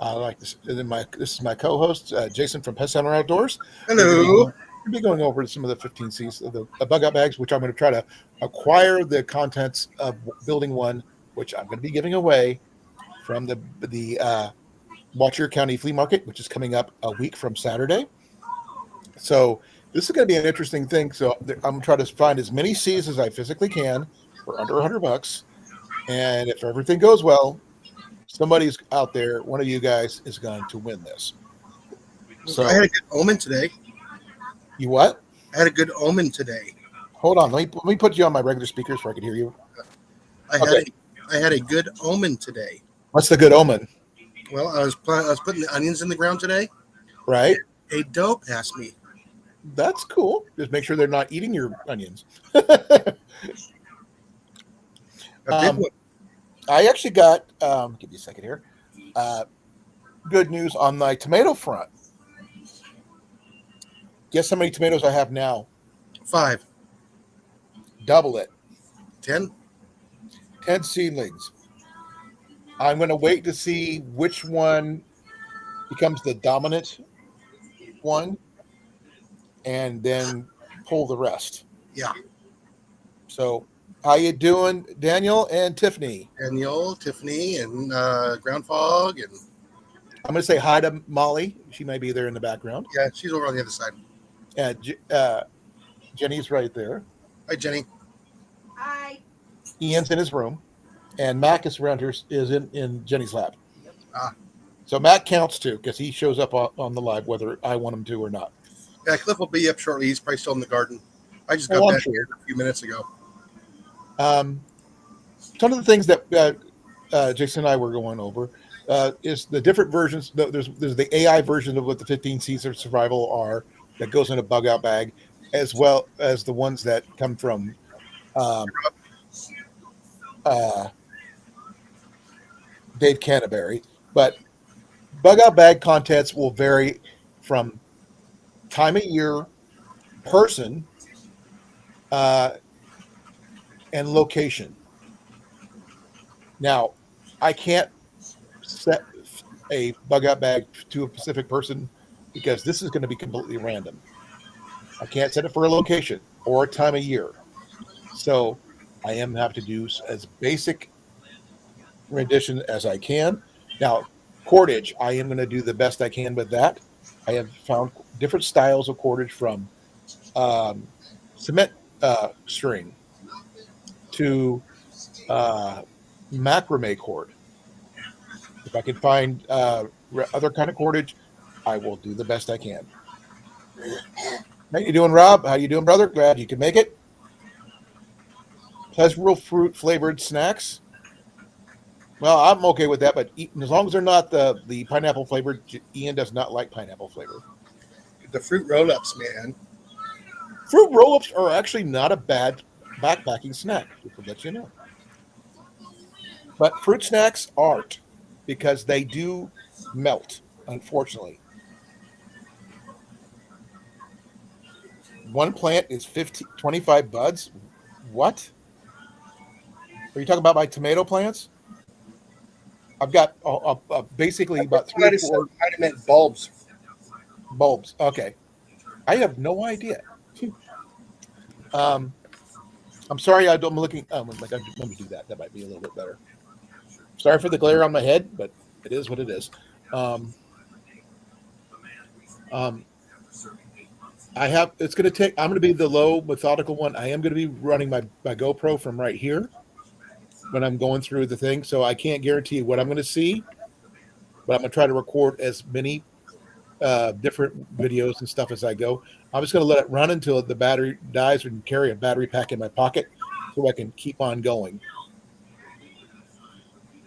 Like this, and then this is my co-host Jason from Pest Center Outdoors. We're going to be Hello. going over some of the 15 C's of the bug out bags, which I'm going to try to acquire the contents of building one, which I'm going to be giving away from the Cheer County Flea Market, which is coming up a week from Saturday. So this is going to be an interesting thing. So I'm trying to find as many C's as I physically can for under $100. And if everything goes well, somebody's out there, one of you guys is going to win this. So I had a good omen today. you what? I had a good omen today. Hold on. Let me put you on my regular speakers so I can hear you. I had a good omen today. What's the good omen? Well, I was putting the onions in the ground today. Right? A doe passed me. That's cool. Just make sure they're not eating your onions. A big one. I actually got, give me a second here, good news on my tomato front. Guess how many tomatoes I have now? 5. Double it. 10. 10 seedlings. I'm going to wait to see which one becomes the dominant one and then pull the rest. Yeah. So how you doing, Daniel and Tiffany? Daniel, Tiffany, and Ground Fog. And I'm going to say hi to Molly. She may be there in the background. yeah, she's over on the other side. And Jenny's right there. Hi, Jenny. Hi. Ian's in his room. And Mac is around here, is in Jenny's lap. Ah. So Mac counts too, because he shows up on the live whether I want him to or not. Yeah, Cliff will be up shortly. He's probably still in the garden. I just got back here a few minutes ago. Some of the things that Jason and I were going over is the different versions. There's the AI version of what the 15 C's of survival are that goes in a bug out bag, as well as the ones that come from Dave Canterbury. But bug out bag contents will vary from time of year, person, and location. Now, I can't set a bug out bag to a specific person because this is going to be completely random. I can't set it for a location or a time of year. So I am have to do as basic rendition as I can. Now, cordage, I am going to do the best I can with that. I have found different styles of cordage from cement string to macrame cord. If I can find other kind of cordage, I will do the best I can. How you doing, Rob? How you doing, brother? Glad you could make it. Pleasurable fruit flavored snacks. Well, I'm okay with that, but as long as they're not the pineapple flavored, Ian does not like pineapple flavor. The fruit roll-ups, man. Fruit roll-ups are actually not a bad backpacking snack, just to let you know. But fruit snacks aren't, because they do melt, unfortunately. One plant is 25 buds. What? Are you talking about my tomato plants? I've got basically about 3 or 4 I meant bulbs. bulbs. Okay. I have no idea. I'm sorry, I'm looking. Let me do that. That might be a little bit better. Sorry for the glare on my head, but it is what it is. It's going to take, I'm going to be the low methodical one. I am going to be running my GoPro from right here when I'm going through the thing. So I can't guarantee what I'm going to see, but I'm going to try to record as many different videos and stuff as I go. I'm just going to let it run until the battery dies and carry a battery pack in my pocket so I can keep on going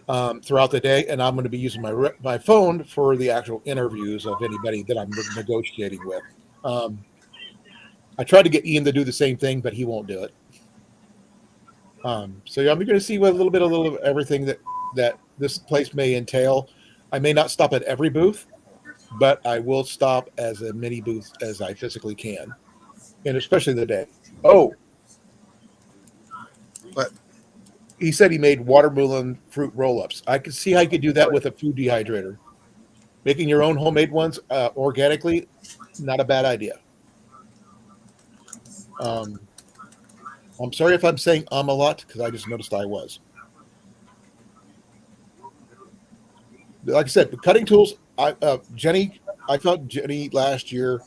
throughout the day. And I'm going to be using my phone for the actual interviews of anybody that I'm negotiating with. I tried to get Ian to do the same thing, but he won't do it. So yeah, I'm going to see what a little bit of everything that this place may entail. I may not stop at every booth, but I will stop as many booths as I physically can, and especially the day. Oh, But he said he made watermelon fruit roll-ups. I could see how you could do that with a food dehydrator. Making your own homemade ones organically, not a bad idea. I'm sorry if I'm saying a lot because I just noticed I was. Like I said, the cutting tools. Jenny, I taught Jenny last year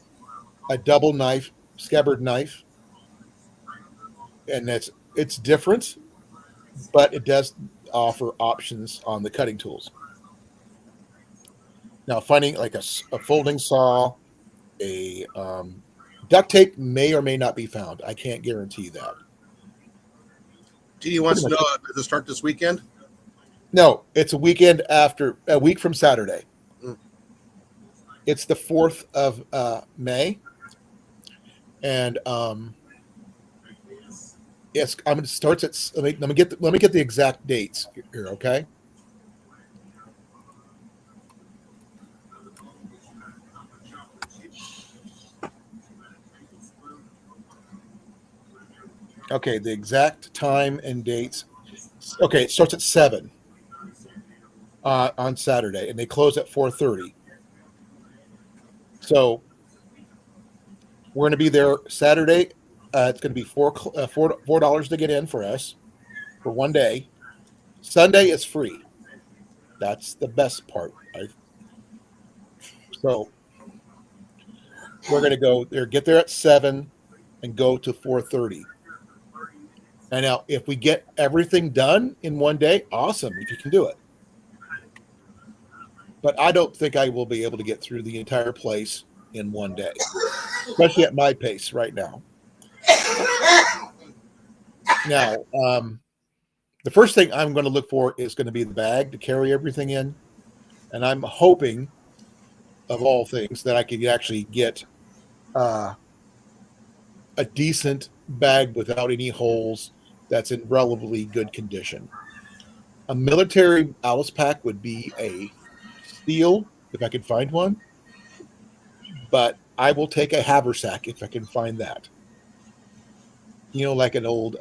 a double knife, scabbard knife, and it's different, but it does offer options on the cutting tools. Now, finding like a folding saw, a duct tape may or may not be found. I can't guarantee that. Dee wants to know, does it start this weekend? No, it's a week from Saturday. Mm. It's the 4th of May. And yes, it starts at. Let me get the exact dates here, okay? Okay, the exact time and dates. Okay, it starts at 7 on Saturday, and they close at 4:30. So we're going to be there Saturday. It's going to be $4 to get in for us for one day. Sunday is free. That's the best part. So we're going to go there, get there at 7, and go to 4:30. And now, if we get everything done in one day, awesome, if you can do it. But I don't think I will be able to get through the entire place in one day, especially at my pace right now. Now, the first thing I'm going to look for is going to be the bag to carry everything in. And I'm hoping, of all things, that I can actually get a decent bag without any holes that's in relatively good condition. A military Alice pack would be a steal if I could find one, but I will take a haversack if I can find that. Like an old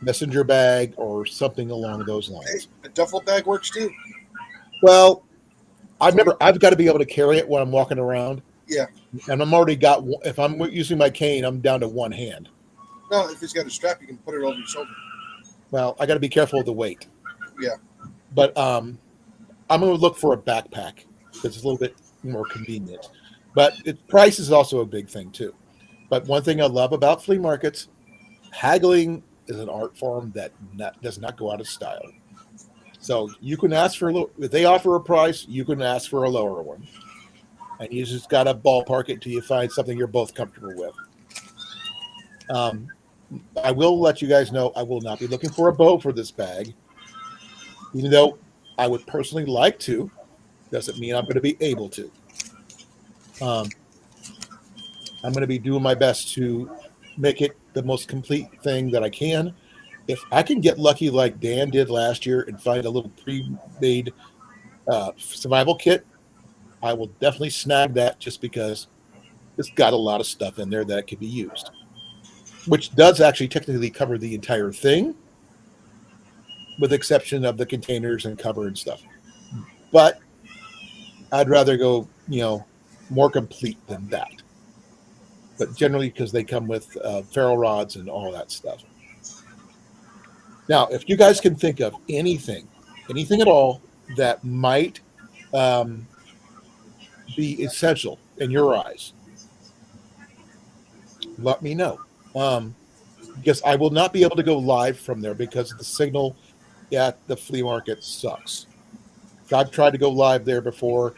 messenger bag or something along those lines. A duffel bag works too. Well, I've got to be able to carry it when I'm walking around. Yeah. And if I'm using my cane, I'm down to one hand. No, if it's got a strap, you can put it over your shoulder. Well, I got to be careful of the weight. Yeah. But I'm going to look for a backpack because it's a little bit more convenient. But price is also a big thing too. But one thing I love about flea markets, haggling is an art form that does not go out of style. So you can ask for if they offer a price, you can ask for a lower one. And you just got to ballpark it till you find something you're both comfortable with. I will let you guys know I will not be looking for a bow for this bag. Even though I would personally like to, doesn't mean I'm going to be able to. I'm going to be doing my best to make it the most complete thing that I can. If I can get lucky like Dan did last year and find a little pre-made survival kit, I will definitely snag that just because it's got a lot of stuff in there that can be used, which does actually technically cover the entire thing, with the exception of the containers and cover and stuff. But I'd rather go, more complete than that. But generally, because they come with ferro rods and all that stuff. Now, if you guys can think of anything at all that might be essential in your eyes, let me know. Because I will not be able to go live from there because the signal at the flea market sucks. I've tried to go live there before.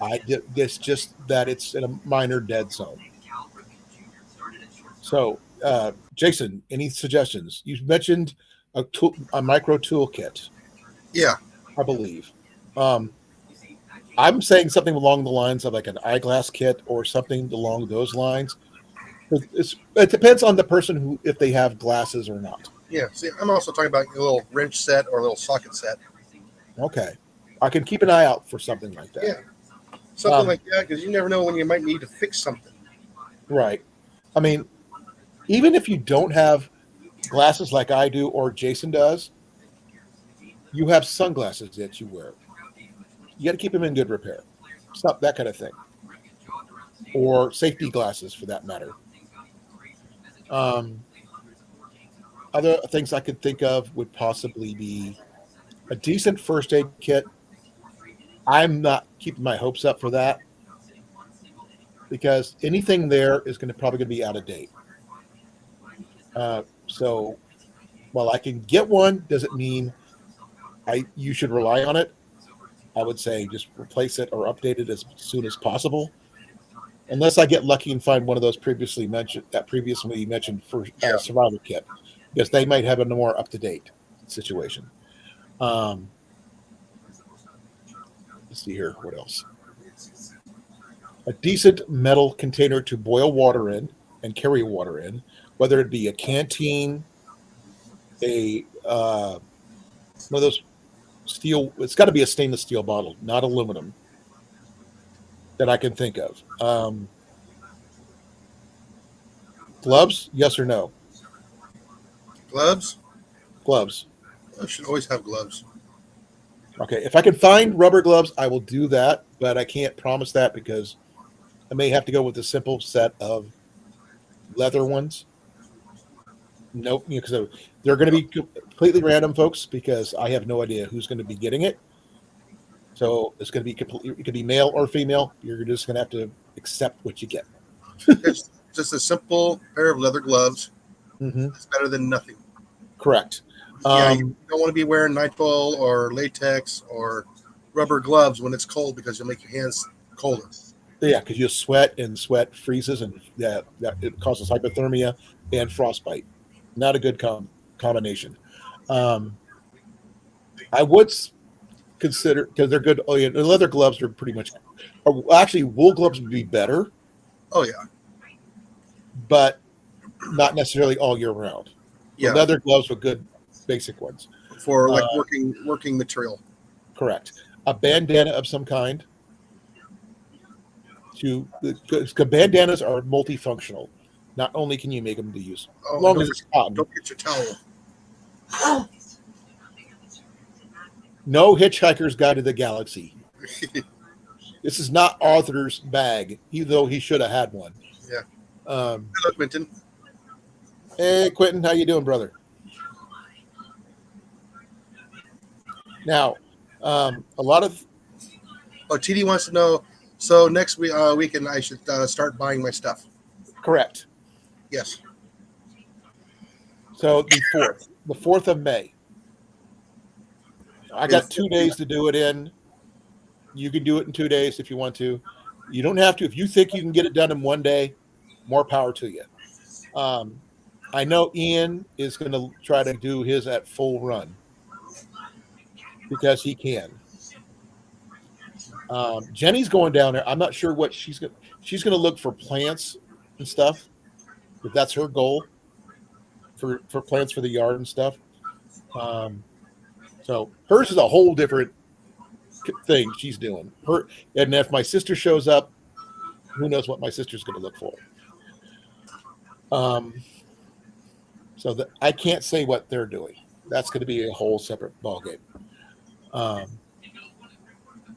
It's just that it's in a minor dead zone. So, Jason, any suggestions? You mentioned a micro toolkit. Yeah, I believe. I'm saying something along the lines of like an eyeglass kit or something along those lines. It depends on the person if they have glasses or not. Yeah. See, I'm also talking about a little wrench set or a little socket set. Okay. I can keep an eye out for something like that. Yeah. Something like that, because you never know when you might need to fix something. Right. I mean, even if you don't have glasses like I do or Jason does, you have sunglasses that you wear. You got to keep them in good repair. stuff, that kind of thing, or safety glasses for that matter. Um, Other things I could think of would possibly be a decent first aid kit. I'm not keeping my hopes up for that because anything there is probably going to be out of date. So while I can get one, doesn't mean you should rely on it. I would say just replace it or update it as soon as possible, unless I get lucky and find one of those previously mentioned for survival kit, because they might have a more up to date situation. Let's see here. What else? A decent metal container to boil water in and carry water in, whether it be a canteen, one of those steel. It's got to be a stainless steel bottle, not aluminum, that I can think of. Gloves, yes or no? Gloves? Gloves. I should always have gloves. Okay, if I can find rubber gloves, I will do that, but I can't promise that because I may have to go with a simple set of leather ones. Nope, because they're going to be completely random, folks, because I have no idea who's going to be getting it. So it's going to be completely, it could be male or female. You're just going to have to accept what you get. It's just a simple pair of leather gloves. Mm-hmm. It's better than nothing. Correct. You don't want to be wearing nitrile or latex or rubber gloves when it's cold because you'll make your hands colder. Yeah, because you sweat and sweat freezes, and it causes hypothermia and frostbite. Not a good combination. I would consider, because they're good. Oh yeah, the leather gloves are pretty much. Actually, wool gloves would be better. Oh yeah, but not necessarily all year round. Yeah, leather gloves with good basic ones for like working material. Correct. A bandana of some kind. Because bandanas are multifunctional. Not only can you make them to use, as long as it's cotton. Don't get your towel. No Hitchhiker's Guide to the Galaxy. This is not Arthur's bag, even though he should have had one. Yeah. Hello, Quentin. Hey, Quentin, how you doing, brother? Now, a lot of... Oh, TD wants to know, so next weekend I should start buying my stuff. Correct. Yes. So the 4th of May. I got 2 days to do it in. You can do it in 2 days if you want to. You don't have to. If you think you can get it done in 1 day, more power to you. I know Ian is going to try to do his at full run because he can. Jenny's going down there. I'm not sure what she's going to look for plants and stuff. If that's her goal for plants for the yard and stuff. So hers is a whole different thing she's doing. And if my sister shows up, who knows what my sister's going to look for. So that I can't say what they're doing. That's going to be a whole separate ballgame.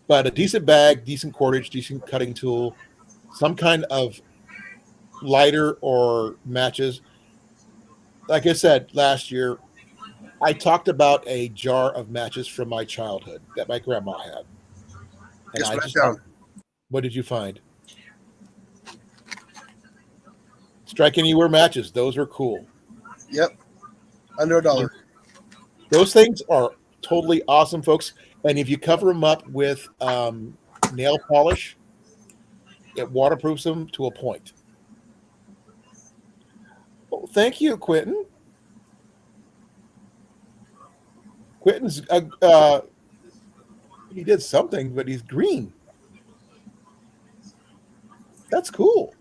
But a decent bag, decent cordage, decent cutting tool, some kind of lighter or matches. Like I said last year, I talked about a jar of matches from my childhood that my grandma had. And I just down. What did you find? Strike Anywhere matches. Those are cool. Yep. Under $1. Those things are totally awesome, folks. And if you cover them up with nail polish, it waterproofs them to a point. Well, thank you, Quentin. Quentin's he did something, but he's green. That's cool.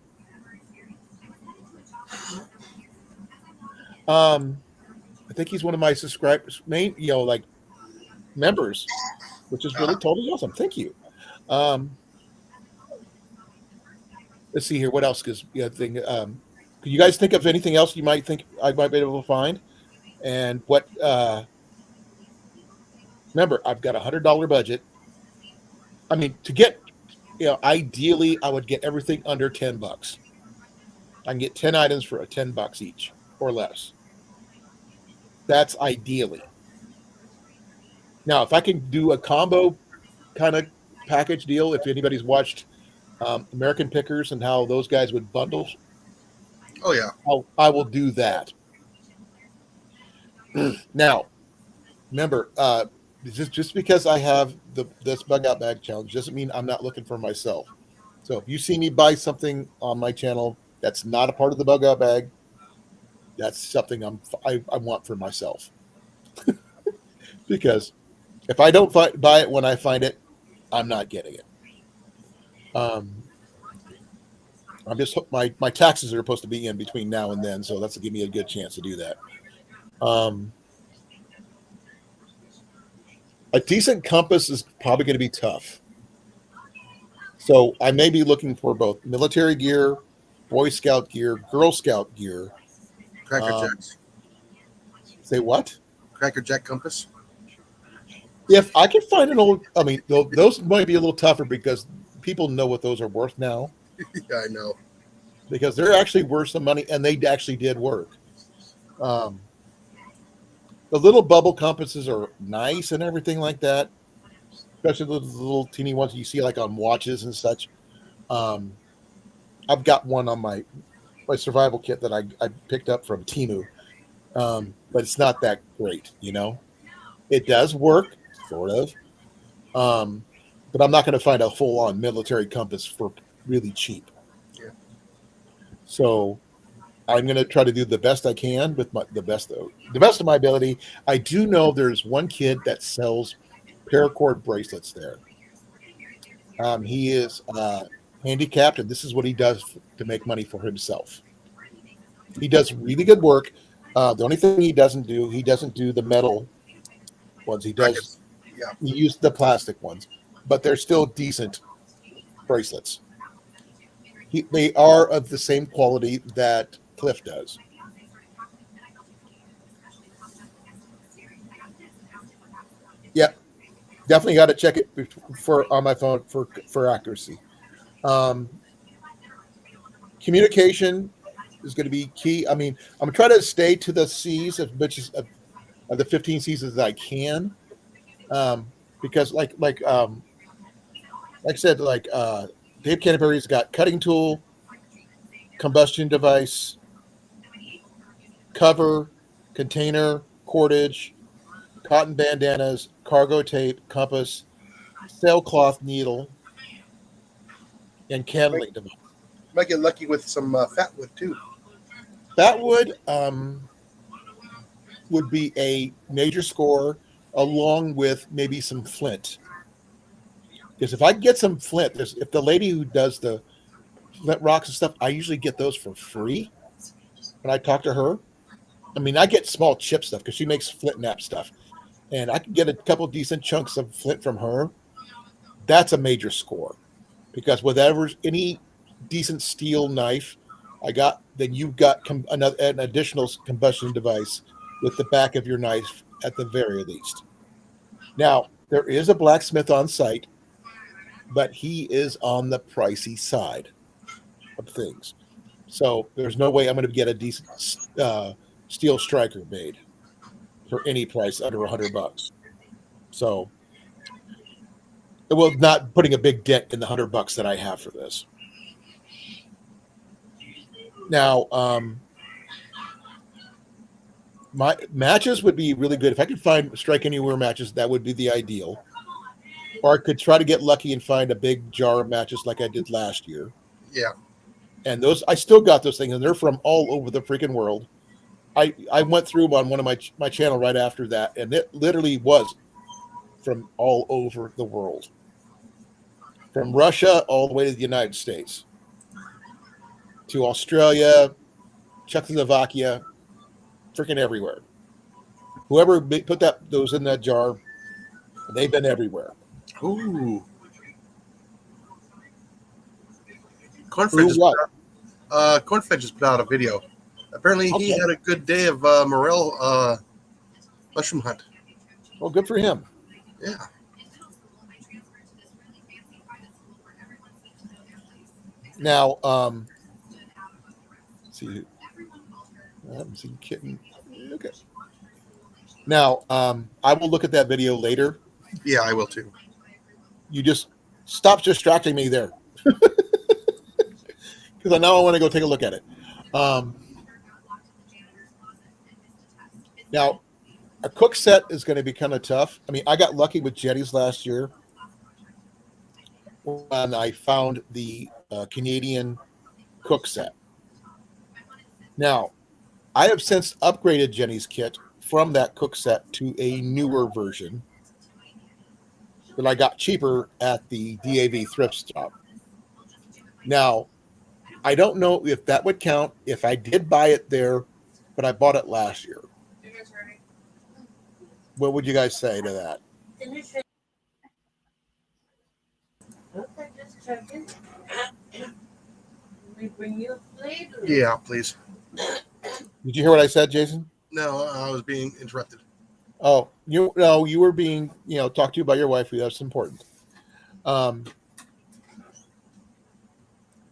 I think he's one of my subscribers, members, which is really totally awesome. Thank you. Let's see here. What else? Because can you guys think of anything else you might think I might be able to find? And what? Remember, I've got $100 budget. I mean, to get ideally I would get everything under $10. I can get 10 items for $10 each or less. That's ideally. Now, if I can do a combo kind of package deal, if anybody's watched American Pickers and how those guys would bundle, Oh yeah. I will do that. Now, remember, just because I have this bug out bag challenge doesn't mean I'm not looking for myself. So if you see me buy something on my channel that's not a part of the bug out bag, that's something I want for myself. Because if I don't buy it when I find it, I'm not getting it. I'm just my taxes are supposed to be in between now and then, so that's to give me a good chance to do that. A decent compass is probably going to be tough. So I may be looking for both military gear, Boy Scout gear, Girl Scout gear. Cracker Jacks. Say what? Cracker Jack compass. If I can find an old, I mean, those might be a little tougher because people know what those are worth now. Yeah, I know. Because they're actually worth some money, and they actually did work. The little bubble compasses are nice and everything like that, especially the little teeny ones you see like on watches and such. I've got one on my survival kit that I picked up from Temu, but it's not that great, It does work, sort of, but I'm not going to find a full-on military compass for really cheap. Yeah. So I'm going to try to do the best I can with the best of my ability. I do know there's one kid that sells paracord bracelets there. He is handicapped, and this is what he does to make money for himself. He does really good work. The only thing he doesn't do the metal ones. He does. Yeah. He used the plastic ones, but they're still decent bracelets. They are of the same quality that Cliff does. Yeah, definitely got to check it on my phone for accuracy. Communication is going to be key. I mean, I'm trying to stay to the C's as much as of the 15 C's as I can, because like I said, Dave Canterbury's got cutting tool, combustion device, cover, container, cordage, cotton bandanas, cargo tape, compass, sailcloth needle, and candling device. Might get lucky with some fat wood too. That would be a major score, along with maybe some flint. Because if I get some flint, if the lady who does the flint rocks and stuff, I usually get those for free when I talk to her. I mean, I get small chip stuff because she makes flint nap stuff, and I can get a couple decent chunks of flint from her. That's a major score, because whatever any decent steel knife I got, then you've got an additional combustion device with the back of your knife at the very least. Now, there is a blacksmith on site, but he is on the pricey side of things. So there's no way I'm going to get a decent steel striker made for any price under $100. So, well, not putting a big dent in the $100 that I have for this. Now, my matches would be really good if I could find strike anywhere matches. That would be the ideal. Or I could try to get lucky and find a big jar of matches like I did last year. Yeah. And those, I still got those things, and they're from all over the freaking world. I went through them on one of my channel right after that, and it literally was from all over the world. From Russia all the way to the United States. To Australia, Czechoslovakia, freaking everywhere. Whoever put those in that jar, they've been everywhere. Ooh. Cornfed just put out a video. Apparently, he had a good day of morel mushroom hunt. Well, good for him. Yeah. Now, see, I haven't seen kitten. Okay. Now, I will look at that video later. Yeah, I will too. You just stop distracting me there, because I now I want to go take a look at it. Um, Now, a cook set is going to be kind of tough. I mean, I got lucky with jetties last year when I found the Canadian cook set. Now, I have since upgraded Jenny's kit from that cook set to a newer version that I got cheaper at the D.A.V thrift shop. Now, I don't know if that would count if I did buy it there, but I bought it last year. What would you guys say to that? Okay, just checking. We bring you a plate. Yeah, please. Did you hear what I said, Jason? No, I was being interrupted. Oh, you were being, talked to you by your wife. That's important.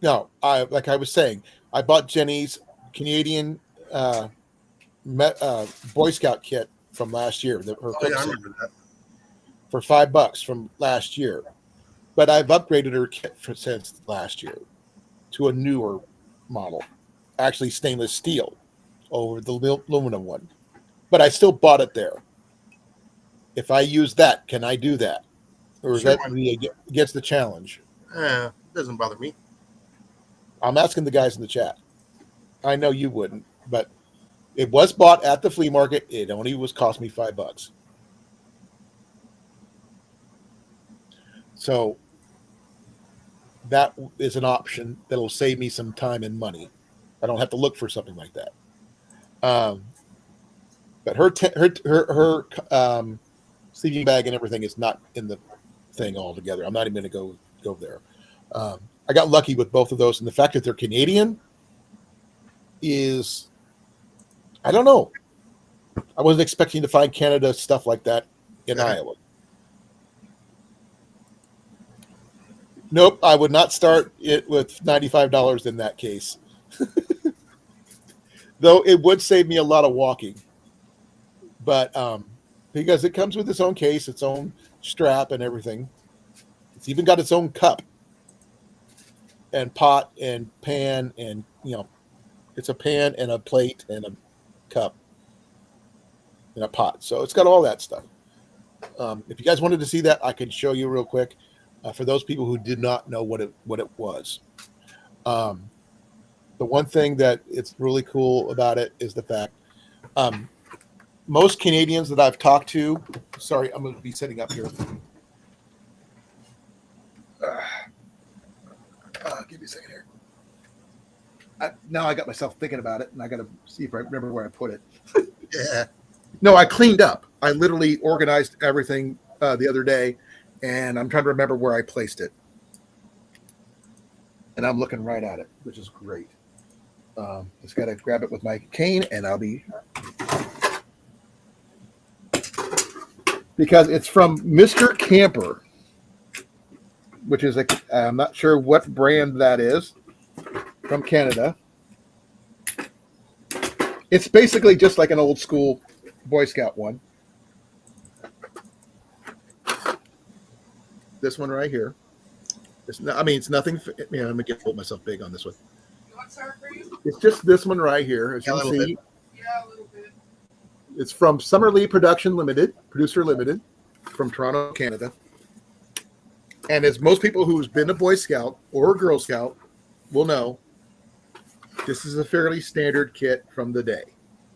No, like I was saying, I bought Jenny's Canadian Boy Scout kit from last year. Her Oh, yeah, I remember that. for $5 from last year, but I've upgraded her kit since last year to a newer model, actually stainless steel over the aluminum one. But I still bought it there. If I use that, can I do that, or is Sure, that against the challenge? Doesn't bother me. I'm asking the guys in the chat. I know you wouldn't, but it was bought at the flea market. It only cost me $5. So that is an option that'll save me some time and money. I don't have to look for something like that. But her sleeping bag and everything is not in the thing altogether. I'm not even going to go there. I got lucky with both of those, and the fact that they're Canadian is, I don't know. I wasn't expecting to find Canada stuff like that in Iowa. Nope, I would not start it with $95 in that case. Though it would save me a lot of walking. But because it comes with its own case, its own strap and everything. It's even got its own cup and pot and pan, and it's a pan and a plate and a cup and a pot. So it's got all that stuff. If you guys wanted to see that, I can show you real quick. For those people who did not know what it was. The one thing that it's really cool about it is the fact most Canadians that I've talked to, sorry, I'm going to be sitting up here. Give me a second here. Now I got myself thinking about it, and I got to see if I remember where I put it. Yeah. No, I cleaned up. I literally organized everything the other day, and I'm trying to remember where I placed it. And I'm looking right at it, which is great. Just got to grab it with my cane, and I'll be... Because it's from Mr. Camper, which is I'm not sure what brand that is, from Canada. It's basically just like an old school Boy Scout one. This one right here. It's nothing. I'm gonna hold myself big on this one. It's just this one right here, as you can see. Yeah, a little bit. It's from Summerlee Producer Limited, from Toronto, Canada. And as most people who's been a Boy Scout or a Girl Scout will know, this is a fairly standard kit from the day,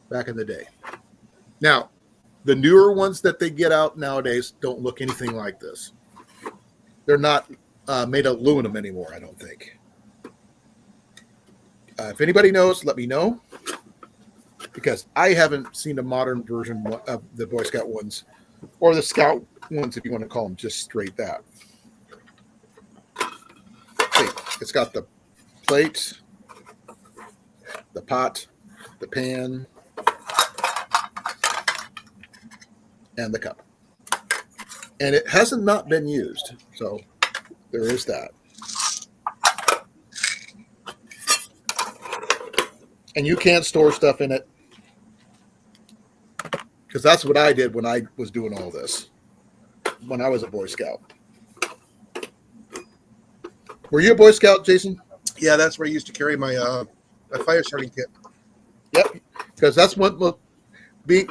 back in the day. Now, the newer ones that they get out nowadays don't look anything like this. They're not made of aluminum anymore, I don't think. If anybody knows, let me know. Because I haven't seen a modern version of the Boy Scout ones, or the Scout ones, if you want to call them just straight that. See, it's got the plate, the pot, the pan, and the cup. And it hasn't not been used, so there is that. And you can't store stuff in it. Because that's what I did when I was doing all this. When I was a Boy Scout. Were you a Boy Scout, Jason? Yeah, that's where I used to carry my my fire starting kit. Yep. Because that's what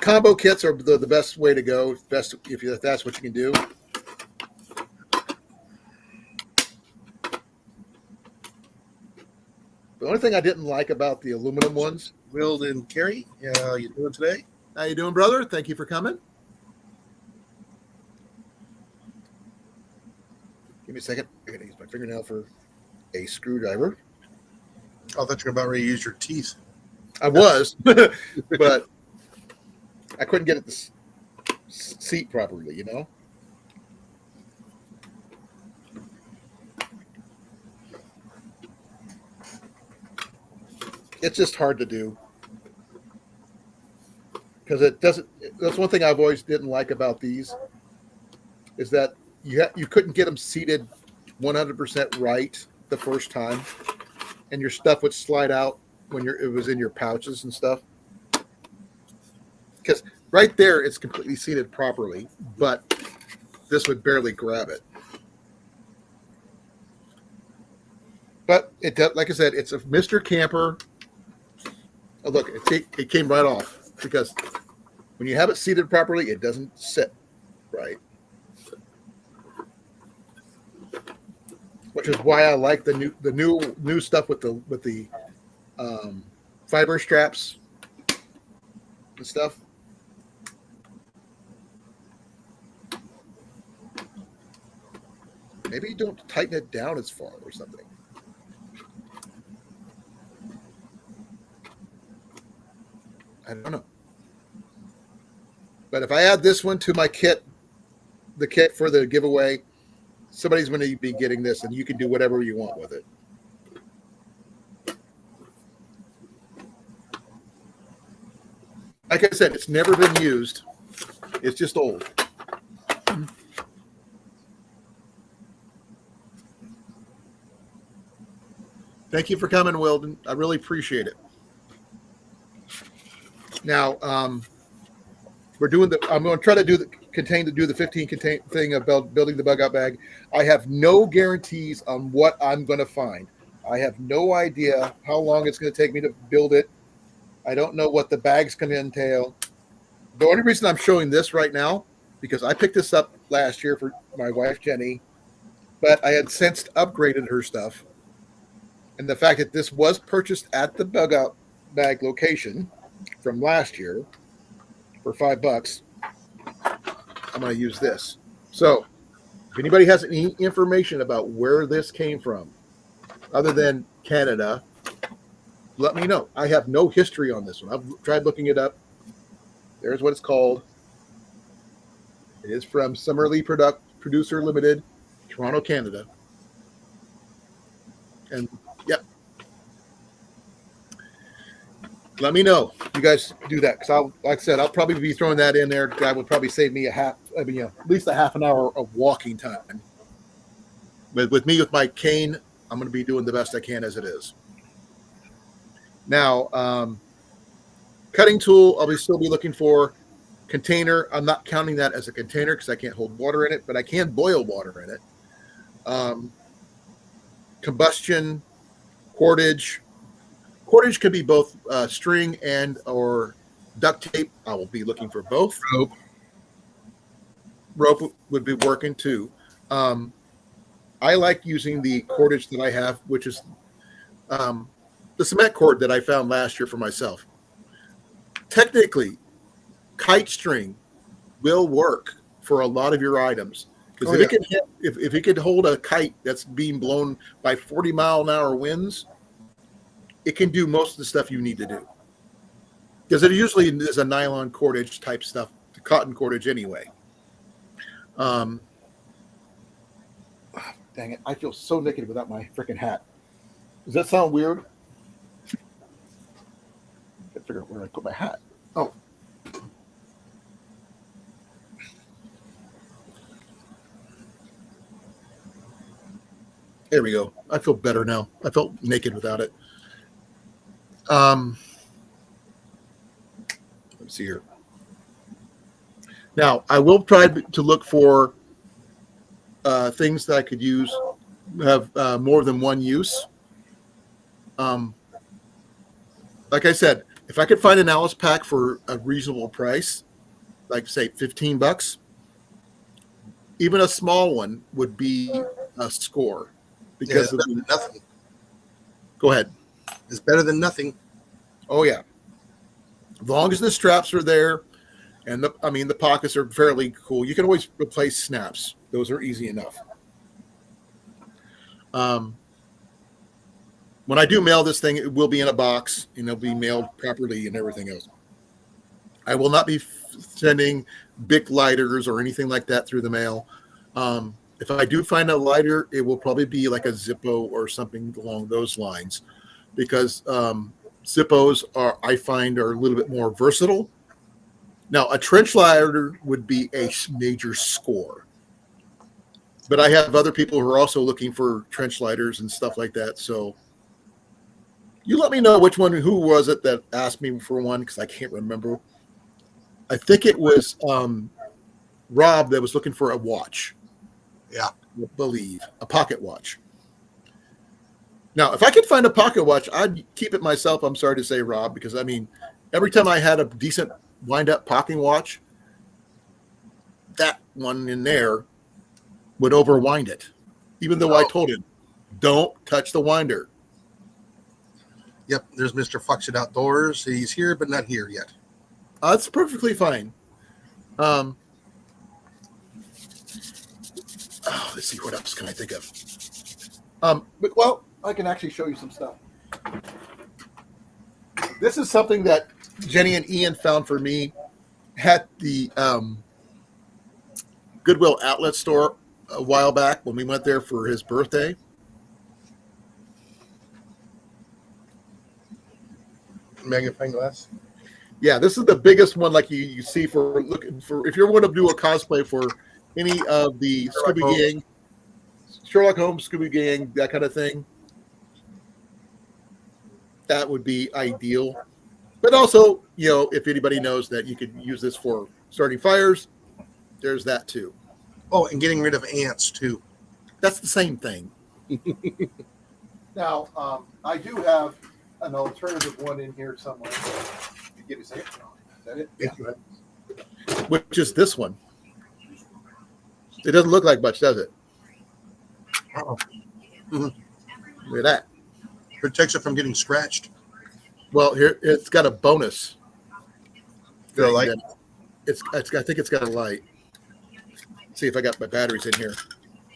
combo kits are the best way to go. Best if that's what you can do. The only thing I didn't like about the aluminum ones. Will and Carrie, yeah, how you doing today? How you doing, brother? Thank you for coming. Give me a second. I gotta use my fingernail for a screwdriver. I thought you were about ready to use your teeth. I was, but I couldn't get it to seat properly, you know? It's just hard to do. Because it doesn't. That's one thing I've always didn't like about these, is that you couldn't get them seated 100% right the first time, and your stuff would slide out when it was in your pouches and stuff. Because right there it's completely seated properly, but this would barely grab it. But it does, like I said, it's a Mr. Camper. Oh, look, it came right off. Because when you have it seated properly, it doesn't sit right. Which is why I like the new stuff with the fiber straps and stuff. Maybe you don't tighten it down as far or something. I don't know. But if I add this one to my kit, the kit for the giveaway, somebody's going to be getting this, and you can do whatever you want with it. Like I said, it's never been used. It's just old. Thank you for coming, Wilden. I really appreciate it. Now, we're doing I'm going to try to do the 15 contain thing about building the bug out bag. I have no guarantees on what I'm going to find. I have no idea how long it's going to take me to build it. I don't know what the bag's going to entail. The only reason I'm showing this right now, because I picked this up last year for my wife, Jenny, but I had since upgraded her stuff. And the fact that this was purchased at the bug out bag location from last year for $5, I'm going to use this. So if anybody has any information about where this came from, other than Canada, let me know. I have no history on this one. I've tried looking it up. There's what it's called. It is from Summerlee Producer Limited, Toronto, Canada. And yep. Let me know. You guys do that, because like I said, I'll probably be throwing that in there. That would probably save me at least a half an hour of walking time. But with my cane, I'm going to be doing the best I can as it is. Now, cutting tool, I'll still be looking for. Container, I'm not counting that as a container because I can't hold water in it, but I can boil water in it. Combustion, cordage. Cordage could be both string and or duct tape. I will be looking for both. Rope would be working too. I like using the cordage that I have, which is the cement cord that I found last year for myself. Technically, kite string will work for a lot of your items, because if it can hold a kite that's being blown by 40-mile-an-hour winds, it can do most of the stuff you need to do, because it usually is a nylon cordage type stuff, cotton cordage anyway. Dang it, I feel so naked without my freaking hat. Does that sound weird? I gotta figure out where I put my hat. Oh. There we go. I feel better now. I felt naked without it. Let's see here. Now, I will try to look for things that I could use, have more than one use. Like I said, if I could find an Alice pack for a reasonable price, like say $15, even a small one would be a score. Because of nothing. Go ahead. It's better than nothing. Oh yeah. As long as the straps are there, and the pockets are fairly cool. You can always replace snaps. Those are easy enough. When I do mail this thing, it will be in a box and it'll be mailed properly and everything else. I will not be sending Bic lighters or anything like that through the mail. If I do find a lighter, it will probably be like a Zippo or something along those lines, because Zippos I find are a little bit more versatile. Now, a trench lighter would be a major score, but I have other people who are also looking for trench lighters and stuff like that. So you let me know who was it that asked me for one, because I can't remember. I think it was Rob that was looking for a watch. Yeah. I believe a pocket watch. Now, if I could find a pocket watch, I'd keep it myself. I'm sorry to say, Rob, because every time I had a decent wind-up pocket watch, that one in there would overwind it, even though I told him, don't touch the winder. Yep, there's Mr. Fox It Outdoors. He's here, but not here yet. That's perfectly fine. Let's see, what else can I think of? But I can actually show you some stuff. This is something that Jenny and Ian found for me at the Goodwill outlet store a while back when we went there for his birthday. Magnifying glass. Yeah, this is the biggest one, like you see for looking for if you're going to do a cosplay for any of the Scooby Gang, Sherlock Holmes, Scooby Gang, that kind of thing. That would be ideal. But also, if anybody knows that you could use this for starting fires, there's that too. Oh, and getting rid of ants too. That's the same thing. Now, I do have an alternative one in here somewhere. Give me a second. Is that it? Yeah. Which is this one. It doesn't look like much, does it? Uh-oh. Mm-hmm. Look at that. Protects it from getting scratched. Well, here it's got a bonus. Got a light? I think it's got a light. Let's see if I got my batteries in here.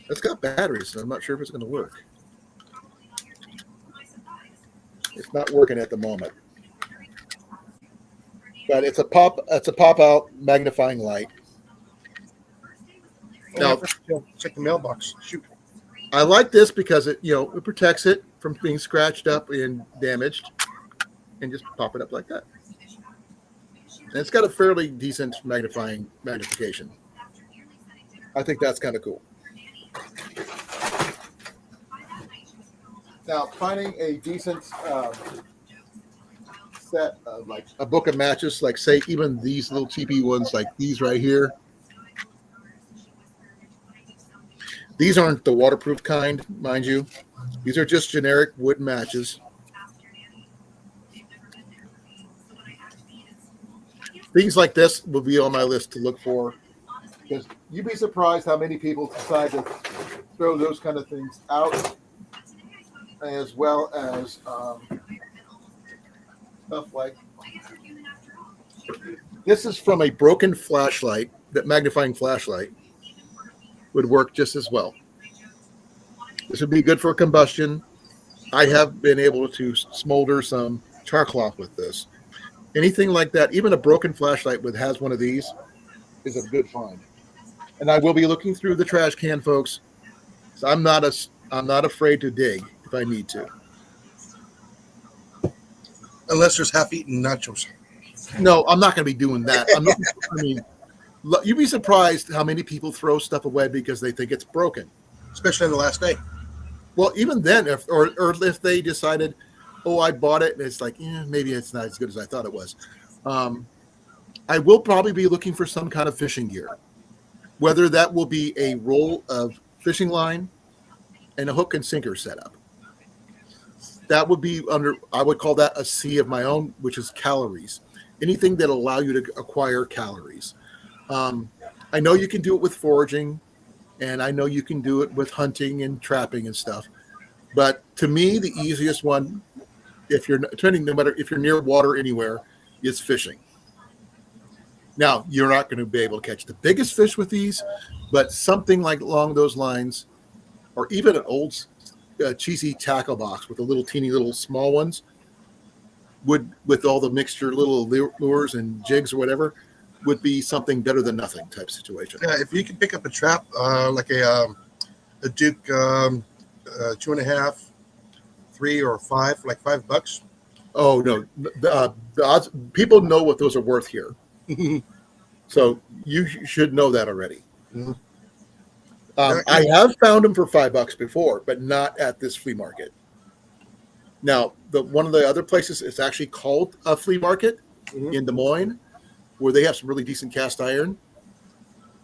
It's got batteries, and I'm not sure if it's going to work. It's not working at the moment. But it's a pop out magnifying light. Now, check the mailbox. Shoot. I like this because it protects it from being scratched up and damaged, and just pop it up like that. And it's got a fairly decent magnification. I think that's kind of cool. Now, finding a decent set of like a book of matches, like say even these little cheapy ones like these right here. These aren't the waterproof kind, mind you. These are just generic wood matches. Things like this will be on my list to look for, because you'd be surprised how many people decide to throw those kind of things out, as well as stuff like this is from a broken flashlight. That magnifying flashlight would work just as well. This would be good for combustion. I have been able to smolder some char cloth with this. Anything like that, even a broken flashlight that has one of these, is a good find. And I will be looking through the trash can, folks. So I'm not afraid to dig if I need to. Unless there's half-eaten nachos. No, I'm not going to be doing that. You'd be surprised how many people throw stuff away because they think it's broken. Especially on the last day. Well, even then, if they decided, I bought it, and it's like, maybe it's not as good as I thought it was. I will probably be looking for some kind of fishing gear, whether that will be a roll of fishing line and a hook and sinker setup. That would be I would call that a C of my own, which is calories. Anything that allow you to acquire calories. I know you can do it with foraging, and I know you can do it with hunting and trapping and stuff. But to me, the easiest one, no matter if you're near water anywhere, is fishing. Now, you're not going to be able to catch the biggest fish with these, but something like along those lines, or even an old cheesy tackle box with the little teeny little small ones, with all the mixture, little lures and jigs or whatever, would be something better than nothing type situation. Yeah, if you can pick up a trap like a Duke 2.5, 3 or 5, like $5. Oh no, the odds, people know what those are worth here, so you should know that already. Mm-hmm. I have found them for $5 before, but not at this flea market. Now, one of the other places is actually called a flea market in Des Moines, where they have some really decent cast iron.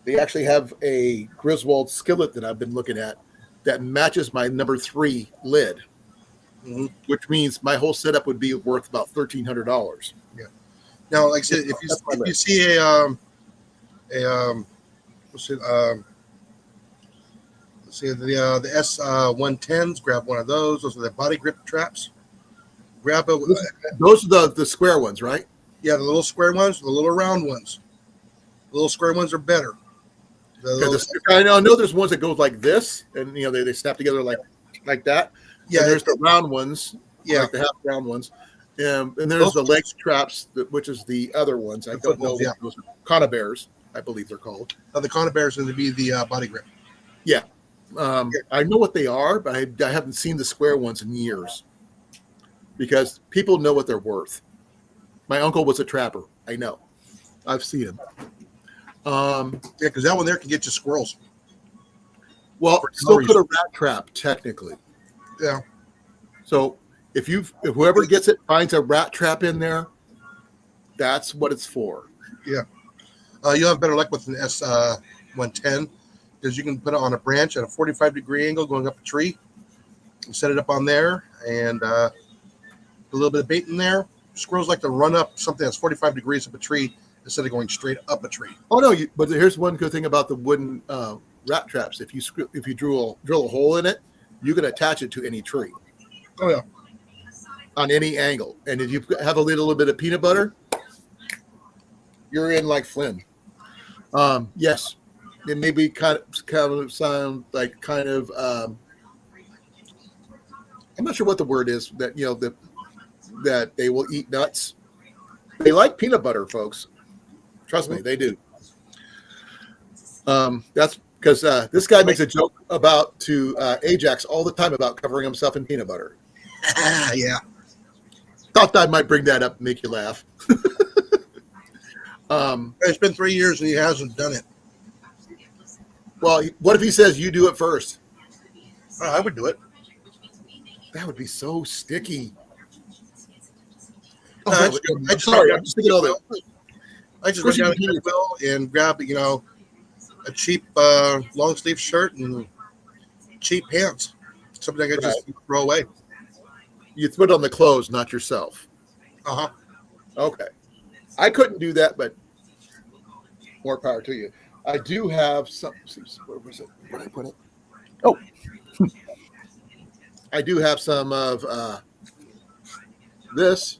They actually have a Griswold skillet that I've been looking at that matches my number 3 lid, which means my whole setup would be worth about $1,300. Yeah. Now, like I said, if you see the S110s, grab one of those. Those are the body grip traps. Grab it. Those are the square ones, right? Yeah, the little square ones, the little round ones. The little square ones are better. I know there's ones that go like this, and they snap together like that. Yeah, and there's the round ones. Yeah, like the half round ones. And there's the leg traps, which is the other ones. I don't know. Yeah. Those Conabears, I believe they're called. The Conabears are going to be the body grip. Yeah. I know what they are, but I haven't seen the square ones in years because people know what they're worth. My uncle was a trapper. I know. I've seen him. Yeah, because that one there can get you squirrels. Well, so could a rat trap, technically. Yeah. So if whoever gets it finds a rat trap in there, that's what it's for. Yeah. You'll have better luck with an S110 because you can put it on a branch at a 45-degree angle going up a tree. And set it up on there and a little bit of bait in there. Squirrels like to run up something that's 45 degrees up a tree instead of going straight up a tree. Oh no! But here's one good thing about the wooden rat traps: if you drill a hole in it, you can attach it to any tree. Oh yeah, on any angle. And if you have a little bit of peanut butter, you're in like Flynn. Yes, it may be kind of sound like kind of. I'm not sure what the word is that that they will eat nuts. They like peanut butter, folks. Trust me, they do. That's because this guy makes a joke to Ajax all the time about covering himself in peanut butter. Yeah. Thought I might bring that up and make you laugh. It's been 3 years and he hasn't done it. Well, what if he says you do it first? I would do it. That would be so sticky. I'm just thinking all that. I just went down to Goodwill and grab, a cheap long sleeve shirt and cheap pants. Something I could just throw away. You throw it on the clothes, not yourself. Uh-huh. Okay. I couldn't do that, but more power to you. I do have some. Where was it? Where did I put it? Oh. I do have some of this.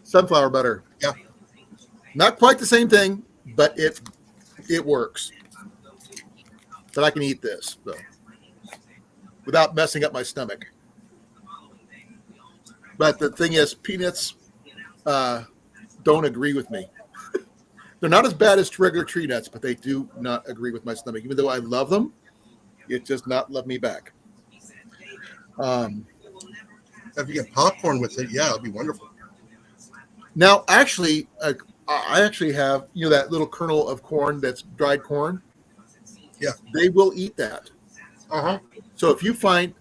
Sunflower butter. Yeah. Not quite the same thing, but it works. But I can eat this, though, without messing up my stomach. But the thing is, peanuts don't agree with me. They're not as bad as regular tree nuts, but they do not agree with my stomach. Even though I love them, it does not love me back. If you get popcorn with it, yeah, it'll be wonderful. Now, actually, I actually have, that little kernel of corn that's dried corn. Yeah. They will eat that. Uh-huh. So if I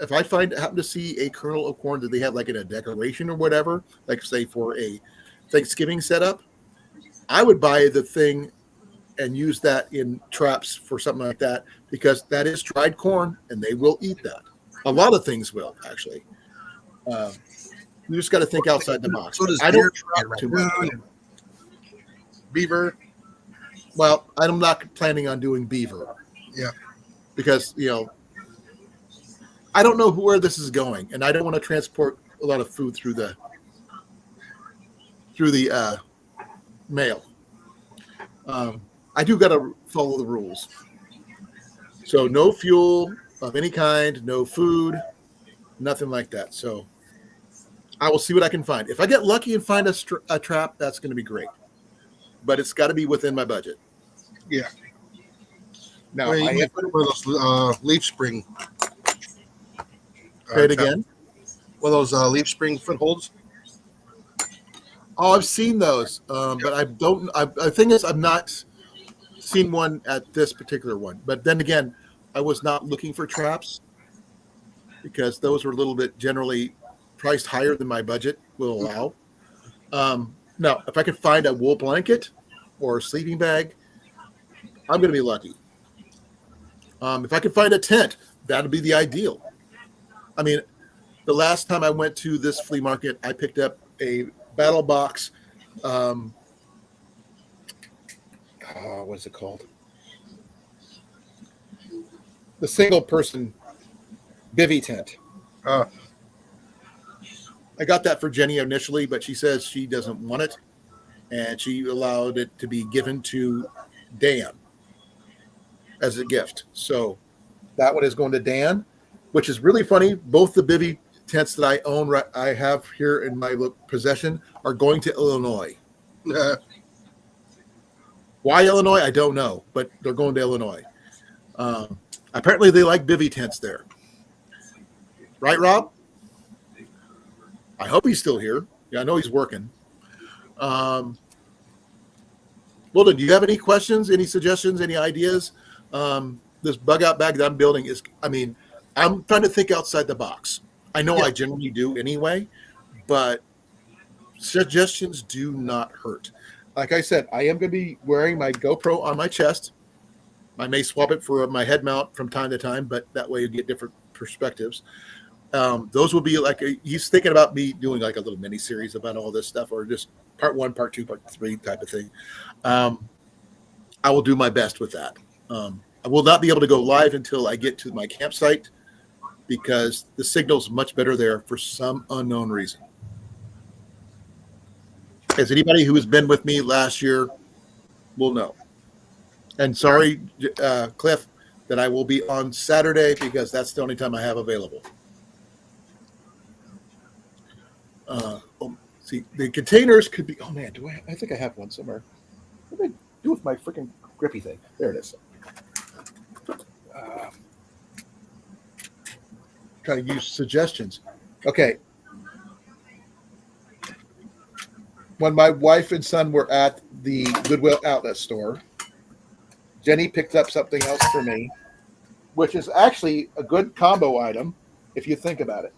happen to see a kernel of corn that they have like in a decoration or whatever, like say for a Thanksgiving setup, I would buy the thing and use that in traps for something like that because that is dried corn and they will eat that. A lot of things will actually. Um, you just got to think outside the box. So does I deer, don't trap too much. raccoon, and beaver. Well, I'm not planning on doing beaver. Yeah. Because I don't know where this is going, and I don't want to transport a lot of food through the mail. I do got to follow the rules. So no fuel of any kind, no food, nothing like that. So I will see what I can find. If I get lucky and find a trap, that's going to be great. But it's got to be within my budget. Yeah. Now, Well, you might put one of those leaf spring. say it again. One of those leaf spring footholds. Oh, I've seen those, but I don't. The thing is, I've not seen one at this particular one. But then again, I was not looking for traps because those were a little bit generally priced higher than my budget will allow. Now, if I could find a wool blanket or a sleeping bag, I'm going to be lucky. If I could find a tent, that would be the ideal. I mean, the last time I went to this flea market, I picked up a battle box. What is it called? The single person bivy tent. I got that for Jenny initially, but she says she doesn't want it, and she allowed it to be given to Dan as a gift. So that one is going to Dan, which is really funny. Both the bivy tents that I own, I have here in my possession, are going to Illinois. Why Illinois? I don't know, but they're going to Illinois. Apparently, they like bivy tents there. Right, Rob? I hope he's still here. Yeah, I know he's working. Well, do you have any questions, any suggestions, any ideas? This bug out bag that I'm building is, I'm trying to think outside the box. I know I generally do anyway, but suggestions do not hurt. Like I said, I am going to be wearing my GoPro on my chest. I may swap it for my head mount from time to time, but that way you get different perspectives. Those will be he's thinking about me doing like a little mini series about all this stuff, or just part 1, part 2, part 3 type of thing. I will do my best with that. I will not be able to go live until I get to my campsite because the signal's much better there for some unknown reason. As anybody who has been with me last year will know. And sorry, Cliff, that I will be on Saturday because that's the only time I have available. See, the containers could be. Oh man, I think I have one somewhere. What did I do with my freaking grippy thing? There it is. Trying to use suggestions. Okay. When my wife and son were at the Goodwill outlet store, Jenny picked up something else for me, which is actually a good combo item if you think about it.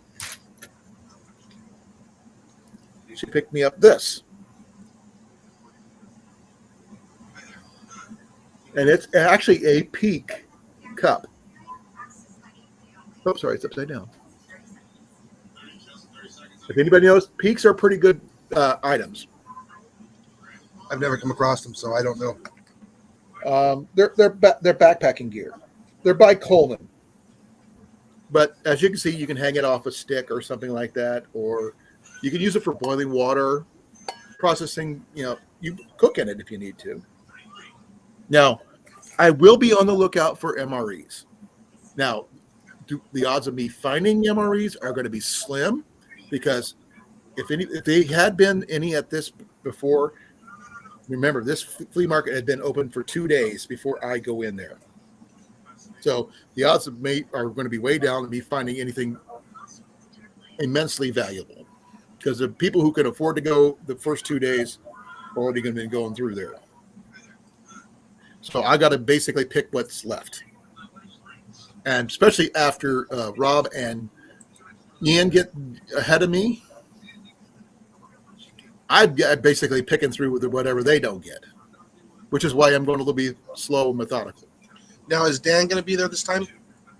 She picked me up this. And it's actually a peak cup. Oh, sorry, it's upside down. If anybody knows, peaks are pretty good items. I've never come across them, so I don't know. They're backpacking gear. They're by Colan. But as you can see, you can hang it off a stick or something like that, or you can use it for boiling water, processing, you cook in it if you need to. Now, I will be on the lookout for MREs. Now, the odds of me finding MREs are going to be slim because if they had been any at this before, remember, this flea market had been open for 2 days before I go in there. So the odds of me are going to be way down to me finding anything immensely valuable because the people who can afford to go the first 2 days are already going to be going through there. So I got to basically pick what's left. and especially after Rob and Ian get ahead of me, I'm basically picking through with whatever they don't get, which is why I'm going a little bit slow and methodical. Now, is Dan going to be there this time?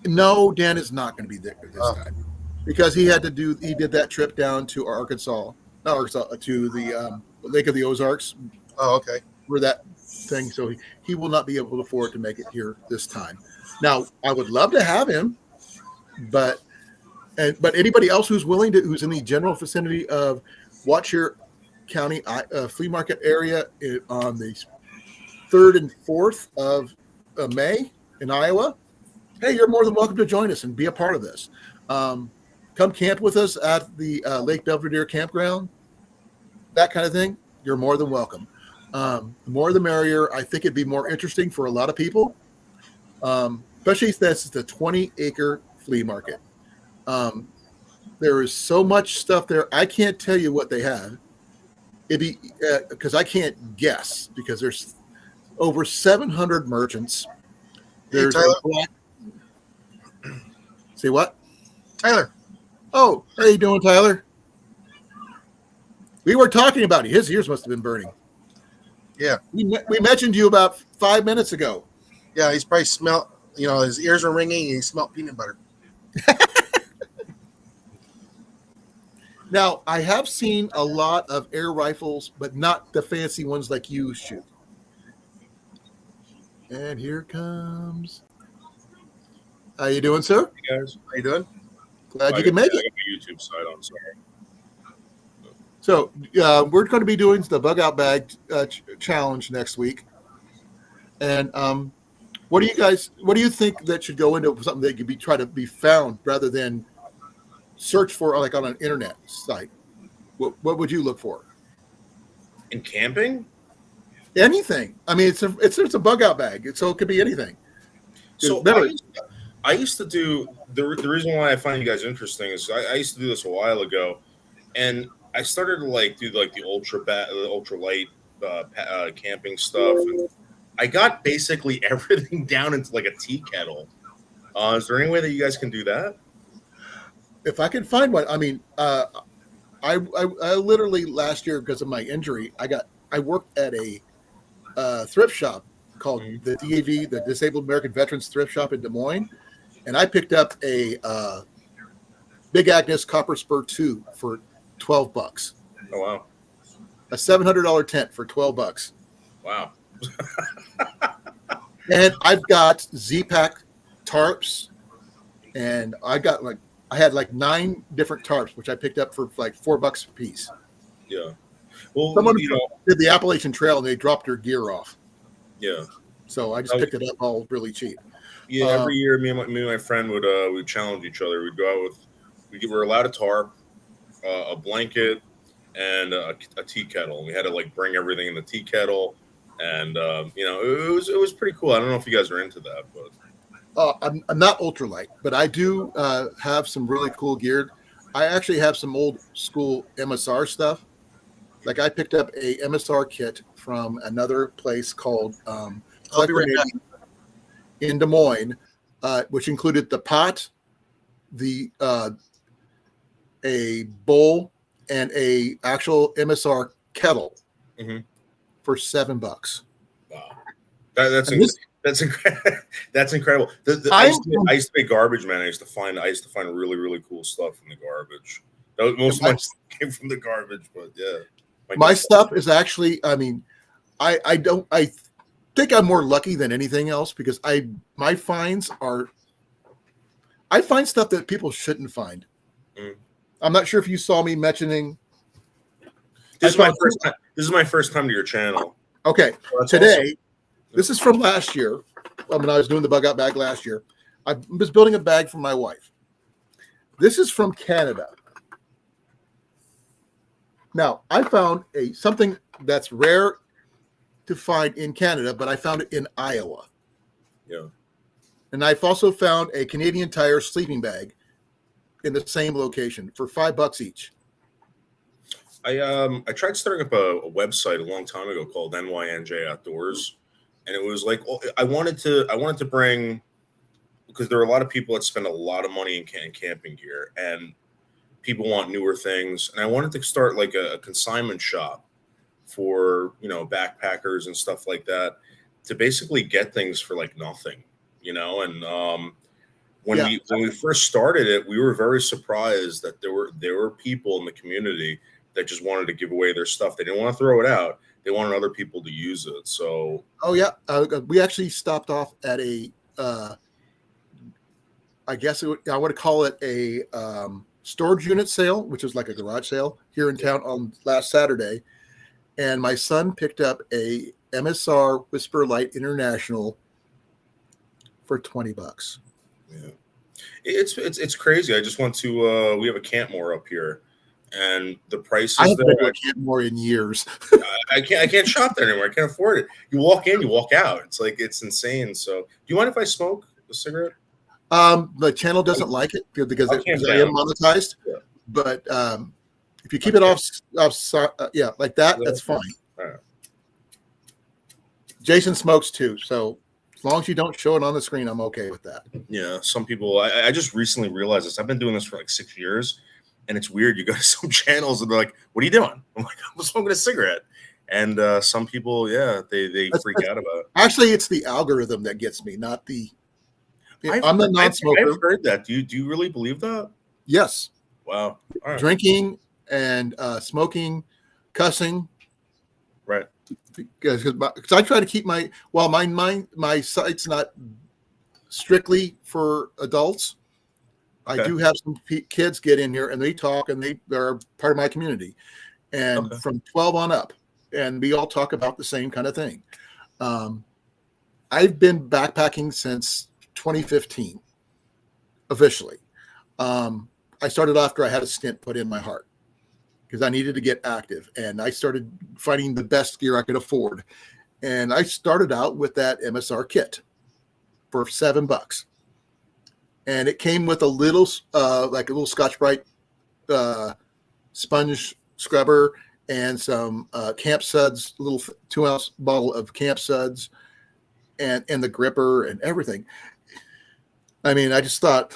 No, Dan is not going to be there this Oh. time because he did that trip down to Arkansas to the Lake of the Ozarks Oh, okay. for that thing. So he will not be able to afford to make it here this time. Now, I would love to have him, but anybody else who's willing to, who's in the general vicinity of Cheer County Flea Market area on the 3rd and 4th of May in Iowa, hey, you're more than welcome to join us and be a part of this. Come camp with us at the Lake Belvedere campground, that kind of thing. You're more than welcome. The more the merrier. I think it'd be more interesting for a lot of people, especially since it's a 20-acre flea market. There is so much stuff there. I can't tell you what they have. It'd be because I can't guess because there's over 700 merchants. There's Hey, Tyler. Say what? Tyler. Oh, how you doing, Tyler? We were talking about it. His ears must have been burning. Yeah. We mentioned you about 5 minutes ago. Yeah, he's probably smelled, his ears are ringing and he smelled peanut butter. Now, I have seen a lot of air rifles, but not the fancy ones like you shoot. And here comes. How you doing, sir? Hey guys, How you doing? Glad you can make I it. got my YouTube side on. Sorry. So we're going to be doing the bug out bag challenge next week. And what do you think that should go into something that could try to be found rather than search for like on an internet site? What would you look for? In camping? Anything. I mean, it's a bug out bag, so it could be anything. So Remember, I used to do the reason why I find you guys interesting is I used to do this a while ago, and I started to do the ultra light camping stuff. And I got basically everything down into like a tea kettle. Is there any way that you guys can do that? if I can find one, I mean, I literally last year because of my injury, I worked at a thrift shop called the D.A.V, the Disabled American Veterans Thrift Shop in Des Moines, and I picked up a Big Agnes Copper Spur 2 for $12. Oh wow, A $700 tent for $12. wow. And I've got Z-Pack tarps, and I had 9 different tarps, which I picked up for like $4 a piece. Yeah. Well, Someone did the Appalachian Trail and they dropped their gear off. Yeah. So I just picked it up all really cheap. Yeah. Every year, me and my friend would challenge each other. We'd go out we were allowed a tarp, a blanket, and a tea kettle. And we had to bring everything in the tea kettle, and it was pretty cool. I don't know if you guys are into that, but I'm not ultralight, but I do have some really cool gear. I actually have some old school MSR stuff. Like I picked up a MSR kit from another place called I'll be right back. in Des Moines, which included the pot, a bowl, and a actual MSR kettle for $7. Wow, that's incredible. That's incredible. I used to be a garbage man. I used to find really really cool stuff in the garbage. Most of my stuff came from the garbage, but yeah. My stuff is actually, I mean, I think I'm more lucky than anything else because I find stuff that people shouldn't find. I'm not sure if you saw me mentioning. This is my first time to your channel. Okay, so today, awesome. This is from last year. When I was doing the bug out bag last year, I was building a bag for my wife. This is from Canada. Now, I found something that's rare to find in Canada, but I found it in Iowa. Yeah. And I've also found a Canadian Tire sleeping bag in the same location for $5 each. I tried starting up a website a long time ago called NYNJ Outdoors, and it was I wanted to bring because there are a lot of people that spend a lot of money in camping gear, and people want newer things. And I wanted to start like a consignment shop for, backpackers and stuff like that, to basically get things for like nothing, and when Yeah. we first started it, we were very surprised that there were people in the community that just wanted to give away their stuff. They didn't want to throw it out. They wanted other people to use it. So Oh yeah, we actually stopped off at a, I guess I would call it a storage unit sale, which is like a garage sale here in town on last Saturday, and my son picked up a MSR Whisper Light International for $20. yeah, it's crazy. I just went to we have a Campmore up here, and the prices I haven't been to there. a Campmore in years. I can't shop there anymore. I can't afford it. You walk in, you walk out. It's like, it's insane. So, do you mind if I smoke a cigarette? The channel doesn't like it because I'll camp I am down. monetized. Yeah. But if you keep it off like that, that's fine. All right. Jason smokes too, so as long as you don't show it on the screen, I'm okay with that. Yeah, some people. I just recently realized this. I've been doing this for like 6 years, and it's weird. You go to some channels and they're like, "What are you doing?" I'm like, "I'm smoking a cigarette." And some people, they freak out about it. Actually, it's the algorithm that gets me, not the. I'm the non-smoker. I've heard that. Do you really believe that? Yes, Wow. All right. drinking and smoking, cussing. Right. Because I try to keep my site's not strictly for adults. I Okay. do have some kids get in here and they talk and they're part of my community, and Okay. from 12 on up, and we all talk about the same kind of thing. I've been backpacking since 2015 officially. I started after I had a stent put in my heart because I needed to get active, and I started finding the best gear I could afford. And I started out with that MSR kit for $7, and it came with a little Scotch-Brite sponge scrubber and some Camp Suds, little 2-ounce bottle of Camp Suds, and the gripper and everything. I mean, I just thought,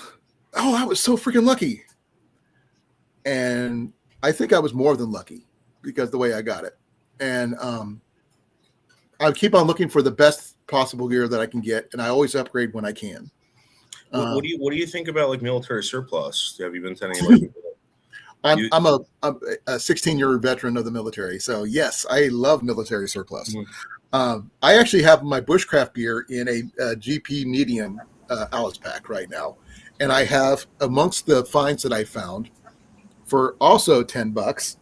oh, I was so freaking lucky. And I think I was more than lucky because the way I got it. And I keep on looking for the best possible gear that I can get, and I always upgrade when I can. What do you think about like military surplus? Have you been to any? Like, I'm a 16-year veteran of the military, so yes, I love military surplus. Mhm. I actually have my bushcraft gear in a GP medium Alice pack right now, and I have, amongst the finds that I found for also $10,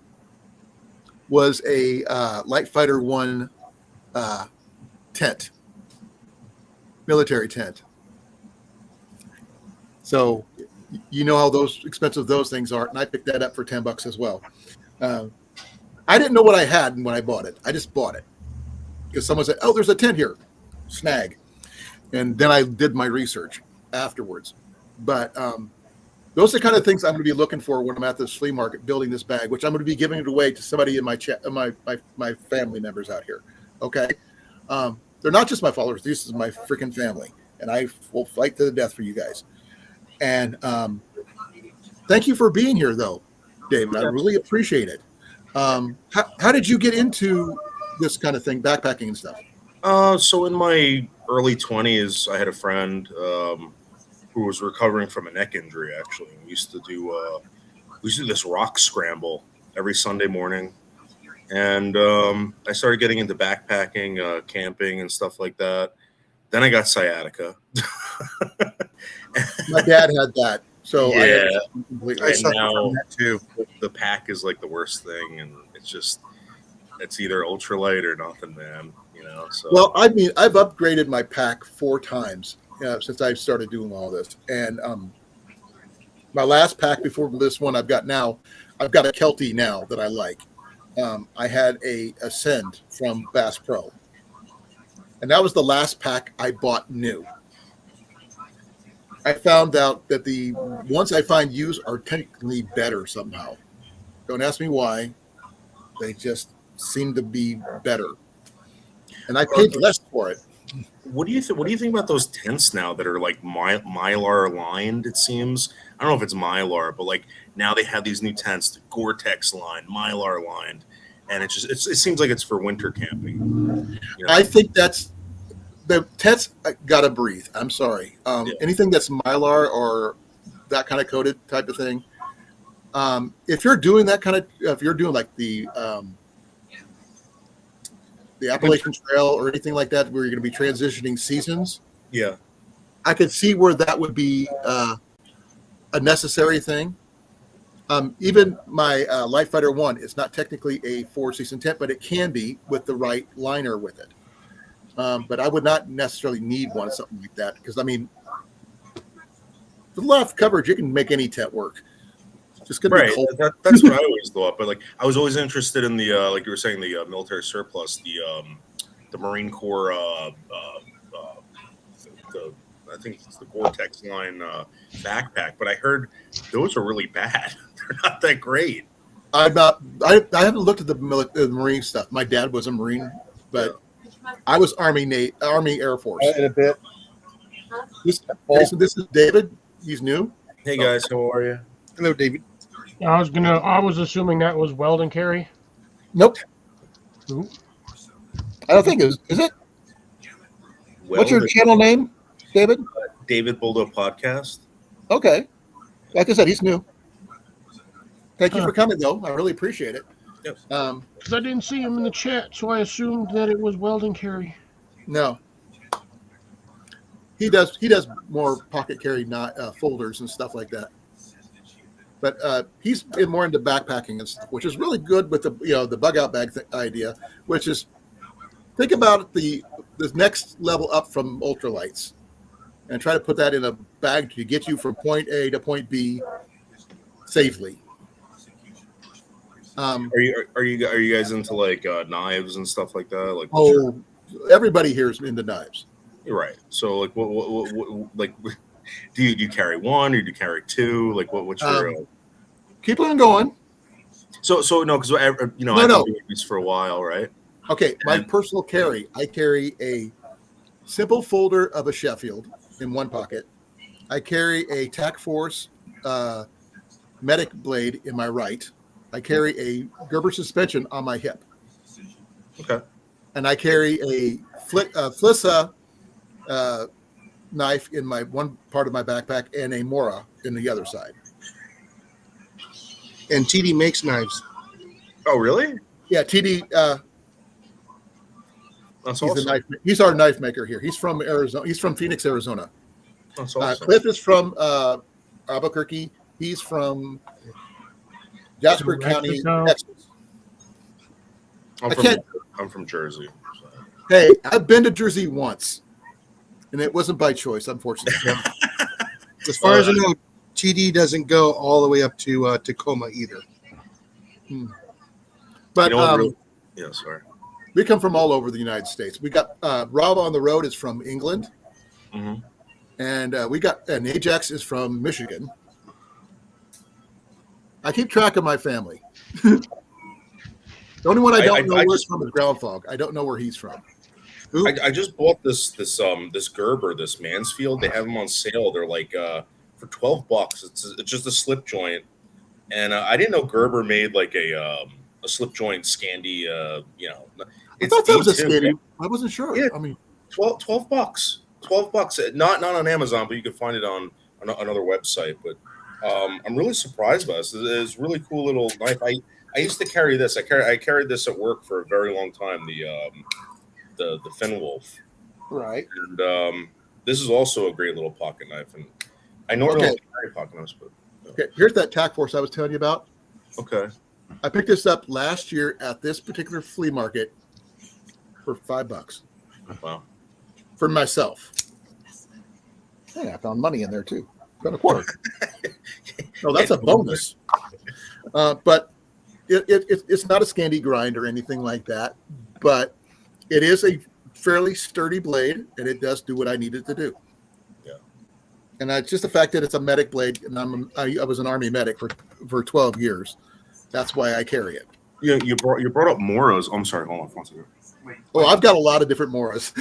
was a Light Fighter 1 tent, military tent. So you know how expensive those things are, and I picked that up for $10 as well. I didn't know what I had when I bought it. I just bought it because someone said, "Oh, there's a tent here, snag," and then I did my research afterwards. But those are the kind of things I'm going to be looking for when I'm at this flea market building this bag, which I'm going to be giving it away to somebody in my chat, my family members out here. Okay, they're not just my followers; this is my freaking family, and I will fight to the death for you guys. And thank you for being here, though, David. I really appreciate it. How did you get into this kind of thing, backpacking and stuff? So in my early 20s, I had a friend who was recovering from a neck injury. Actually, we used to do this rock scramble every Sunday morning, and I started getting into backpacking, camping, and stuff like that. Then I got sciatica. My dad had that, so Yeah. I completely. I suffer now- from that too. The pack is like the worst thing, and it's either ultralight or nothing, man. So Well, I mean, I've upgraded my pack 4 times since I started doing all this, and my last pack before this one I've got now, I've got a Kelty now that I like. I had a Ascend from Bass Pro, and that was the last pack I bought new. I found out that the ones I find used are technically better somehow. Don't ask me why. They just seem to be better. And I paid less for it. What do you think? What do you think about those tents now that are like mylar lined? It seems I don't know if it's mylar, but like now they have these new tents, the Gore-Tex lined, mylar lined, and it seems like it's for winter camping. You know? I think that's the tents got to breathe. I'm sorry. Yeah. Anything that's mylar or that kind of coated type of thing. If you're doing that kind of, if you're doing like the Appalachian Trail or anything like that, where you're going to be transitioning seasons, Yeah. I could see where that would be a necessary thing. Even my Light Fighter 1 is not technically a 4-season tent, but it can be with the right liner with it. But I would not necessarily need one, something like that, because I mean, with a lot of coverage, you can make any tent work. Just gonna be cold. That's what I always thought. But like, I was always interested in the like you were saying, the military surplus, the Marine Corps, I think it's the Gore-Tex line backpack. But I heard those are really bad. They're not that great. I haven't looked at the Marine stuff. My dad was a Marine, but I was Army Air Force. In a bit. Jason, this is David. He's new. Hey guys, how are you? Hello, David. I was assuming that was weld and carry. Nope. Ooh. I don't think it is it? What's your channel name, David? David Boldo Podcast. Okay. Like I said, he's new. Thank you for coming, though. I really appreciate it. Yep. Because I didn't see him in the chat, so I assumed that it was weld and carry. No. He does more pocket carry, not folders and stuff like that. But he's been more into backpacking and stuff, which is really good with the bug out bag idea, which is think about the next level up from ultralights and try to put that in a bag to get you from point A to point B safely. Are you guys into like knives and stuff like that? Like everybody here is into knives. You're right. So like what like do you carry one or do you carry two? Like what's your keep on going. So no, because I've been doing this for a while, right? Okay, my personal carry, I carry a simple folder of a Sheffield in one pocket. I carry a Tac Force medic blade in my right. I carry a Gerber suspension on my hip. Okay. And I carry a Flissa knife in my one part of my backpack and a Mora in the other side. And TD makes knives. Oh, really? Yeah, TD. That's awesome. He's our knife maker here. He's from Arizona. He's from Phoenix, Arizona. That's awesome. Cliff is from Albuquerque. He's from Jasper County, Texas. I'm from Jersey. So. Hey, I've been to Jersey once, and it wasn't by choice, unfortunately. As far as I know, TD doesn't go all the way up to Tacoma either. But sorry. We come from all over the United States. We got Rob on the road is from England, and and Ajax is from Michigan. I keep track of my family. The only one I don't know where he's from is Ground Fog. I don't know where he's from. I just bought this Gerber, this Mansfield. They have them on sale. They're like for $12. It's just a slip joint, and I didn't know Gerber made like a slip joint Scandi. I thought that was a Scandi. I wasn't sure. Yeah, I mean, $12. $12. Not on Amazon, but you can find it on another website. But I'm really surprised by this. It's a really cool little knife. I used to carry this. I carried this at work for a very long time. The Fenwolf. Right. And this is also a great little pocket knife. And I normally don't carry pocket knives, but okay. Here's that Tac Force I was telling you about. Okay. I picked this up last year at this particular flea market for $5. Wow. For myself. Hey, I found money in there too. Got a quarter. No, that's a bonus. But it's not a Scandi grind or anything like that. But it is a fairly sturdy blade, and it does do what I need it to do. Yeah. And just the fact that it's a medic blade, and I was an Army medic for 12 years. That's why I carry it. Yeah, you brought up Moros. I'm sorry, hold on one second. Oh, I've got a lot of different Moras.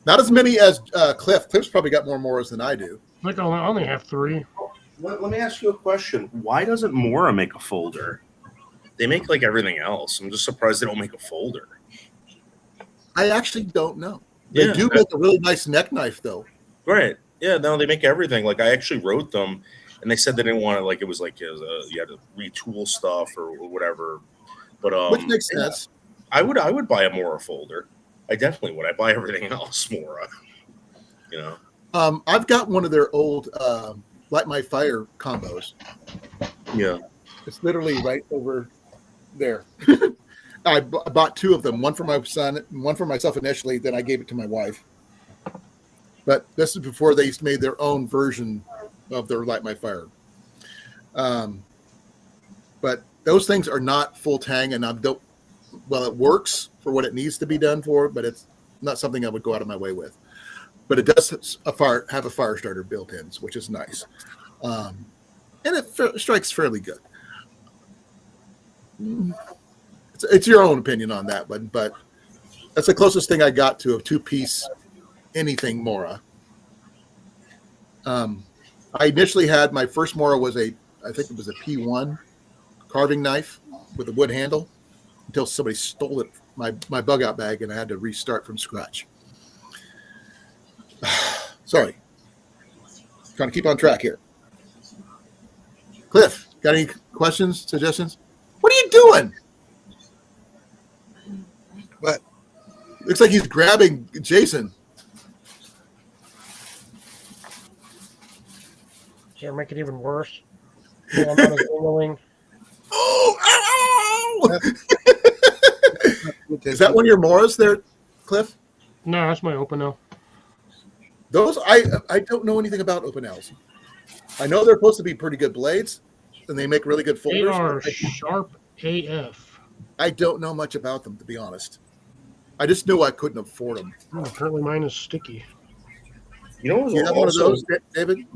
Not as many as Cliff. Cliff's probably got more Moras than I do. Like I only have 3. Let me ask you a question. Why doesn't Mora make a folder? They make like everything else. I'm just surprised they don't make a folder. I actually don't know. They Yeah. do make a really nice neck knife, though. Right. Yeah, no, they make everything. Like I actually wrote them and they said they didn't want to like it was like you had to retool stuff or whatever. But Which makes sense. I would buy a Mora folder. I definitely would. I buy everything else Mora. You know. I've got one of their old Light My Fire combos. Yeah. It's literally right over there. I bought 2 of them, one for my son, and one for myself initially, then I gave it to my wife. But this is before they made their own version of their Light My Fire. But those things are not full tang, and it works for what it needs to be done for, but it's not something I would go out of my way with. But it does have a fire starter built in, which is nice. And it strikes fairly good. It's your own opinion on that one, but that's the closest thing I got to a 2-piece anything Mora. I initially had my first Mora was I think it was a P1 carving knife with a wood handle until somebody stole it, my bug out bag, and I had to restart from scratch. Sorry. Trying to keep on track here. Cliff, got any questions, suggestions? What are you doing? What? Looks like he's grabbing Jason. Can't make it even worse. Yeah, I'm not angling. Oh! Is that one of your Moras there, Cliff? No, that's my open now. Those I don't know anything about open L's. I know they're supposed to be pretty good blades, and they make really good They folders. are sharp AF. I don't know much about them, to be honest. I just knew I couldn't afford them. Apparently mine is sticky. You know, Do you have one of those, David?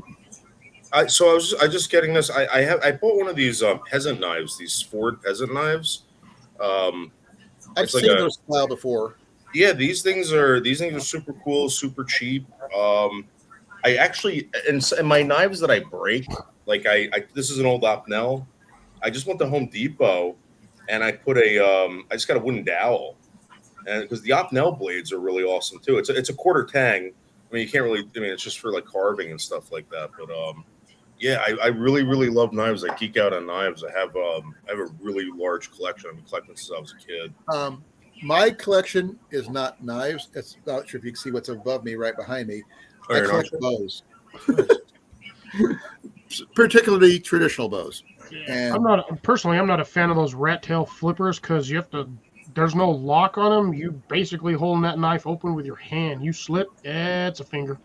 I was just getting this. I bought one of these peasant knives, these Ford peasant knives. I've It's seen like those style before. Yeah, these things are super cool, super cheap. I actually and my knives that I break, like I this is an old Opnell. I just went to Home Depot and I put I just got a wooden dowel, and because the Opnell blades are really awesome too. It's a quarter tang. I mean, you can't really. I mean, it's just for like carving and stuff like that. But yeah, I really love knives. I geek out on knives. I have a really large collection. I've been collecting since I was a kid. My collection is not knives. It's not sure if you can see what's above me, right behind me. Oh, I you're collect not? bows, particularly traditional bows. Yeah. And I'm not a fan of those rat tail flippers because you have to. There's no lock on them. You basically holding that knife open with your hand. You slip, it's a finger.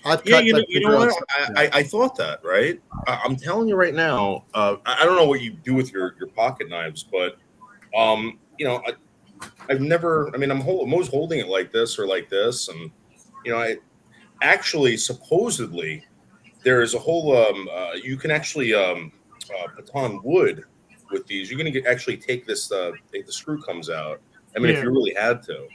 I've Yeah, cut you my know finger what? on- I thought that, right? I'm telling you right now. I don't know what you do with your pocket knives, but you know, I've never. I mean, I'm always holding it like this or like this, and you know, I actually supposedly there is a whole. You can actually baton wood with these. You're gonna actually take this. If the screw comes out. I mean, if Yeah. you really had to,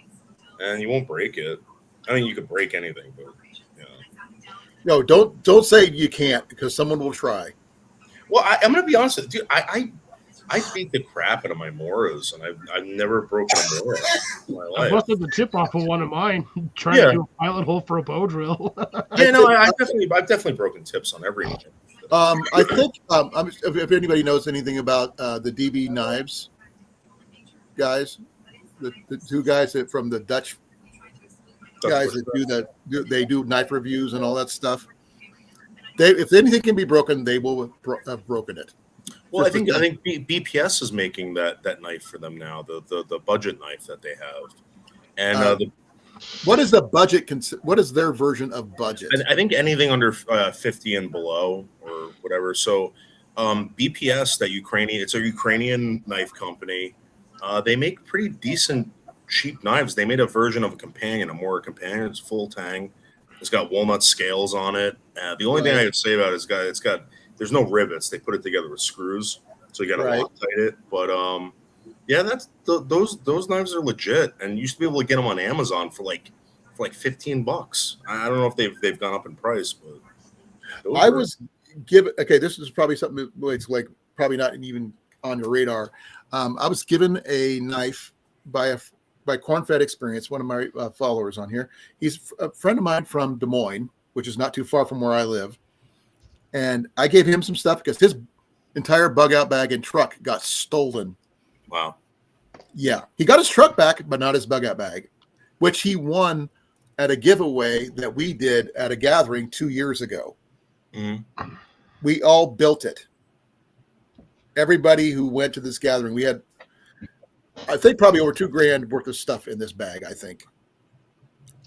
and you won't break it. I mean, you could break anything, but you know. No, don't say you can't because someone will try. Well, I'm gonna be honest with you, dude. I beat the crap out of my Moras, and I've never broken a Mora in my I life. busted the tip off of one of mine trying Yeah. to do a pilot hole for a bow drill. Yeah, no, I've definitely broken tips on every knife. I think if anybody knows anything about the D.A.V knives, guys, the 2 guys from the Dutch guys that do knife reviews and all that stuff. If anything can be broken, they will have broken it. Well, Just I think BPS is making that knife for them now, the budget knife that they have, and what is the budget? What is their version of budget? I think anything under 50 and below or whatever. So BPS, it's a Ukrainian knife company. They make pretty decent cheap knives. They made a version of a Mora companion. It's full tang. It's got walnut scales on it. The only thing I would say about it is there's no rivets. They put it together with screws, so you got to Loctite it. But yeah, those knives are legit, and you used to be able to get them on Amazon for like for like $15. I don't know if they've gone up in price, but those I were- was given, okay, this is probably something it's like probably not even on your radar. I was given a knife by Corn Fed Experience, one of my followers on here. He's a friend of mine from Des Moines, which is not too far from where I live. And I gave him some stuff because his entire bug out bag and truck got stolen. wow. Yeah, he got his truck back, but not his bug out bag, which he won at a giveaway that we did at a gathering 2 years ago. Mm-hmm. We all built it. Everybody who went to this gathering, we had, I think, probably over $2,000 worth of stuff in this bag, I think.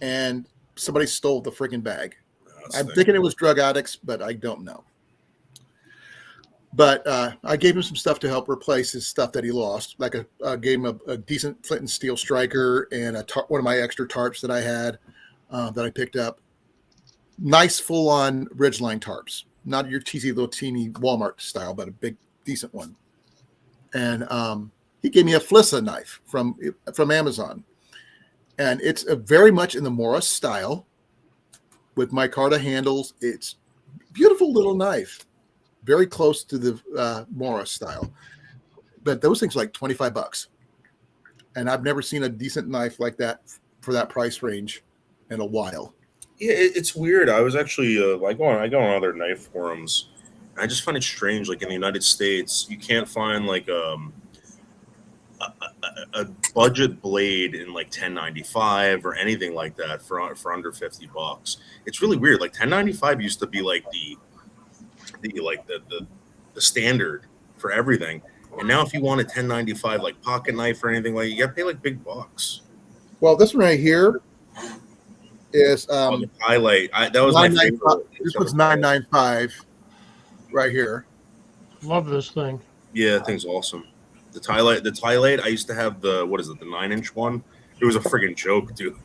And somebody stole the freaking bag. I'm thinking it was drug addicts, but I don't know. But I gave him some stuff to help replace his stuff that he lost. Like I gave him a decent flint and steel striker and one of my extra tarps that I had that I picked up. Nice full-on Ridgeline tarps. Not your cheesy little teeny Walmart style, but a big, decent one. And he gave me a Flissa knife from Amazon. And it's very much in the Morris style with micarta handles. It's beautiful little knife. Very close to the Morris style. But those things are like $25. And I've never seen a decent knife like that for that price range in a while. Yeah, it's weird. I was actually I go on other knife forums. And I just find it strange. Like in the United States, you can't find like a budget blade in like $10.95 or anything like that for under $50. It's really weird. Like $10.95 used to be like the standard for everything, and now if you want a $10.95 like pocket knife or anything like, you gotta pay like big bucks. Well, this one right here is The highlight. That was my favorite. This one's $9.95 right here. Love this thing. Yeah, that thing's awesome. The Tylite. I used to have the 9-inch one. It was a friggin' joke, dude.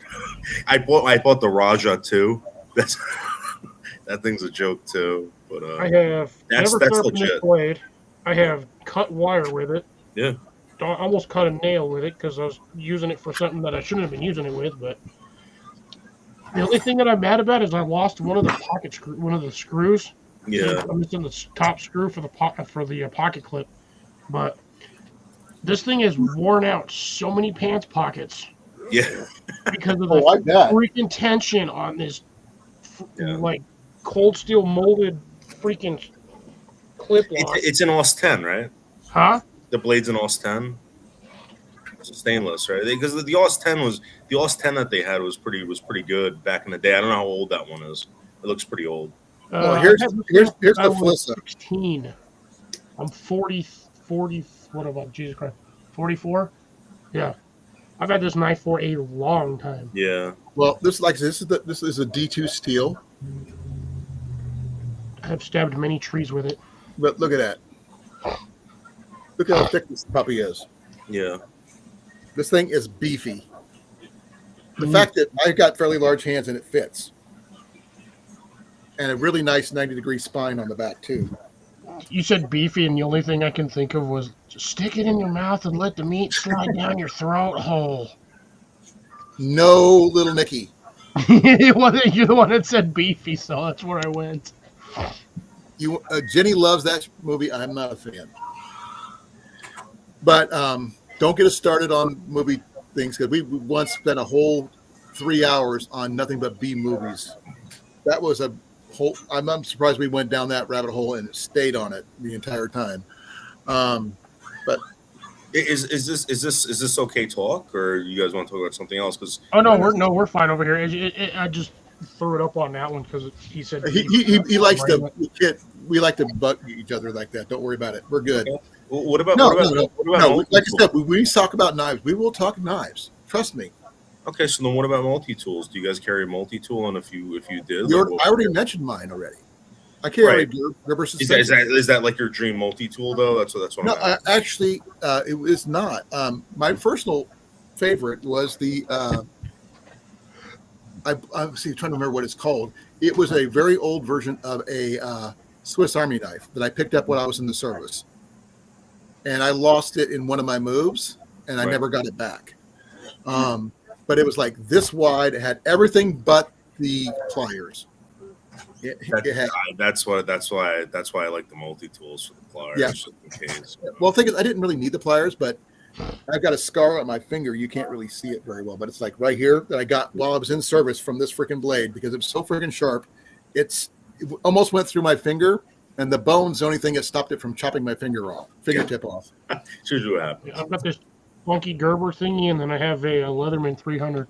I bought the Raja too. That thing's a joke too. But I have that's never sharpened legit. this blade. I have cut wire with it. Yeah. I almost cut a nail with it because I was using it for something that I shouldn't have been using it with. But the only thing that I'm mad about is I lost one of the screws. Yeah. I'm missing the top screw for the pocket clip. But this thing has worn out so many pants pockets. Yeah. Because of the like that. freaking tension on this, Yeah. like cold steel molded freaking clip lock. It's an AUS 10, right? Huh? The blade's an AUS 10. It's a stainless, right? Because the AUS 10 that they had was pretty good back in the day. I don't know how old that one is. It looks pretty old. Well, here's the I was Flissa. 16. I'm 40. What about Jesus Christ? 44. Yeah, I've had this knife for a long time. Yeah. Well, this is a D2 steel. I have stabbed many trees with it. But look at that. Look at how thick this puppy is. Yeah. This thing is beefy. The fact that I've got fairly large hands and it fits. And a really nice 90-degree spine on the back, too. You said beefy, and the only thing I can think of was just stick it in your mouth and let the meat slide down your throat hole. No, little Nicky. You're the one that said beefy, so that's where I went. Jenny loves that movie. I'm not a fan. But don't get us started on movie things, because we once spent a whole 3 hours on nothing but B movies. That was a whole. I'm surprised we went down that rabbit hole and stayed on it the entire time. But Is this okay talk, or you guys want to talk about something else? Because we're fine over here. I just threw it up on that one because he said he likes to. We like to bug each other like that. Don't worry about it. We're good. Okay. What about No. multi-tools? Like I said, we talk about knives. We will talk knives. Trust me. Okay, so then what about multi-tools? Do you guys carry a multi-tool? And if you did, I already mentioned mine already. I carry Gerber suspension. Is that like your dream multi-tool though? That's what No, I'm asking. it was not. My personal favorite was the. I'm trying to remember what it's called. It was a very old version of a Swiss Army knife that I picked up when I was in the service, and I lost it in one of my moves, and I never got it back. but it was like this wide. It had everything but the pliers. It had, That's why I like the multi tools for the pliers, Yeah. just in case. well, the thing is, I didn't really need the pliers, but I've got a scar on my finger. You can't really see it very well, but it's like right here that I got while I was in service from this freaking blade because it was so freaking sharp. It almost went through my finger, and the bone's the only thing that stopped it from chopping my fingertip off. Should you happen? I've got this funky Gerber thingy, and then I have a Leatherman 300.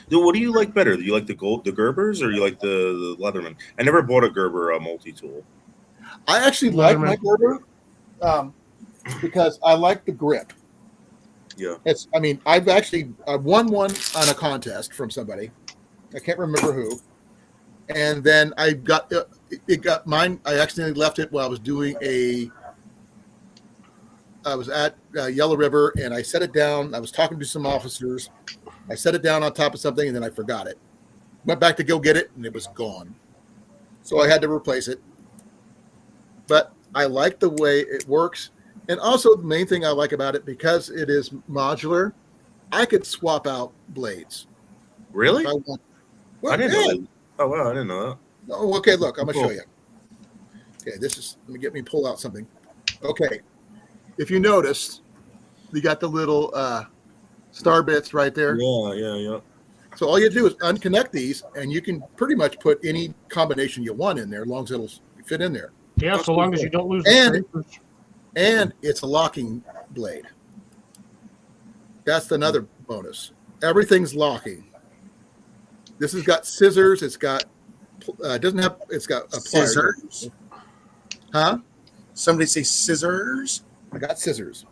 Dude, what do you like better? Do you like the Gerbers or you like the Leatherman? I never bought a Gerber multi tool. I actually like my Gerber because I like the grip. Yeah. I've actually won one on a contest from somebody. I can't remember who. And then I got mine. I accidentally left it while I was doing I was at Yellow River, and I set it down. I was talking to some officers. I set it down on top of something, and then I forgot it. Went back to go get it, and it was gone. So I had to replace it. But I like the way it works. And also the main thing I like about it, because it is modular, I could swap out blades. Really? Well, I didn't know that. Oh, wow, I didn't know that. Oh, okay, look, I'm going to show you. Okay, let me pull out something. Okay, if you notice, you got the little star bits right there. Yeah. So all you do is unconnect these, and you can pretty much put any combination you want in there, as long as it'll fit in there. Yeah, so long as you don't lose the scrapers. And it's a locking blade. That's another bonus. Everything's locking. This has got scissors. It's got it's got a Scissors. Huh? Somebody say scissors. I got scissors.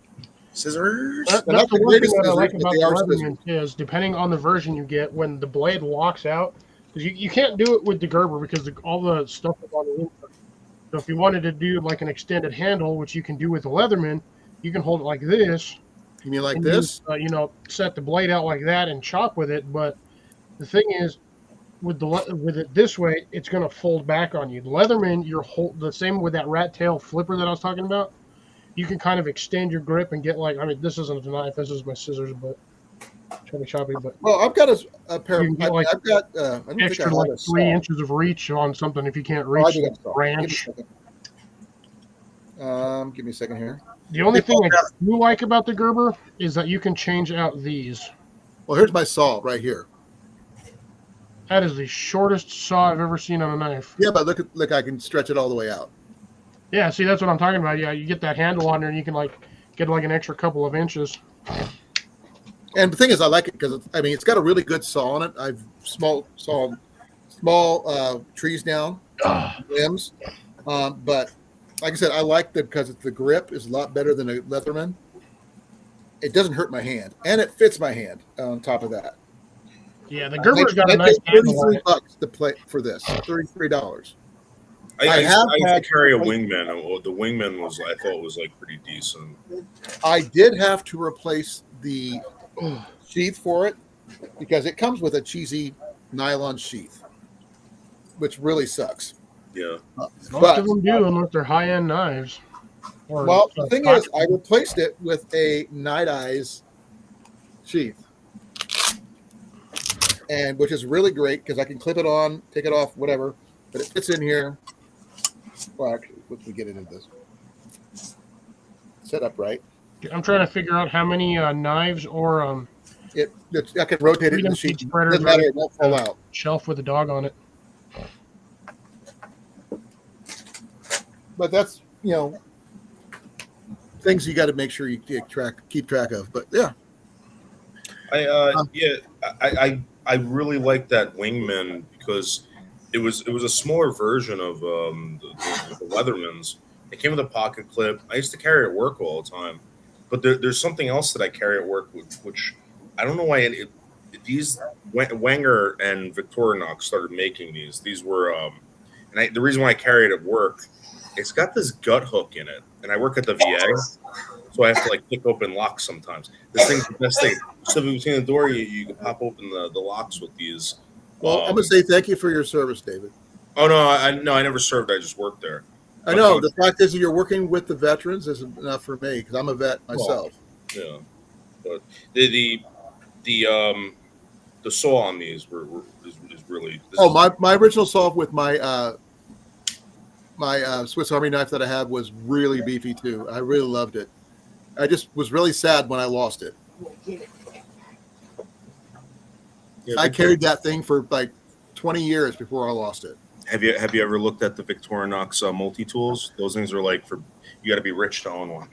Scissors. That's They're not the the one thing greatest that I like scissors, about but they the are Leatherman is, depending on the version you get, when the blade locks out, because you can't do it with the Gerber because all the stuff is on the inside. So if you wanted to do like an extended handle, which you can do with the Leatherman, you can hold it like this. You mean like and this? Set the blade out like that and chop with it. But the thing is, with it this way, it's going to fold back on you. The Leatherman, the same with that rat tail flipper that I was talking about. You can kind of extend your grip and get this isn't a knife. This is my scissors, but trying to chop it. But well, I've got a pair. You can get, I've got I don't extra think I have a 3 saw. inches of reach on something if you can't Oh, I reach do the have a saw. branch. Give me a second here. The only thing I do like about the Gerber is that you can change out these. Well, here's my saw right here. That is the shortest saw I've ever seen on a knife. Yeah, but look, I can stretch it all the way out. Yeah, see, that's what I'm talking about. Yeah, you get that handle on there, and you can get an extra couple of inches. And the thing is, I like it because it's got a really good saw on it. I've small trees down, limbs, but like I said, I like it because the grip is a lot better than a Leatherman. It doesn't hurt my hand, and it fits my hand. On top of that, yeah, the Gerber's got a I nice paid handle on it. $33 to play for this. $33. I have used had to carry a Wingman. The Wingman I thought was like pretty decent. I did have to replace the sheath for it because it comes with a cheesy nylon sheath, which really sucks. Yeah. Most of them do, unless they're high-end knives. Well, the thing is, I replaced it with a Night Eyes sheath, and which is really great because I can clip it on, take it off, whatever, but it fits in here. Well, actually, once we get into this, set up right. I'm trying to figure out how many knives or I can rotate it in the sheet. Doesn't matter; it won't fall out. Shelf with a dog on it. But that's things you got to make sure you keep track of. But yeah, I really like that Wingman because it was a smaller version of the Leathermans. It came with a pocket clip. I used to carry it at work all the time, but there's something else that I carry at work, which I don't know why. These Wenger and Victorinox started making these. These were, the reason why I carry it at work, it's got this gut hook in it, and I work at the VA, so I have to pick open locks sometimes. This thing's the best thing. So between the door, you can pop open the locks with these. well, I'm gonna say thank you for your service, David. Oh no, I never served. I just worked there. I know the fact is you're working with the veterans is enough for me because I'm a vet myself. Yeah, but the the saw on these is really. Oh, my original saw with my my Swiss Army knife that I had was really beefy too. I really loved it. I just was really sad when I lost it. Yeah, I carried that thing for like 20 years before I lost it. Have you ever looked at the Victorinox multi tools? Those things are like you got to be rich to own one.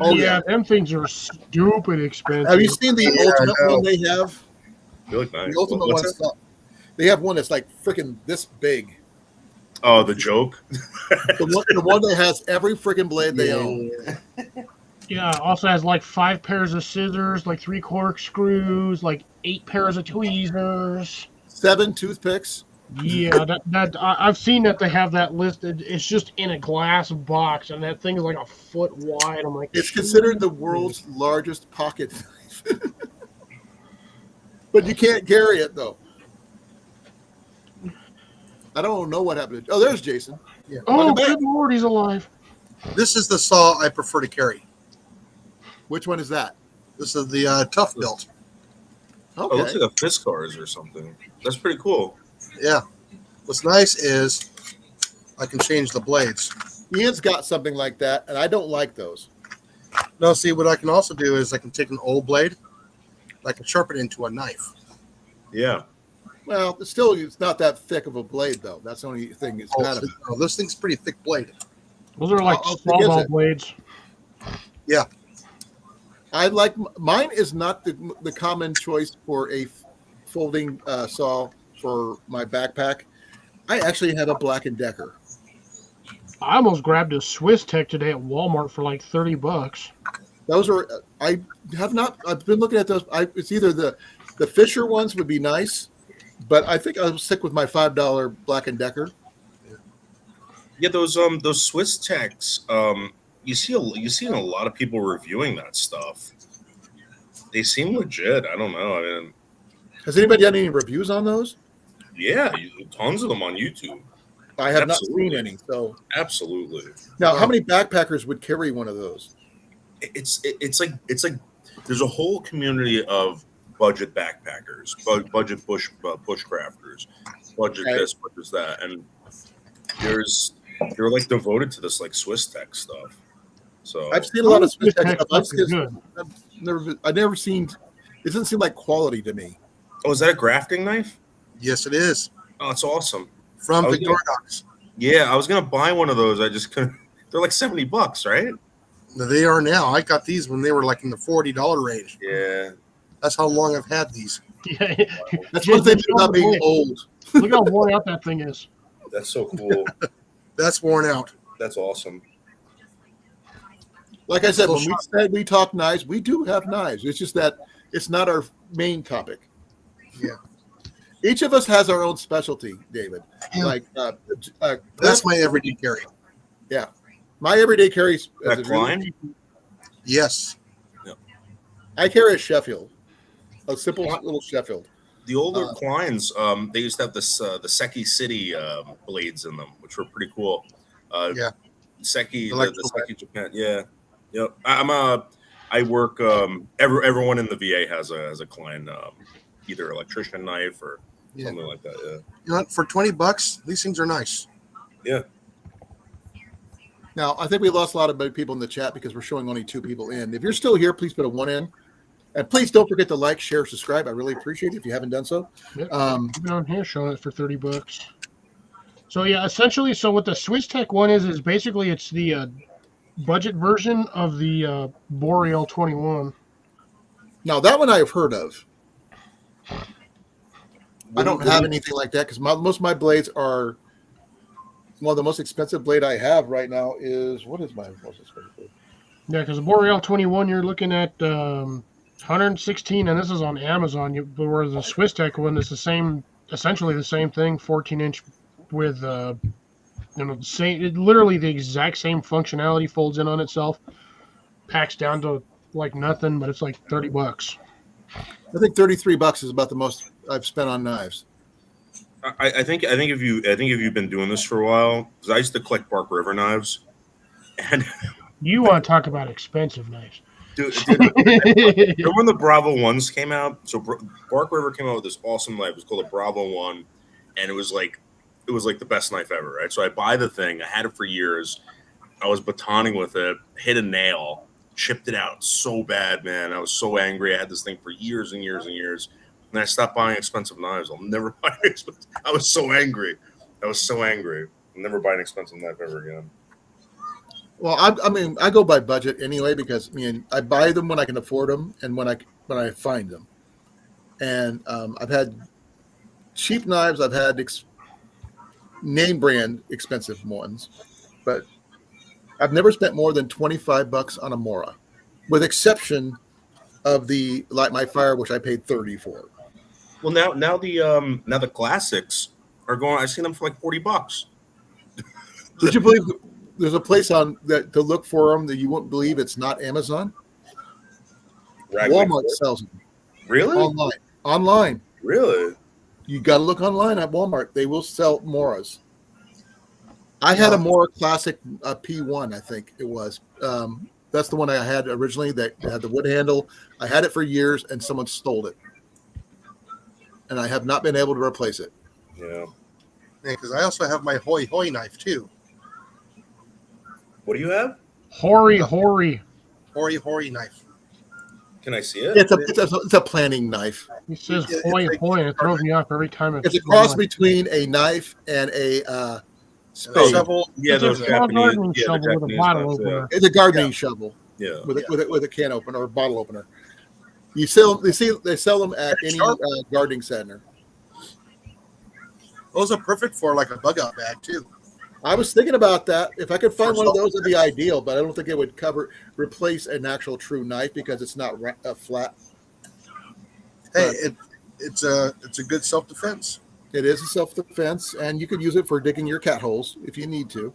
Oh, yeah, yeah. them things are stupid expensive. Have you seen the Yeah, ultimate I know. one they have? They look nice. The ultimate What's one. it? They have one that's like freaking this big. Oh, the joke. The one that has every freaking blade they own. Yeah, also has like 5 pairs of scissors, like 3 corkscrews, like 8 pairs of tweezers. 7 toothpicks. Yeah, I've seen that they have that listed. It's just in a glass box, and that thing is like a foot wide. I'm like, It's considered the world's largest pocket knife. But you can't carry it though. I don't know what happened. Oh, there's Jason. Yeah. oh, Welcome back. good lord, he's alive. This is the saw I prefer to carry. Which one is that? This is the Tough Built. Oh, it looks Okay. like a Fiskars or something. That's pretty cool. Yeah. What's nice is I can change the blades. Ian's got something like that, and I don't like those. Now, see, what I can also do is I can take an old blade, I can sharpen it into a knife. Yeah. Well, it's not that thick of a blade, though. That's the only thing it's bad about. Oh, this thing's pretty thick blade. Those are like How thick is small it? blades. I like mine is not the common choice for a folding saw for my backpack. I actually have a Black & Decker. I almost grabbed a Swiss Tech today at Walmart for like $30. Those are I have not. I've been looking at those. It's either the Fisher ones would be nice, but I think I'll stick with my $5 Black & Decker. Yeah, those Swiss techs, you see a lot of people reviewing that stuff. They seem legit. I don't know. I mean, Has anybody done any reviews on those? yeah, tons of them on YouTube. I have Absolutely. not seen any. So Absolutely. now, how many backpackers would carry one of those? It's like there's a whole community of budget backpackers, budget bushcrafters, budget Right. this, budget that, and they're like devoted to this like Swiss tech stuff. So I've seen a lot of Swiss Swiss Tech Tech stuff stuff. is good. I've never seen. It doesn't seem like quality to me. oh, is that a grafting knife? Yes, it is. Oh, it's awesome. From Oh, yeah. Victorinox. Yeah, I was gonna buy one of those. I just couldn't. They're like $70, right? They are now. I got these when they were like in the $40 range. Yeah. That's how long I've had these. Yeah. That's one thing about being old. Look how worn out that thing is. That's so cool. That's worn out. That's awesome. Like I said, when we said we talk knives, we do have knives. It's just that it's not our main topic. Yeah. Each of us has our own specialty, David. Yeah. Like That's my everyday carry. my everyday carries. That Klein? Yes. I carry a Sheffield, a simple little Sheffield. The older Kleins, they used to have this the Seki City blades in them, which were pretty cool. Yeah. Seki, the Electrical Seki Japan. Yeah. Yep. I work. Everyone in the VA has a Klein, either electrician knife or Yeah. something like that. Yeah. You know what? For $20, these things are nice. Yeah. Now, I think we lost a lot of people in the chat because we're showing only 2 people in. If you're still here, please put a 1 in. And please don't forget to like, share, subscribe. I really appreciate it if you haven't done so. Yep. Even on here showing it for $30. So yeah, essentially, so what the Swiss Tech one is basically it's the budget version of the Boreal 21. Now, that one I've heard of. I don't have anything like that because most of my blades are. One of the most expensive blade I have right now is what is my most expensive blade? Yeah, because the Boreal 21 you're looking at 116, and this is on Amazon. Whereas the Swiss Tech one is essentially the same thing, 14-inch with literally the exact same functionality, folds in on itself, packs down to like nothing, but it's like $30. I think $33 is about the most I've spent on knives. I think if you've been doing this for a while, because I used to collect Bark River knives, and You want to talk about expensive knives? Dude, remember when the Bravo ones came out? So Bark River came out with this awesome knife. It was called a Bravo One, and it was like the best knife ever, right? So I buy the thing. I had it for years. I was batoning with it, hit a nail, chipped it out so bad, man. I was so angry. I had this thing for years and years and years, and I stopped buying expensive knives. I'll never buy an expensive. I was so angry. I was so angry. I'll never buy an expensive knife ever again. Well, I mean, I go by budget anyway because I buy them when I can afford them and when I find them. And I've had cheap knives. I've had name brand expensive ones, but I've never spent more than $25 on a Mora, with exception of my fire, which I paid $30 for. Well, now the classics are going. I've seen them for like $40. Did you believe there's a place on that to look for them that you won't believe it's not Amazon? Walmart sells them. Really? Online. Really? You got to look online at Walmart. They will sell Moras. I had a Mora Classic P1, I think it was. That's the one I had originally that had the wood handle. I had it for years, and someone stole it. And I have not been able to replace it. Yeah. Because I also have my Hoi Hoi knife, too. What do you have? Hori. Hoi Hoi knife. Can I see it? It's a planning knife. He says hoi hoi, and it throws me off every time. It's a cross between a knife and a spade. Shovel. Yeah, It's those a small Japanese. gardening Yeah, the shovel with a Japanese bottle ones, opener. It's a gardening shovel. Yeah. With a can opener or a bottle opener. They sell them at any gardening center. Those are perfect for like a bug out bag, too. I was thinking about that. If I could find one of those, it'd be ideal. But I don't think it would replace an actual true knife because it's not flat. Hey, it's a good self defense. It is a self defense, and you could use it for digging your cat holes if you need to.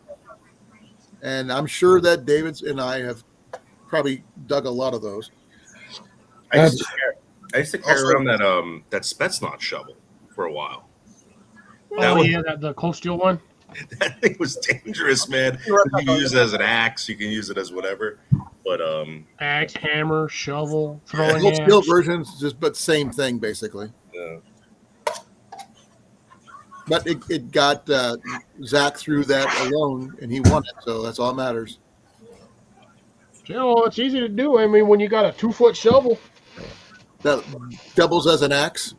And I'm sure that David's and I have probably dug a lot of those. I used to carry around that Spetsnaz shovel for a while. The cold steel one. That thing was dangerous, man. You can use it as an axe. You can use it as whatever. But axe, hammer, shovel, throwing Cold axe. steel versions, but same thing basically. Yeah. But it got Zach through that alone, and he won it. So that's all that matters. Yeah, well, it's easy to do. I mean, when you got a 2-foot shovel, That doubles as an axe.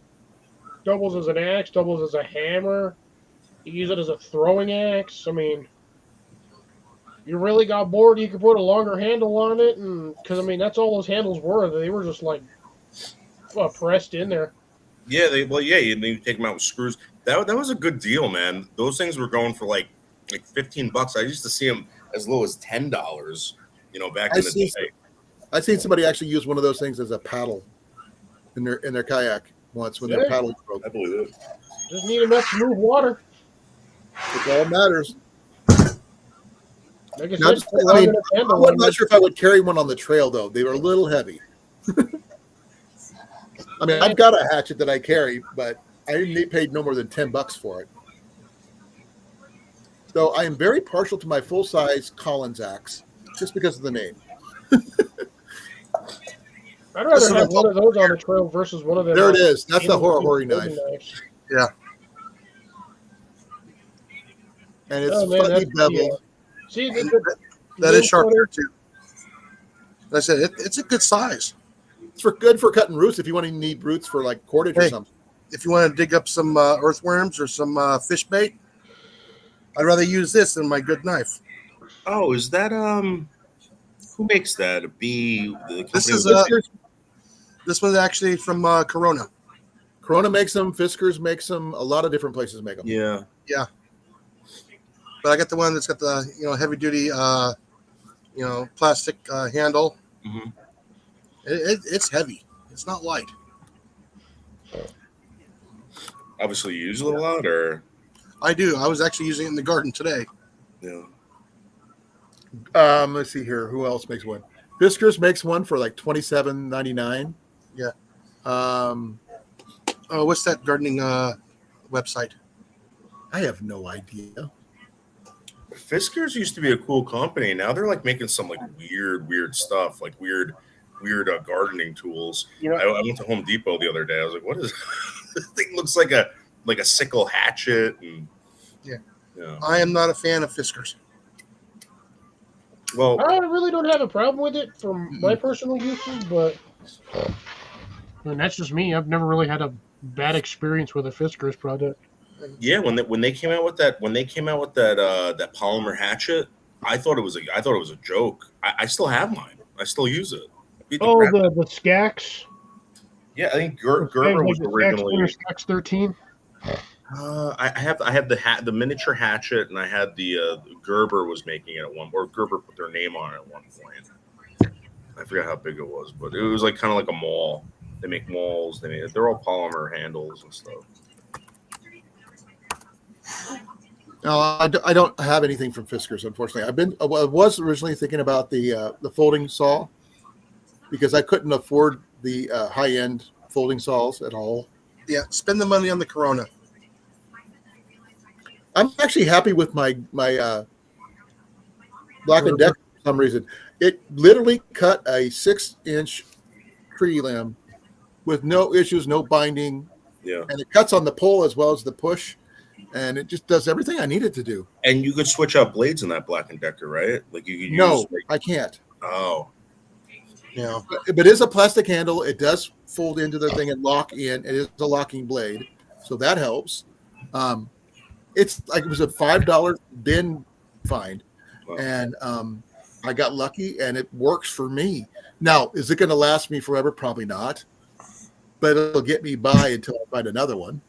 doubles as an axe, doubles as a hammer. You use it as a throwing axe. I mean, you really got bored, you could put a longer handle on it, and because I mean that's all those handles were. They were just like pressed in there. Yeah, you take them out with screws. That was a good deal, man. Those things were going for like $15. I used to see them as low as $10. Back in the day. I've seen somebody actually use one of those things as a paddle in their kayak once when their paddle broke. I believe it. Just need enough to move water. It's all that matters. Like I Now, said, I'm not sure if I would carry one on the trail though. They were a little heavy. I mean, I've got a hatchet that I carry, but I paid no more than $10 for it. So I am very partial to my full-size Colan's axe, just because of the name. I'd rather have one of those on the trail versus one of them. There it is. That's the Hori knife. Yeah. And it's funny beveled. See, that is sharp there too. Like I said, it's a good size. It's good for cutting roots if you want to need roots for like cordage or something. If you want to dig up some earthworms or some fish bait, I'd rather use this than my good knife. Oh, is that who makes that? This was actually from Corona. Corona makes them. Fiskars makes them. A lot of different places make them. Yeah. But I got the one that's got the heavy duty plastic handle. Mm-hmm. It's heavy. It's not light. Obviously, you use it a lot, or I do. I was actually using it in the garden today. Yeah. Let's see here. Who else makes one? Fiskars makes one for like $27.99. Yeah. What's that gardening website? I have no idea. Fiskars used to be a cool company. Now they're like making some like weird stuff, like weird weird gardening tools. You know, I went to Home Depot the other day. I was like, "What is this thing? Looks like a sickle hatchet." And Yeah. yeah. I am not a fan of Fiskars. Well, I really don't have a problem with it for my personal uses, but and that's just me. I've never really had a bad experience with a Fiskars product. yeah, when they came out with that that polymer hatchet, I thought it was a joke. I still have mine. I still use it. I beat the Oh, crap- the Skax. yeah, I think Like Gerber was the Skax originally. Winter Skax 13. I have the miniature hatchet, and I had the Gerber was making it at one, or Gerber put their name on it at one point. I forgot how big it was, but it was like kind of like a maul. They make mauls. They're all polymer handles and stuff. No, I don't have anything from Fiskars, unfortunately. I was originally thinking about the folding saw because I couldn't afford the high end folding saws at all. Yeah, spend the money on the Corona. I'm actually happy with my Black and Decker for some reason. It literally cut a 6-inch tree limb with no issues, no binding, Yeah, and it cuts on the pull as well as the push, and it just does everything I need it to do. and you could switch out blades in that Black and Decker, right? Like you could No, use. I can't. Oh, Yeah. But it is a plastic handle. It does fold into the thing and lock in. It is a locking blade, so that helps. It's like it was a $5 bin find, wow. and I got lucky, and it works for me. Now, is it going to last me forever? Probably not, but it'll get me by until I find another one.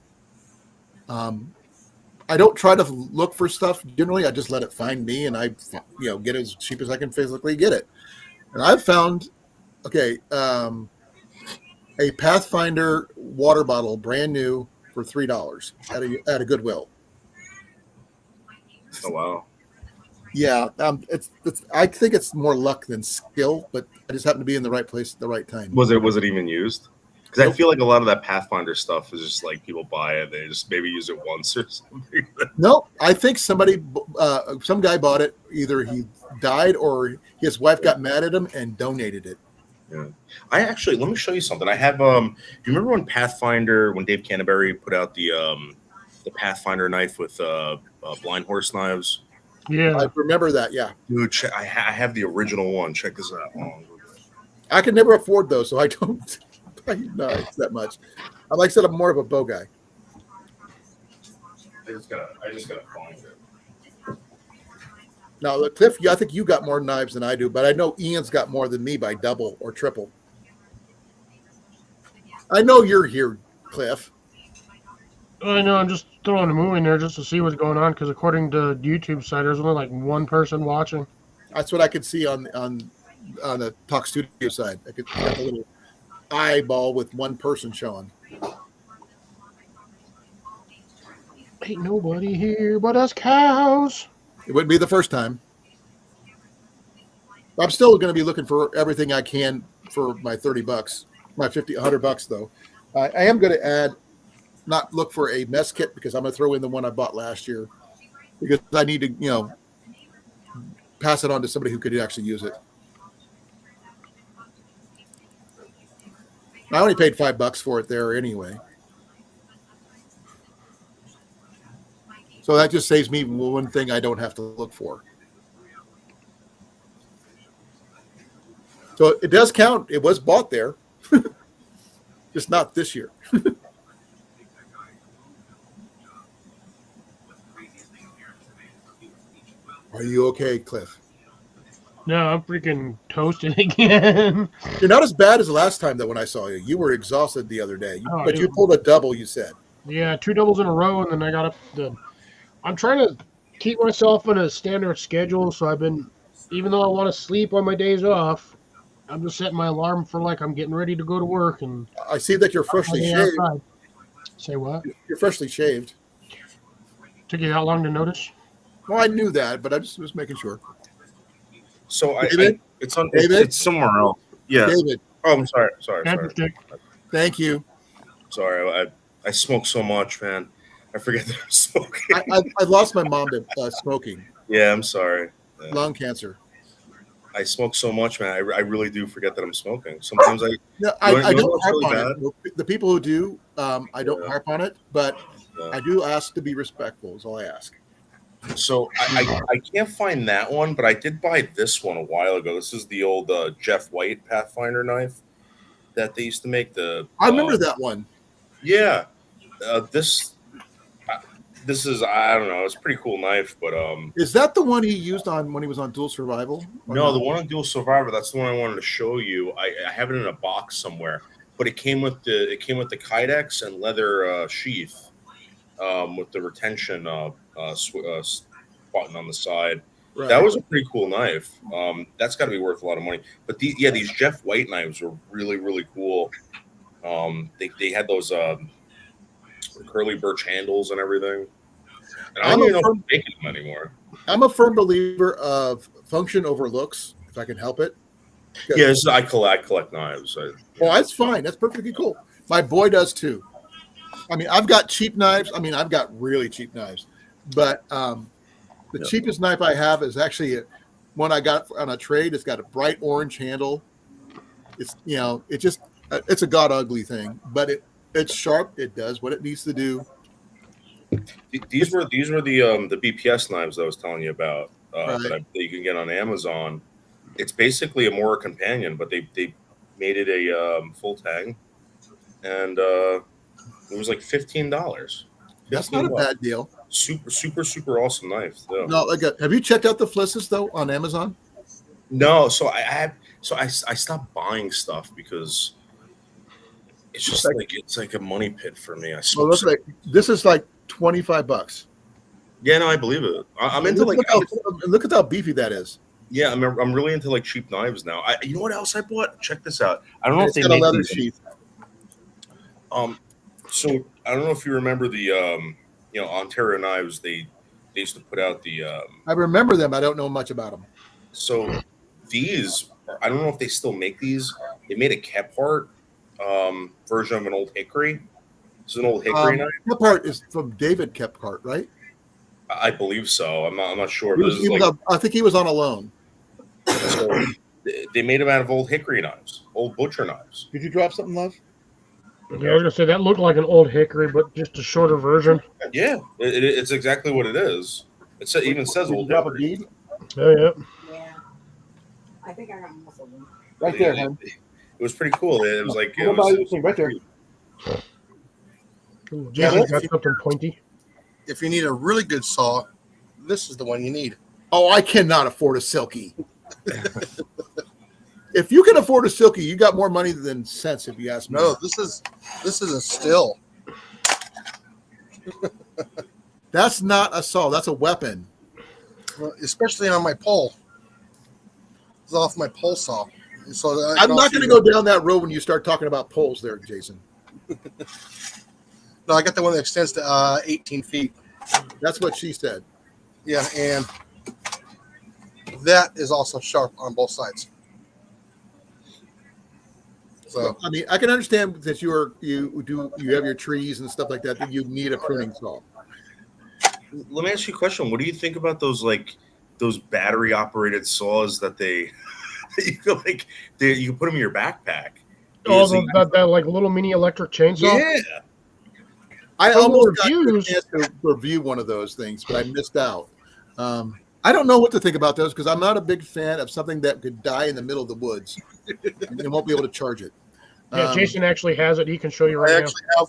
I don't try to look for stuff. Generally, I just let it find me, and I get it as cheap as I can physically get it. And I've found. Okay, a Pathfinder water bottle, brand new, for $3 at a Goodwill. Oh wow. Yeah, it's. I think it's more luck than skill, but I just happen to be in the right place at the right time. Was it even used? Because I feel like a lot of that Pathfinder stuff is just like people buy it, they just maybe use it once or something. No, I think some guy bought it. Either he died or his wife got mad at him and donated it. Yeah. I actually let me show you something. I have do you remember when Dave Canterbury put out the Pathfinder knife with blind horse knives? Yeah. I remember that. Yeah, Dude, I have the original one. Check this out. I could never afford those, so I don't buy knives that much. Like I said, I'm more of a bow guy. I just gotta find it. Now, Cliff, I think you got more knives than I do, but I know Ian's got more than me by double or triple. I know you're here, Cliff. I know. I'm just throwing a movie in there just to see what's going on because according to YouTube site, there's only like one person watching. That's what I could see on the Talk Studio side. I could see a little eyeball with one person showing. Ain't nobody here but us cows. It wouldn't be the first time. I'm still going to be looking for everything I can for my $30, my $100 though. I am going to not look for a mess kit because I'm going to throw in the one I bought last year because I need to, pass it on to somebody who could actually use it. I only paid $5 for it there anyway. So that just saves me one thing I don't have to look for. So it does count. It was bought there. Just not this year. Are you okay, Cliff? No, I'm freaking toasted again. You're not as bad as the last time that when I saw you. You were exhausted the other day. Oh, But dude. you pulled a double, you said. Yeah, 2 doubles in a row, and then I got up the. I'm trying to keep myself on a standard schedule, so I've been, even though I want to sleep on my days off, I'm just setting my alarm for like I'm getting ready to go to work and. I see that you're freshly shaved. Outside. Say what? You're freshly shaved. Took you that long to notice? Well, I knew that, but I just was making sure. So David? It's on. David? It's somewhere else. Yeah. David, Oh, I'm sorry. Stick. thank you. Sorry. I smoke so much, man. I forget that I'm smoking. I lost my mom to smoking, Yeah, I'm sorry. Yeah. lung cancer. I smoke so much, man. I really do forget that I'm smoking. Sometimes I. No, You know I don't what's harp really on bad? it. The people who do, I don't Yeah. harp on it, but Yeah. I do ask to be respectful. Is all I ask. So I can't find that one, but I did buy this one a while ago. This is the old Jeff White Pathfinder knife that they used to make. The I remember that one. Yeah, this this is, I don't know. It's a pretty cool knife, but Is that the one he used on when he was on Dual Survival? Or no, not? the one on Dual Survivor. That's the one I wanted to show you. I have it in a box somewhere, but it came with the Kydex and leather sheath with the retention button on the side. Right. That was a pretty cool knife. That's got to be worth a lot of money. But these Jeff White knives were really really cool. They had those curly birch handles and everything. And I I'm don't a even know if firm, they're making them anymore. I'm a firm believer of function over looks, if I can help it. Yeah, I collect knives. Well, that's fine. That's perfectly cool. My boy does too. I mean, I've got cheap knives. I mean, I've got really cheap knives, but the Yeah. cheapest knife I have is actually one I got on a trade. It's got a bright orange handle. It's it's a god ugly thing, but it's sharp. It does what it needs to do. These were the BPS knives I was telling you about Right. that you can get on Amazon. It's basically a Mora companion, but they made it a full tang, and it was like $15. That's not a bad deal. Super awesome knife. Though. No, have you checked out the flisses though on Amazon? No, so I stopped buying stuff because it's just it's like a money pit for me. Well, this is like $25. Yeah, no, I believe it. I'm into look at how beefy that is. Yeah, I'm really into like cheap knives now. You know what else I bought? Check this out. I don't know if It's they got a made leather these. sheath. So I don't know if you remember the Ontario knives. They used to put out the I remember them. I don't know much about them. so these. I don't know if they still make these. They made a Kephart version of an old hickory. It's an old hickory knife. Kephart is from David Kephart, right? I believe so. I'm not sure. But I think he was on a loan. So they made them out of old hickory knives, old butcher knives. Did you drop something, love? Yeah, I was gonna say that looked like an old hickory, but just a shorter version. Yeah, it's exactly what it is. It even says Did you old drop a hickory. bead? Oh yeah. Yeah. I think I got muscle one. Right there, hon. It was pretty cool. It was like What about this thing right there? Ooh, Jason's got something pointy. If you need a really good saw, this is the one you need. Oh, I cannot afford a Silky. If you can afford a Silky, you got more money than sense, if you ask me. No, this is a still. That's not a saw. That's a weapon. Especially on my pole. It's off my pole saw. So I'm not going to go down that road when you start talking about poles there, Jason. No, I got the one that extends to 18 feet. That's what she said. Yeah, and that is also sharp on both sides. So I mean, I can understand that you have your trees and stuff like that, that you need a pruning saw. Let me ask you a question. What do you think about those battery operated saws that you can you can put them in your backpack? Oh, that like little mini electric chainsaw. Yeah. I From the almost got a reviews- chance to review one of those things, but I missed out. I don't know what to think about those because I'm not a big fan of something that could die in the middle of the woods and you won't be able to charge it. Yeah, Jason actually has it. He can show you I right now. actually have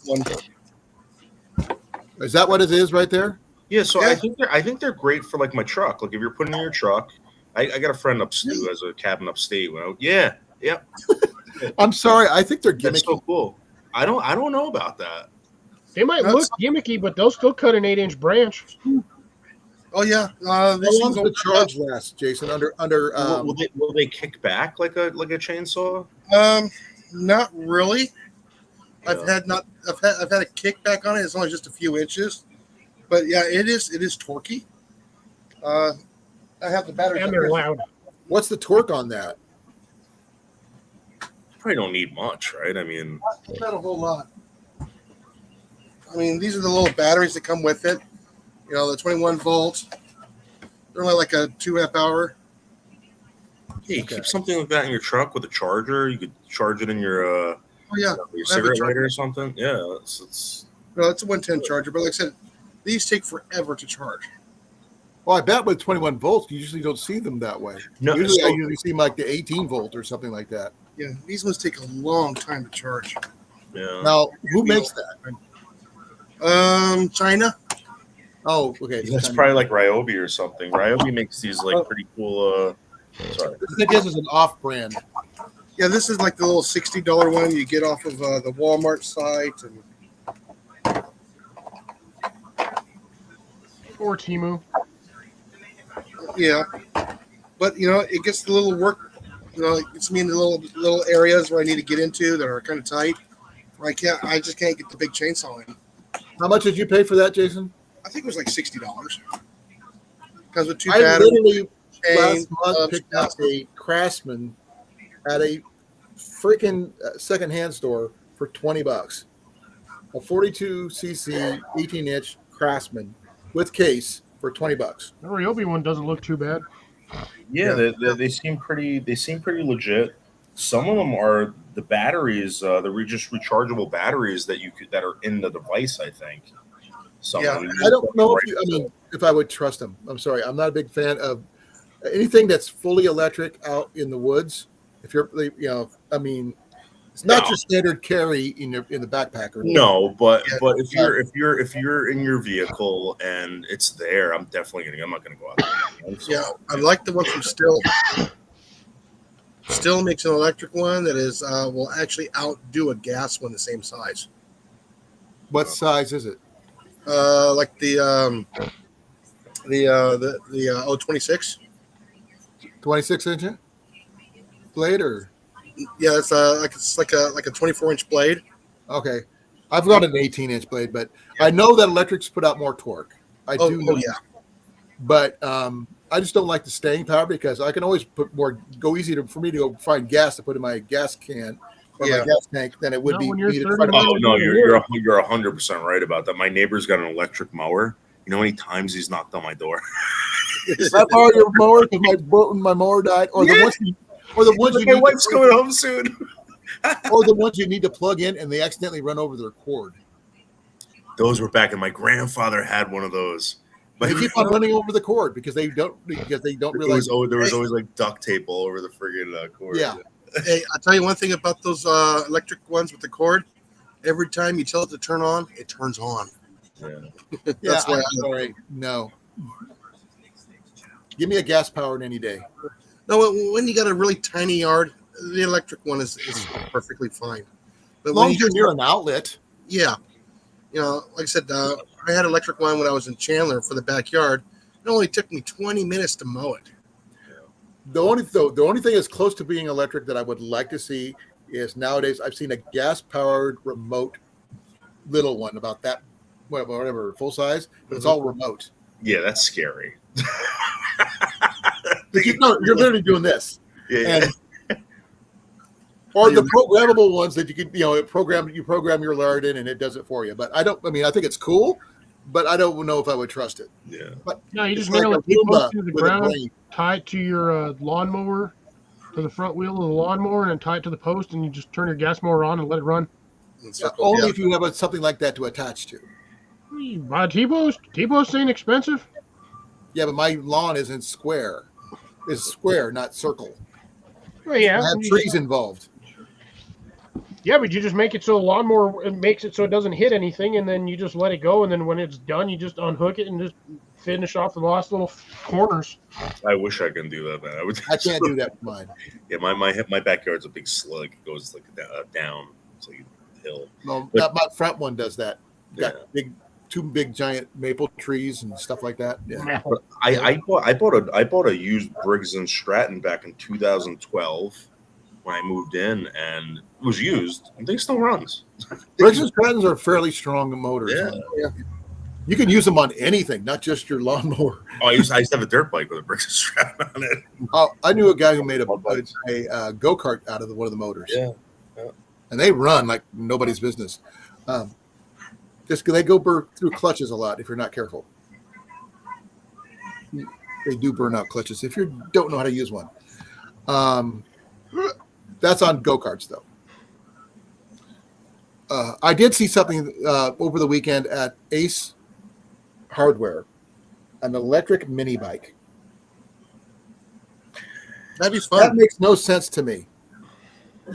one. Is that what it is right there? Yeah, so Yeah. I think they're great for like my truck. Like if you're putting in your truck, I got a friend who has a cabin upstate. Yeah. I'm sorry. I think they're That's gimmicky. so cool. I don't know about that. They might That's- look gimmicky, but they'll still cut an 8-inch branch. Oh yeah. How These long things does the charge last, Jason? Will they kick back like a chainsaw? Not really. Yeah. I've had a kickback on it. It's only just a few inches, but yeah, it is torquey. I have the battery. And they're loud. what's the torque on that? Probably don't need much, right? I mean, Not a whole lot. I mean, these are the little batteries that come with it. You know, the 21 volts. They're only like a 2 amp hour. Yeah, you Okay. keep something like that in your truck with a charger. You could charge it in your Oh yeah, your I have a cigarette charger. lighter or something. Yeah, it's No, it's a 110 charger, but like I said, these take forever to charge. Well, I bet with 21 volts, you usually don't see them that way. no. Usually, I So, usually see them like the 18 volt or something like that. Yeah, these ones take a long time to charge. yeah. Now, who makes that? China. Oh, okay. That's probably like Ryobi or something. Ryobi makes these like pretty cool. Sorry. I think this is an off-brand. Yeah, this is like the little $60 one you get off of the Walmart site, and Or Timu. yeah, but you know it gets the little work. You know, it gets me in the little areas where I need to get into that are kind of tight. Where I just can't get the big chainsaw in. How much did you pay for that, Jason? I think it was like $60. Comes with two I batteries. literally chain, last month hubs, picked up a Craftsman at a freaking secondhand store for $20. A 42cc 18-inch Craftsman with case for $20. The Ryobi one doesn't look too bad. Yeah, they seem pretty. They seem pretty legit. Some of them are the batteries. They're just rechargeable batteries that are in the device. I think. Some Yeah, of them. I don't know if I would trust them. I'm sorry, I'm not a big fan of anything that's fully electric out in the woods. If you're, I mean, it's not No. your standard carry in the backpacker. No, but Yeah. but if you're in your vehicle and it's there, I'm definitely I'm not gonna go out there. So, Yeah, I like the one from Still. Still makes an electric one that is will actually outdo a gas one the same size. What size is it? Like the 026. 26 inch blade or Yeah, it's like a 24-inch blade. okay. I've got an 18-inch blade, but I know that electrics put out more torque. I do know, yeah. but I just don't like the staying power because I can always go easier for me to go find gas to put in my gas can or my Yeah. gas tank than it would Not be when you're me to 30 try to- miles oh no, Yeah. you're 100% right about that. My neighbor's got an electric mower. You know how many times he's knocked on my door? Is that part of your mower? Because my mower died, or the ones you My need wife's to, coming home soon. or the ones you need to plug in and they accidentally run over their cord. Those were back, and my grandfather had one of those. But They keep on running over the cord because they don't realize. there was always like duct tape all over the friggin' cord. Yeah. Hey, I'll tell you one thing about those electric ones with the cord. Every time you tell it to turn on, it turns on. Yeah. Yeah, That's why I'm sorry. No. Give me a gas powered any day. No, when you got a really tiny yard, the electric one is perfectly fine. But As long when as you you're just, near an outlet. yeah, you know, like I said, I had an electric one when I was in Chandler for the backyard. It only took me 20 minutes to mow it. The only thing that's close to being electric that I would like to see is nowadays I've seen a gas powered remote little one about that whatever full size, but it's all remote. Yeah, that's scary. You're literally doing this. Yeah. And or the programmable ones that you could, you program your yard in and it does it for you. But I think it's cool, but I don't know if I would trust it. Yeah. But No, you just it's nail like it a Roomba to the with a ground, brain. tie it to your lawnmower, to the front wheel of the lawnmower, and then tie it to the post, and you just turn your gas mower on and let it run. Only if you have something like that to attach to. You buy T-post. T-post ain't expensive. Yeah, but my lawn isn't square. It's square, not circle. Well, yeah. I have trees involved. Yeah, but you just make it so the lawnmower it makes it so it doesn't hit anything, and then you just let it go, and then when it's done, you just unhook it and just finish off the last little corners. I wish I can do that, man. I can't do that with mine. Yeah, my backyard's a big slug. It goes like down. It's like a hill. No, But- my front one does that. Yeah. Got two big giant maple trees and stuff like that. Yeah. But I bought a used Briggs and Stratton back in 2012 when I moved in, and it was used. And they still runs. Briggs and Strattons are fairly strong motors. Yeah. You can use them on anything, not just your lawnmower. Oh, I used to have a dirt bike with a Briggs and Stratton on it. Oh, I knew a guy who made a go-kart out of one of the motors. Yeah. And they run like nobody's business. Just they go through clutches a lot if you're not careful. They do burn out clutches if you don't know how to use one. That's on go-karts, though. I did see something over the weekend at Ace Hardware, an electric mini bike. That'd be That fun. makes no sense to me.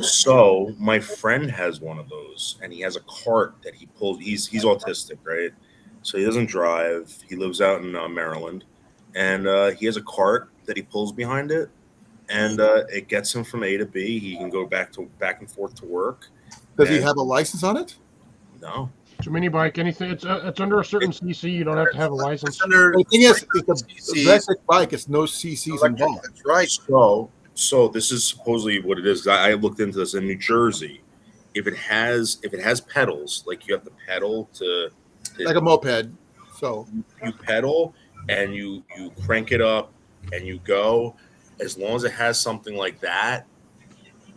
So my friend has one of those, and he has a cart that he pulls. He's autistic, right? So he doesn't drive. He lives out in Maryland, and he has a cart that he pulls behind it, and it gets him from A to B. He can go back and forth to work. Does he And- have a license on it? No. It's a mini bike. Anything. It's under a certain CC. You don't have to have a license. It's under The thing is, it's a CCs. electric bike. It's no CCs electric. involved. That's right. So this is supposedly what it is. I looked into this in New Jersey. If it has pedals, like you have to pedal to Like a moped. So you pedal and you crank it up and you go. As long as it has something like that,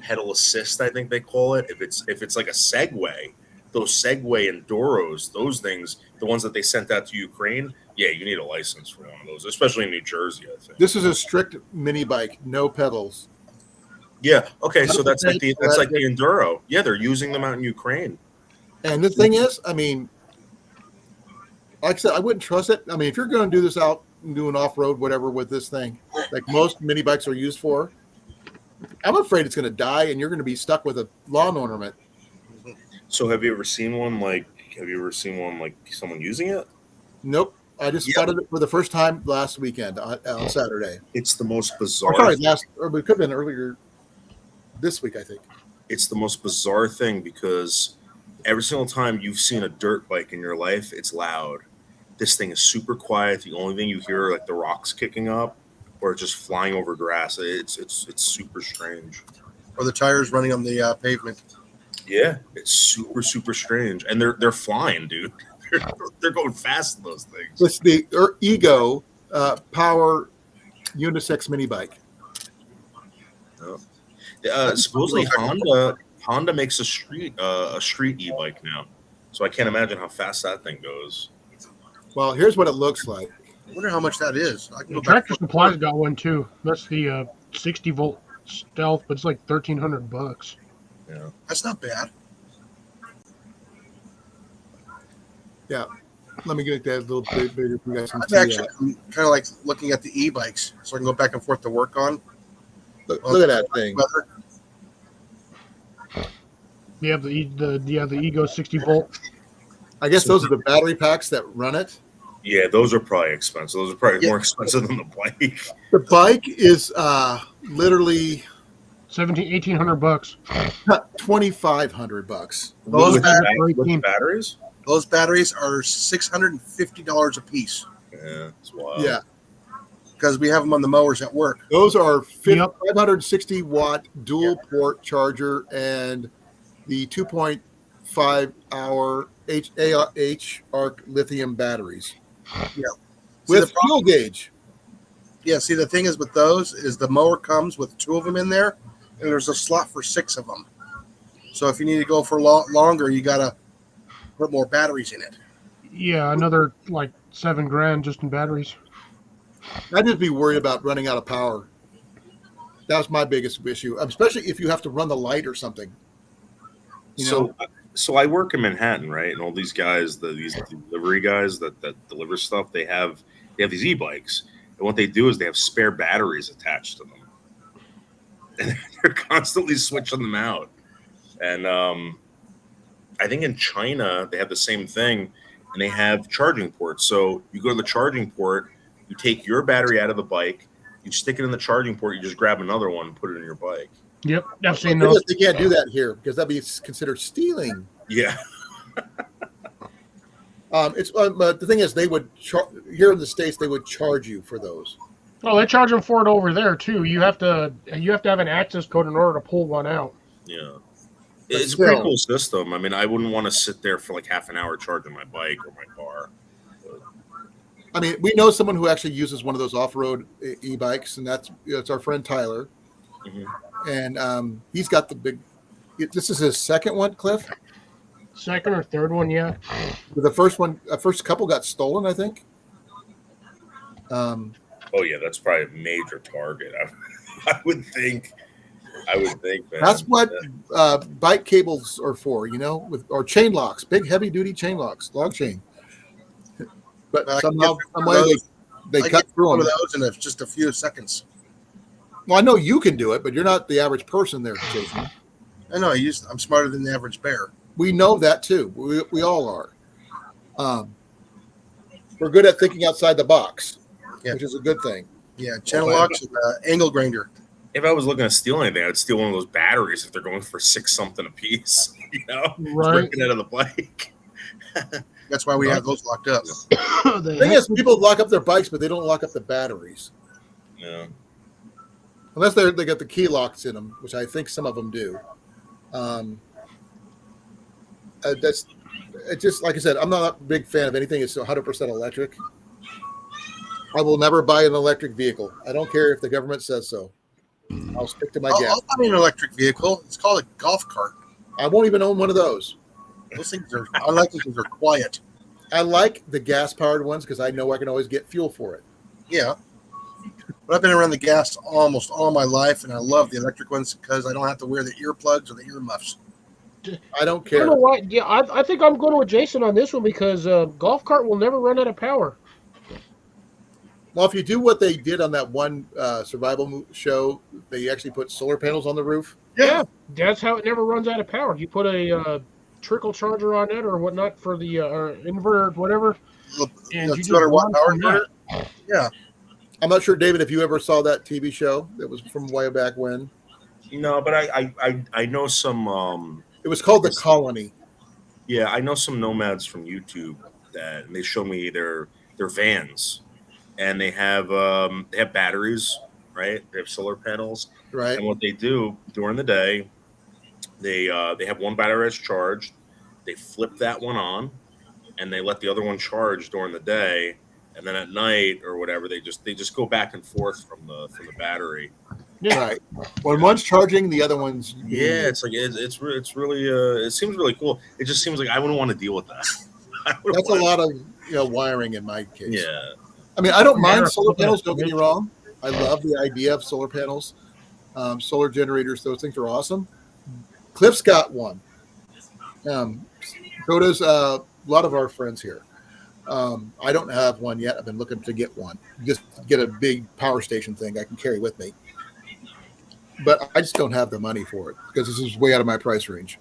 pedal assist, I think they call it. If it's like a Segway, those Segway Enduros, those things, the ones that they sent out to Ukraine, yeah, you need a license for one of those, especially in New Jersey, I think. this is a strict mini bike, no pedals. Yeah. Okay. So that's like the Electric. Enduro. Yeah, they're using them out in Ukraine. And the thing is, I mean, like I said, I wouldn't trust it. I mean, if you're going to do this out and doing off-road, whatever, with this thing, like most mini bikes are used for, I'm afraid it's going to die and you're going to be stuck with a lawn ornament. So have you ever seen one like someone using it? Nope. I just spotted it for the first time last weekend on Saturday. It's the most Or bizarre. sorry, or it could have been earlier this week, I think. It's the most bizarre thing because every single time you've seen a dirt bike in your life, it's loud. This thing is super quiet. The only thing you hear are like the rocks kicking up or just flying over grass. It's super strange. Or the tires running on the pavement. Yeah, it's super strange, and they're flying, dude. They're going fast in those things. It's the Ego Power unisex mini bike. Supposedly Honda makes a street e-bike now, so I can't imagine how fast that thing goes. Well, here's what it looks like. I wonder how much that is. I can go back. Tractor Supply's got one too. That's the 60 volt Stealth, but it's like $1,300. Yeah. That's not bad. Let me get that a little bit bigger for you guys can I'm see actually that. kind of like looking at the e-bikes, so I can go back and forth to work on. Look at that thing. Weather. You have the Ego 60 volt. I guess those are the battery packs that run it. Yeah, those are probably expensive. Those are probably Yeah. more expensive than the bike. The bike is literally $1,800. $2,500. Those with, batteries- with batteries? Those batteries are $650 a piece Yeah, it's wild. Yeah, because we have them on the mowers at work. those are Yep. 560 watt dual port charger and the 2.5 hour H arc lithium batteries. Yeah. With See, fuel gauge. Yeah, see, the thing is with those is the mower comes with 2 of them in there, and there's a slot for 6 of them. So if you need to go for longer, you got to put more batteries in it. Yeah, another like $7,000 just in batteries. I'd just be worried about running out of power. That was my biggest issue, especially if you have to run the light or something. You know? So I work in Manhattan, right? And all these guys, these delivery guys that deliver stuff, they have these e-bikes, and what they do is they have spare batteries attached to them, and they're constantly switching them out. And I think in China they have the same thing, and they have charging ports. So you go to the charging port, you take your battery out of the bike, you stick it in the charging port, you just grab another one and put it in your bike. Yep, I've seen They those. can't do that here because that'd be considered stealing. Yeah. But the thing is, they would here in the States they would charge you for those. Oh, they charge them for it over there too. You have to have an access code in order to pull one out. Yeah. But It's a pretty still. cool system. I mean, I wouldn't want to sit there for like half an hour charging my bike or my car. I mean, we know someone who actually uses one of those off-road e-bikes, and it's our friend Tyler. Mhm. And he's got the big. This is his second one, Cliff. Second or third one, yeah. The first one, first couple got stolen, I think. Oh yeah, that's probably a major target. I would think. Man. That's what bike cables are for, or chain locks, big heavy duty chain locks, log chain. But I can somehow, get some way they I cut get through one them. of those in just a few seconds. Well, I know you can do it, but you're not the average person there, Jason. I know. I'm smarter than the average bear. We know that too. We all are. We're good at thinking outside the box, Yeah. which is a good thing. Yeah, channel locks and angle grinder. If I was looking to steal anything, I'd steal one of those batteries if they're going for $6 something a piece. Right. Ripping out of the bike. That's why we have those locked up. The thing is, people lock up their bikes, but they don't lock up the batteries. Yeah. Unless they got the key locks in them, which I think some of them do. That's it. Just like I said, I'm not a big fan of anything that's 100% electric. I will never buy an electric vehicle. I don't care if the government says so. I'll stick to my gas. I'll buy an electric vehicle. It's called a golf cart. I won't even own one of those. Those things are. I like them because they're quiet. I like the gas-powered ones because I know I can always get fuel for it. Yeah. But I've been around the gas almost all my life, and I love the electric ones because I don't have to wear the earplugs or the earmuffs. I don't I care. don't know why. Yeah, I think I'm going with Jason on this one because golf cart will never run out of power. Well, if you do what they did on that one survival show, they actually put solar panels on the roof. Yeah, that's how it never runs out of power. You put a trickle charger on it or whatnot for the inverter, or whatever, and The you just 200-watt run power from that. inverter. Yeah. I'm not sure, David, if you ever saw that TV show that was from way back when. No, but I know some. It was called The Colony. Yeah, I know some nomads from YouTube that they show me their vans, and they have batteries, right? They have solar panels, Right. and what they do during the day, they have one battery that's charged, they flip that one on, and they let the other one charge during the day, and then at night or whatever, they just go back and forth from the battery. Yeah. Right. When one's charging, the other one's. Yeah, it's like it's really it seems really cool. It just seems like I wouldn't want to deal with that. That's a lot of wiring in my case. Yeah. I mean, I don't mind solar panels. Don't get me wrong. I love the idea of solar panels, solar generators. Those things are awesome. Cliff's got one. So does a lot of our friends here. I don't have one yet. I've been looking to get one. Just get a big power station thing I can carry with me. But I just don't have the money for it because this is way out of my price range.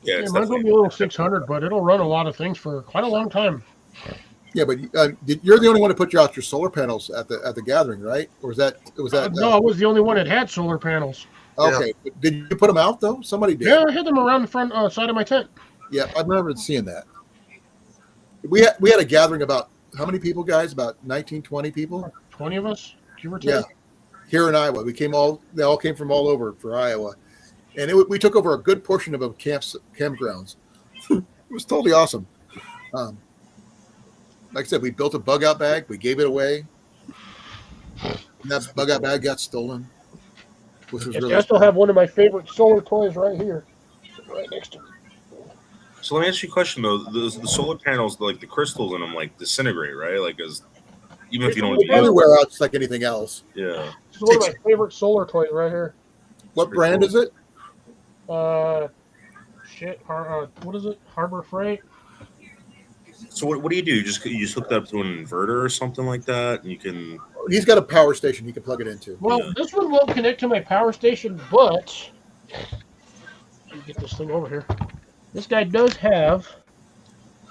Yeah, Yeah, it's mine's gonna be a little 600, but it'll run a lot of things for quite a long time. Yeah, but you're the only one to put out your solar panels at the gathering, right? Or was that No, I was the only one that had solar panels. okay? Yeah. Did you put them out though? Somebody did. Yeah, I had them around the front side of my tent. Yeah, I remember seeing that. We had a gathering about how many people, guys? About 19, 20 people. 20 of us, give or take. Yeah, here in Iowa, they all came from all over for Iowa, and we took over a good portion of a campgrounds. It was totally awesome. Like I said, we built a bug out bag. We gave it away. And that bug out bag got stolen, which was Yes, really. I still have one of my favorite solar toys right here, right next to me. So let me ask you a question though. The solar panels, like the crystals in them, like disintegrate, right? Like even if you don't use them. Everywhere else, like anything else. Yeah. This is one of my favorite solar toys right here. What brand is it? What is it? Harbor Freight. So what do? You just hook that up to an inverter or something like that, and you can. He's got a power station you can plug it into. Well, Yeah. this one won't connect to my power station, but let me get this thing over here. This guy does have.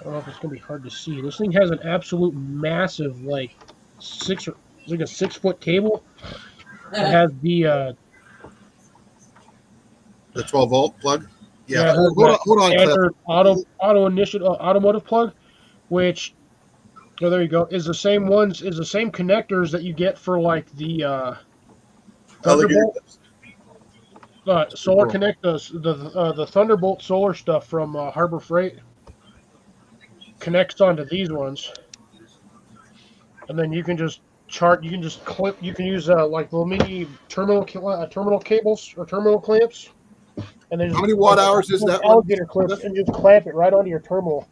I don't know if it's gonna be hard to see. This thing has an absolute massive, like a 6-foot cable. It has the 12-volt plug. Yeah. it has Hold on, Cliff. standard automotive plug, which there you go, is the same connectors that you get for like the Thunderbolt solar connect the Thunderbolt solar stuff from Harbor Freight connects onto these ones, and then you can just clip. You can use like little mini terminal cables or terminal clamps. And then How many watt hours is that one? alligator clips and just clamp it right onto your terminal.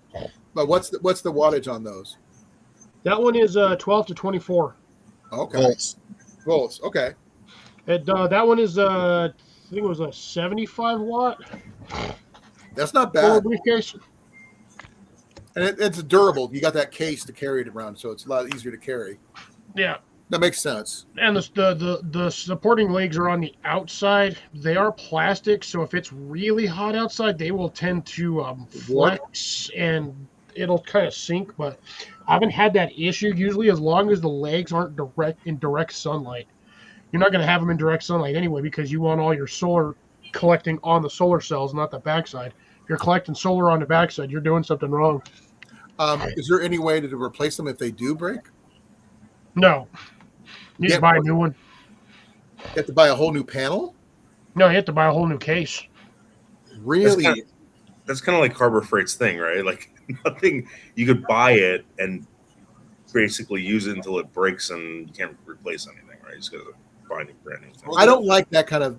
But what's the wattage on those? That one is 12 to 24. Okay. Volts. Volts. Okay. That one is I think it was a 75 watt That's not solar bad, briefcase. and it's durable. You got that case to carry it around, so it's a lot easier to carry. Yeah, That makes sense. and the supporting legs are on the outside. They are plastic, so if it's really hot outside, they will tend to Warp. flex and it'll kind of sink. But I haven't had that issue. Usually, as long as the legs aren't direct sunlight, you're not going to have them in direct sunlight anyway because you want all your solar collecting on the solar cells, not the backside. If you're collecting solar on the backside, you're doing something wrong. Is there any way to replace them if they do break? No, you need to buy a new one. You have to buy a whole new panel? No, you have to buy a whole new case. Really? That's kind of like Harbor Freight's thing, right? Like nothing, you could buy it and basically use it until it breaks and you can't replace anything, right? You just got to buy a brand new thing. I don't like that kind of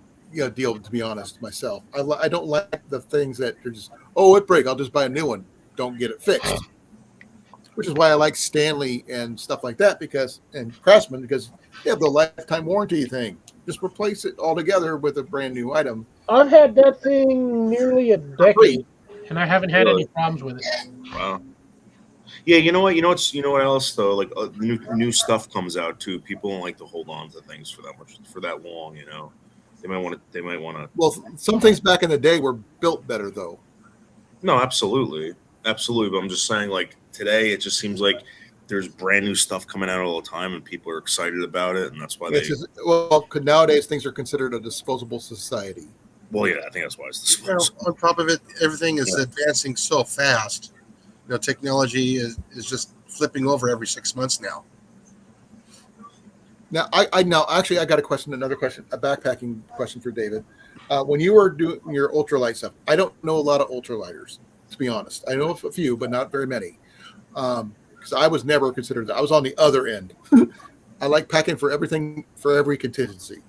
deal, to be honest, myself. I don't like the things that are just, oh, it break, I'll just buy a new one. Don't get it fixed. Which is why I like Stanley and stuff like that and Craftsman because they have the lifetime warranty thing. Just replace it altogether with a brand new item. I've had that thing nearly a decade, and I haven't had any problems with it. Wow. Yeah, you know what? You know what else though? Like new stuff comes out too. People don't like to hold on to things for that long. You know, they might want to. Well, some things back in the day were built better though. No, absolutely. But I'm just saying, like today, it just seems like there's brand new stuff coming out all the time, and people are excited about it, and that's why Nowadays things are considered a disposable society. Well, yeah, I think that's why it's disposable. On top of it, everything is advancing so fast. Technology is just flipping over every 6 months now. Now, I got another question, a backpacking question for David. When you were doing your ultralight stuff, I don't know a lot of ultralighters, to be honest. I know a few, but not very many. Because I was never considered that. I was on the other end. I like packing for everything, for every contingency.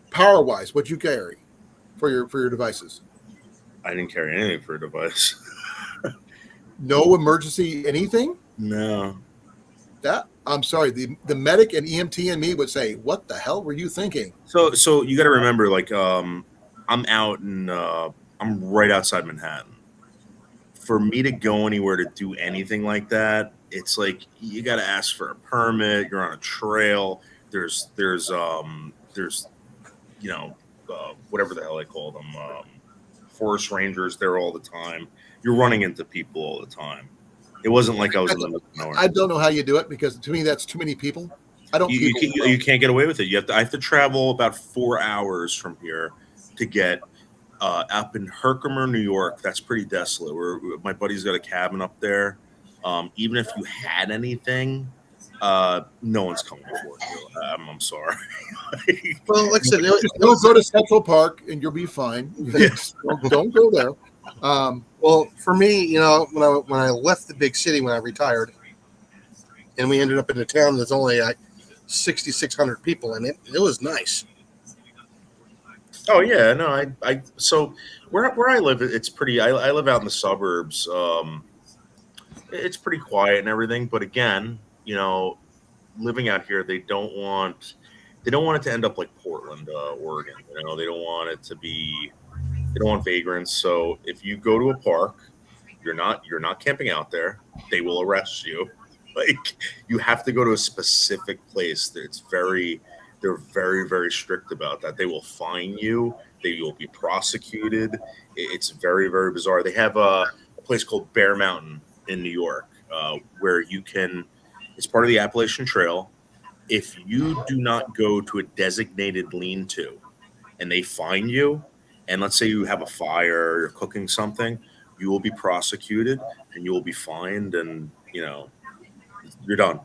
Power-wise, what'd you carry for your devices? I didn't carry anything for a device. No emergency anything? No. I'm sorry. The medic and EMT and me would say, "What the hell were you thinking?" So you got to remember, like, I'm out and I'm right outside Manhattan. For me to go anywhere to do anything like that, it's like you got to ask for a permit. You're on a trail. There's whatever the hell I call them, forest rangers there all the time. You're running into people all the time. It wasn't like I was in the middle of nowhere. I don't know how you do it because to me that's too many people. You can't get away with it. I have to travel about 4 hours from here to get up in Herkimer, New York. That's pretty desolate. Where my buddy's got a cabin up there. Even if you had anything, no one's coming for you. I'm sorry. Well, like I said, don't go to Central Park and you'll be fine. Don't go there. Well, for me, when I left the big city when I retired, and we ended up in a town that's only like 6,600 people in it, it was nice. Oh yeah, no, I so where I live, it's pretty. I live out in the suburbs. It's pretty quiet and everything, but again, living out here, they don't want it to end up like Portland, Oregon. They don't want it to be. They don't want vagrants. So if you go to a park, you're not camping out there. They will arrest you. Like you have to go to a specific place. They're very, very strict about that. They will fine you. They will be prosecuted. It's very, very bizarre. They have a place called Bear Mountain in New York, where you can. It's part of the Appalachian Trail. If you do not go to a designated lean-to, and they fine you, and let's say you have a fire, or you're cooking something, you will be prosecuted and you will be fined, and you're done.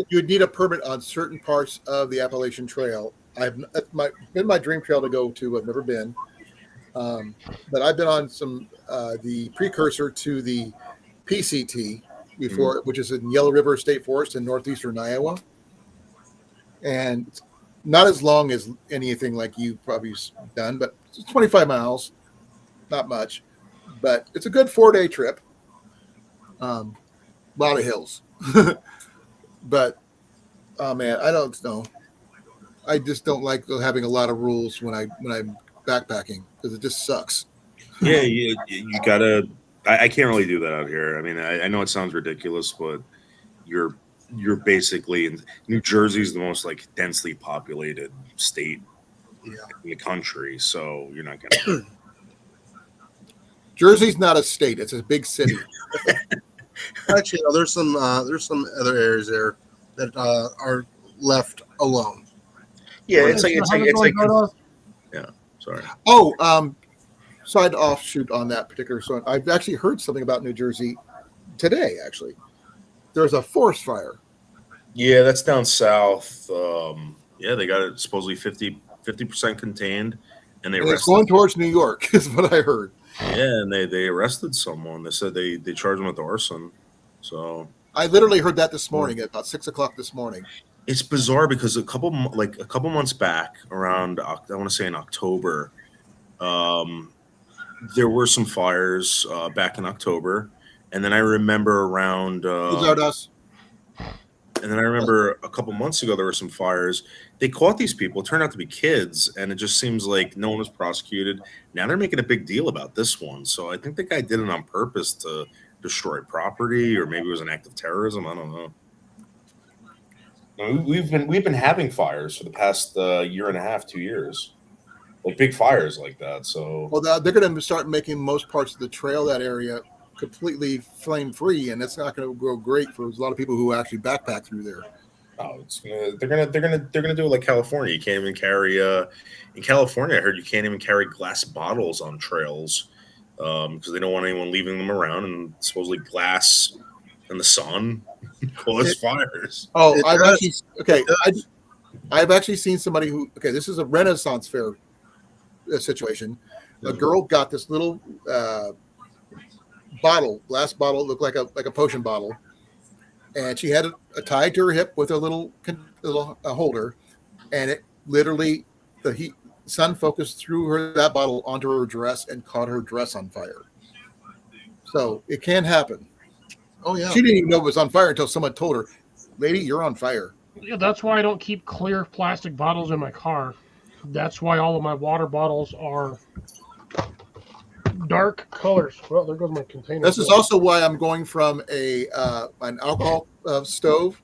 You need a permit on certain parts of the Appalachian Trail. It's been my dream trail to go to. I've never been, but I've been on some the precursor to the PCT before, which is in Yellow River State Forest in northeastern Iowa, and it's not as long as anything like you've probably done, but it's 25 miles, not much, but it's a good 4-day trip. A lot of hills, but Oh man, I don't know. I just don't like having a lot of rules when I'm backpacking because it just sucks. Yeah, you gotta. I can't really do that out here. I mean, I know it sounds ridiculous, but you're you're basically in New Jersey's the most like densely populated state Yeah. in the country, so you're not gonna. Jersey's not a state; it's a big city. Actually, no, there's some other areas there that are left alone. Yeah, How's it going, Cordage? yeah. Sorry. Oh, side offshoot on that particular song. I've actually heard something about New Jersey today. Actually, there's a forest fire. Yeah, that's down south. Yeah, they got it supposedly 50% contained, and they And it's arrested. going towards New York, is what I heard. Yeah, and they arrested someone. They said they charged him with arson. So I literally heard that this morning at about 6 o'clock this morning. it's bizarre because a couple months back, around I want to say in October, um, there were some fires back in October, and then I remember around. These are us. And then I remember a couple months ago there were some fires. They caught these people. It turned out to be kids, and it just seems like no one was prosecuted. Now they're making a big deal about this one. So I think the guy did it on purpose to destroy property, or maybe it was an act of terrorism. I don't know. No, we've been having fires for the past year and a half, 2 years, like big fires like that. So Well, they're going to start making most parts of the trail, that area, completely flame free, and it's not going to go great for a lot of people who actually backpack through there. oh, they're gonna do it like California. You can't even carry in California. I heard you can't even carry glass bottles on trails because they don't want anyone leaving them around, and supposedly glass in the sun cause fires. Oh, It I've does. actually I've actually seen somebody who this is a Renaissance fair situation. A girl got this little glass bottle, looked like a potion bottle, and she had it tied to her hip with a little holder, and it literally the sun focused through that bottle onto her dress and caught her dress on fire. So it can happen. Oh yeah. She didn't even know it was on fire until someone told her, "Lady, you're on fire." Yeah, that's why I don't keep clear plastic bottles in my car. That's why all of my water bottles are dark colors. Well, there goes my container. This is also why I'm going from an alcohol stove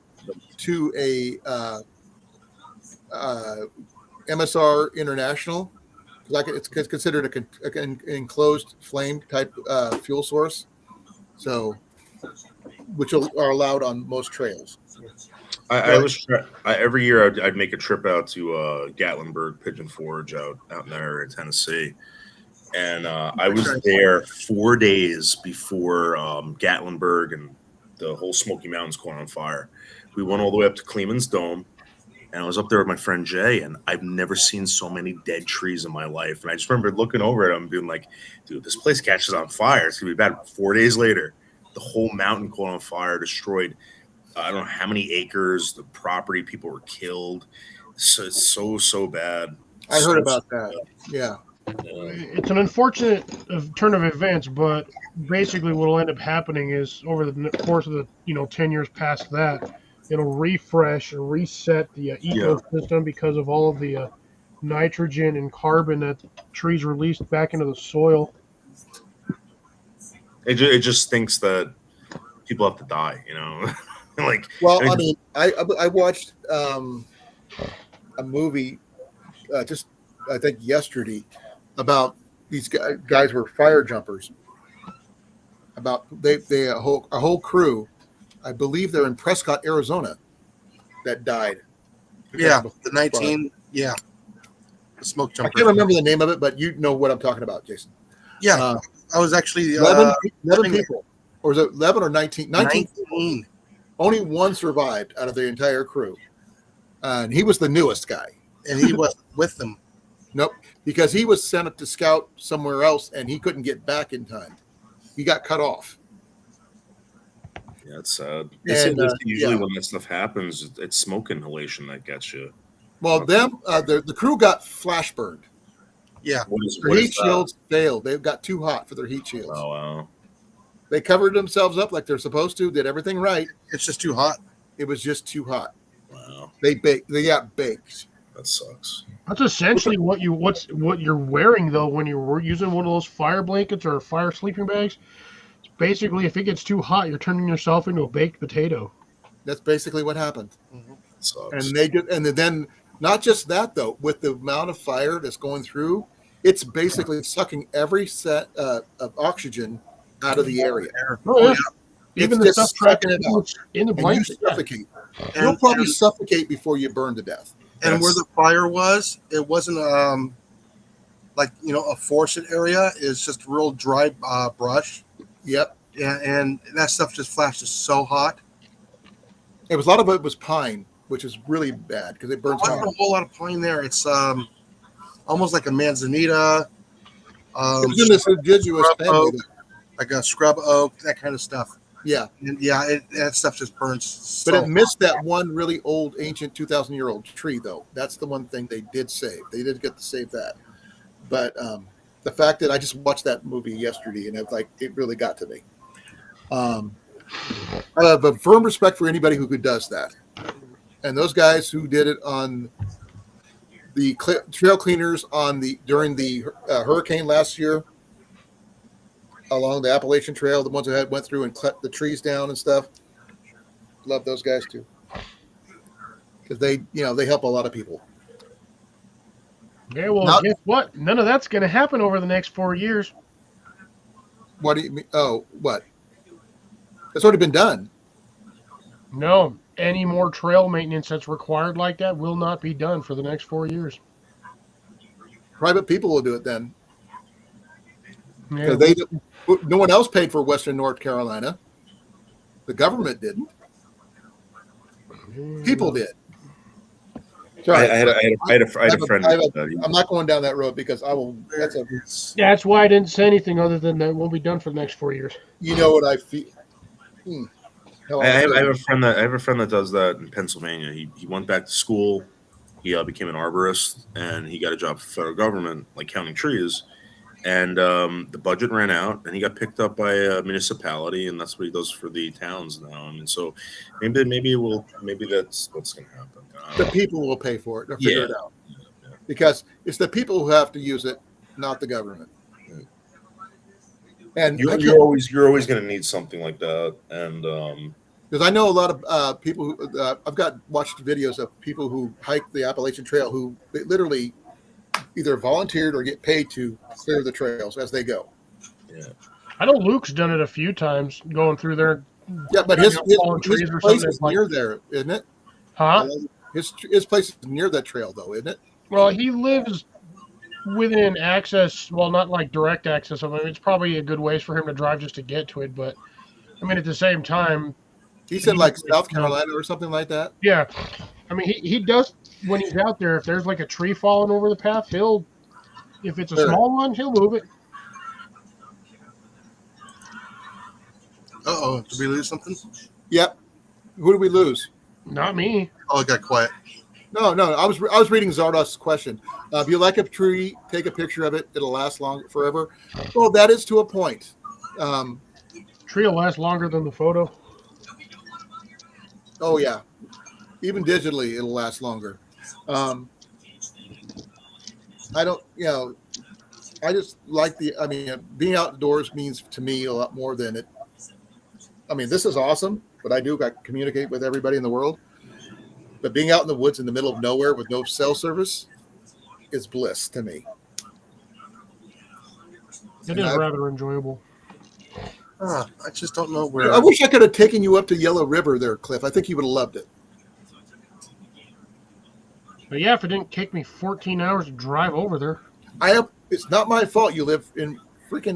to a MSR International. Like it's considered an enclosed flame type fuel source, so which are allowed on most trails. Every year I'd make a trip out to Gatlinburg Pigeon Forge out in there in Tennessee, and I was there 4 days before Gatlinburg and the whole Smoky Mountains caught on fire. We went all the way up to Cleveland's Dome, and I was up there with my friend Jay, and I've never seen so many dead trees in my life. And I just remember looking over at him and being like, dude, this place catches on fire. It's going to be bad. 4 days later, the whole mountain caught on fire, destroyed I don't know how many acres, the property, people were killed. So it's so bad. I heard about that. Yeah. It's an unfortunate turn of events, but basically what will end up happening is over the course of the 10 years past that, it'll refresh or reset the ecosystem because of all of the nitrogen and carbon that trees released back into the soil. It just thinks that people have to die, like. Well, I mean, I watched a movie just I think yesterday about these guys were fire jumpers. About they a whole crew, I believe they're in Prescott, Arizona, that died. Yeah, the 19. Yeah, the smoke I jumper. can't remember the name of it, but you know what I'm talking about, Jason. Yeah, I was actually 11 people, or was it 11 or 19? 19. Only one survived out of the entire crew, and he was the newest guy. And he was with them. Nope, because he was sent up to scout somewhere else, and he couldn't get back in time. He got cut off. Yeah, it's sad. And, Usually when that stuff happens, it's smoke inhalation that gets you. Well, the crew got flash burned. Yeah, Their heat shields failed. They got too hot for their heat shields. Oh wow. They covered themselves up like they're supposed to. Did everything right. it's just too hot. It was just too hot. Wow, They got baked. that sucks. That's essentially what you're wearing though when you're using one of those fire blankets or fire sleeping bags. Basically, if it gets too hot, you're turning yourself into a baked potato. That's basically what happened. Mhm. It sucks. And then not just that though, with the amount of fire that's going through, it's basically sucking every set of oxygen out of the area. Oh, yeah. Even It's the just stuff trapped sucking it out. in the And you blanket. Yeah. suffocate. You'll probably suffocate before you burn to death. And where the fire was, it wasn't like a forested area. It's just real dry brush. Yep. Yeah, and that stuff just flashes so hot. It was a lot of it was pine, which is really bad because it There burns wasn't hard. a whole lot of pine there. It's almost like a manzanita, It's in this indigenous scrub family. oak, like a scrub oak, that kind of stuff. Yeah. And yeah, that stuff just burns. So But it missed that one really old, ancient 2,000-year-old tree, though. That's the one thing they did save. They did get to save that. But the fact that I just watched that movie yesterday, and it really got to me. I have a firm respect for anybody who does that. And those guys who did it on the trail cleaners during the hurricane last year, along the Appalachian Trail, the ones that went through and cut the trees down and stuff. Love those guys too, because they help a lot of people. Yeah, well, guess what? None of that's going to happen over the next 4 years. What do you mean? Oh, what? It's already been done. No, any more trail maintenance that's required like that will not be done for the next 4 years. Private people will do it then. Yeah. Because no one else paid for Western North Carolina. The government didn't. People did. Sorry. I had a friend. I'm not going down that road because I will. That's why I didn't say anything other than that it won't be done for the next 4 years. You know what I feel. I have a friend that does that in Pennsylvania. He went back to school. He became an arborist, and he got a job for the federal government, like counting trees. And the budget ran out, and he got picked up by a municipality, and that's what he does for the towns now. I mean, so maybe that's what's going to happen. The people will pay for it. They'll figure it out. Because it's the people who have to use it, not the government. And you're always going to need something like that, and because I know a lot of people who I've watched videos of people who hike the Appalachian Trail who literally either volunteered or get paid to clear the trails as they go. Yeah, I know Luke's done it a few times, going through there. Yeah, but his place is near there, isn't it? Huh? His place is near that trail, though, isn't it? Well, he lives within access. Well, not like direct access. I mean, it's probably a good ways for him to drive just to get to it. But I mean, at the same time, he's in like South Carolina or something like that. Yeah, I mean, he does when he's out there. If there's like a tree falling over the path, if it's a small one, he'll move it. Did we lose something? Yep. Who did we lose? Not me. Oh, it got quiet. No. I was reading Zardost's question. If you like a tree, take a picture of it. It'll last forever. Well, that is to a point. Tree will last longer than the photo. Oh yeah, even digitally, it'll last longer. I don't. I just like being outdoors means to me a lot more than it. I mean, this is awesome, but I communicate with everybody in the world. But being out in the woods in the middle of nowhere with no cell service is bliss to me. It is rather enjoyable. I just don't know where. I wish I could have taken you up to Yellow River there, Cliff. I think you would have loved it. But yeah, if it didn't take me 14 hours to drive over there. It's not my fault you live in freaking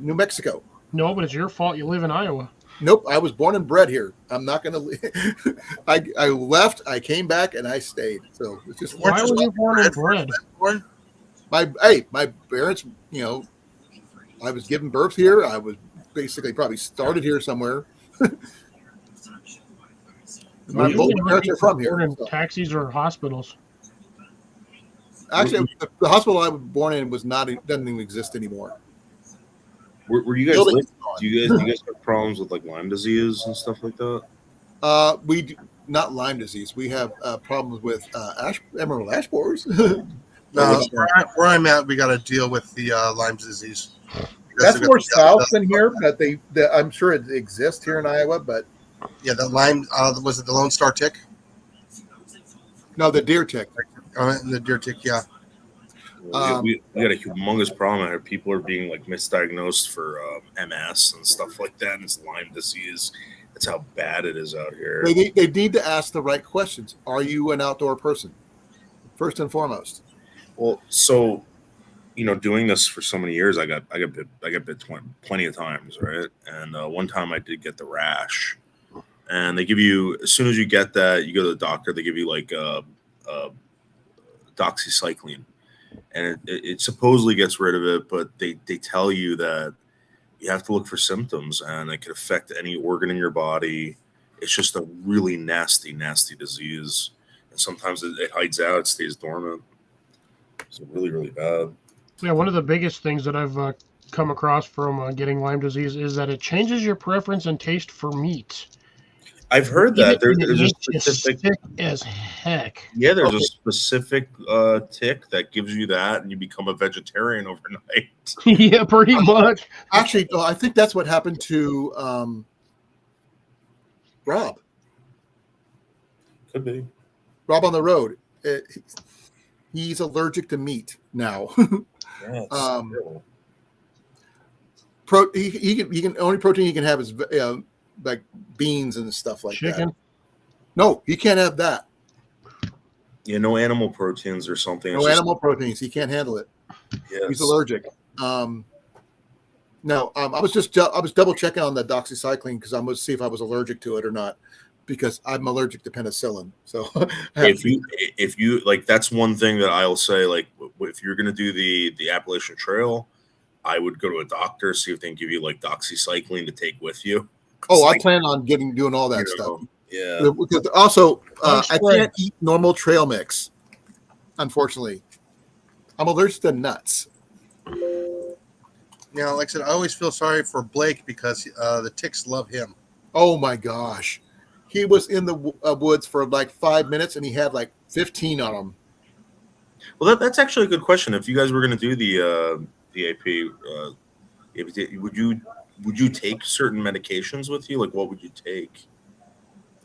New Mexico. No, but it's your fault you live in Iowa. Nope, I was born and bred here. I'm not going to. I left, I came back, and I stayed. So it's just. Why were you born and bred? My parents. I was given birth here. I was basically probably started here somewhere. My both parents are from here. In taxis or hospitals. Actually, the hospital I was born in doesn't even exist anymore. Were you guys? Do you guys have problems with like Lyme disease and stuff like that? not Lyme disease. We have problems with emerald ash borers. No, where I'm at, we got to deal with the Lyme disease. That's more south than here, but I'm sure it exists here in Iowa. But yeah, the Lyme was it the Lone Star tick? no, the deer tick. The deer tick, yeah. We got a humongous problem here. People are being like misdiagnosed for MS and stuff like that, and it's Lyme disease. That's how bad it is out here. They need to ask the right questions. Are you an outdoor person? First and foremost. Well, so doing this for so many years, I got bit plenty of times, right? And one time I did get the rash, and they give you, as soon as you get that, you go to the doctor. They give you like doxycycline, and it supposedly gets rid of it, but they tell you that you have to look for symptoms, and it could affect any organ in your body. It's just a really nasty, nasty disease, and sometimes it hides out, it stays dormant. It's really, really bad. Yeah, one of the biggest things that I've come across from getting Lyme disease is that it changes your preference and taste for meat. I've heard that there's a specific sick as heck. Yeah, there's a specific tick that gives you that, and you become a vegetarian overnight. Yeah, pretty much. Actually, I think that's what happened to Rob. Could be. Rob on the road. He's allergic to meat now. Yeah, he can only protein he can have is like beans and stuff like chicken. That. No, he can't have that. Yeah, no animal proteins or something. No animal proteins. He can't handle it. Yes. He's allergic. No, I was double checking on the doxycycline because I'm going to see if I was allergic to it or not, because I'm allergic to penicillin. So if you like, that's one thing that I'll say. Like, if you're going to do the Appalachian Trail, I would go to a doctor, see if they can give you like doxycycline to take with you. Oh, I plan on doing all that stuff. Yeah. Because also, I can't eat normal trail mix. Unfortunately, I'm allergic to nuts. Like I said, I always feel sorry for Blake because the ticks love him. Oh my gosh, he was in the woods for like 5 minutes and he had like 15 on him. Well, that's actually a good question. If you guys were going to do the D.A.V, would you take certain medications with you? Like, what would you take?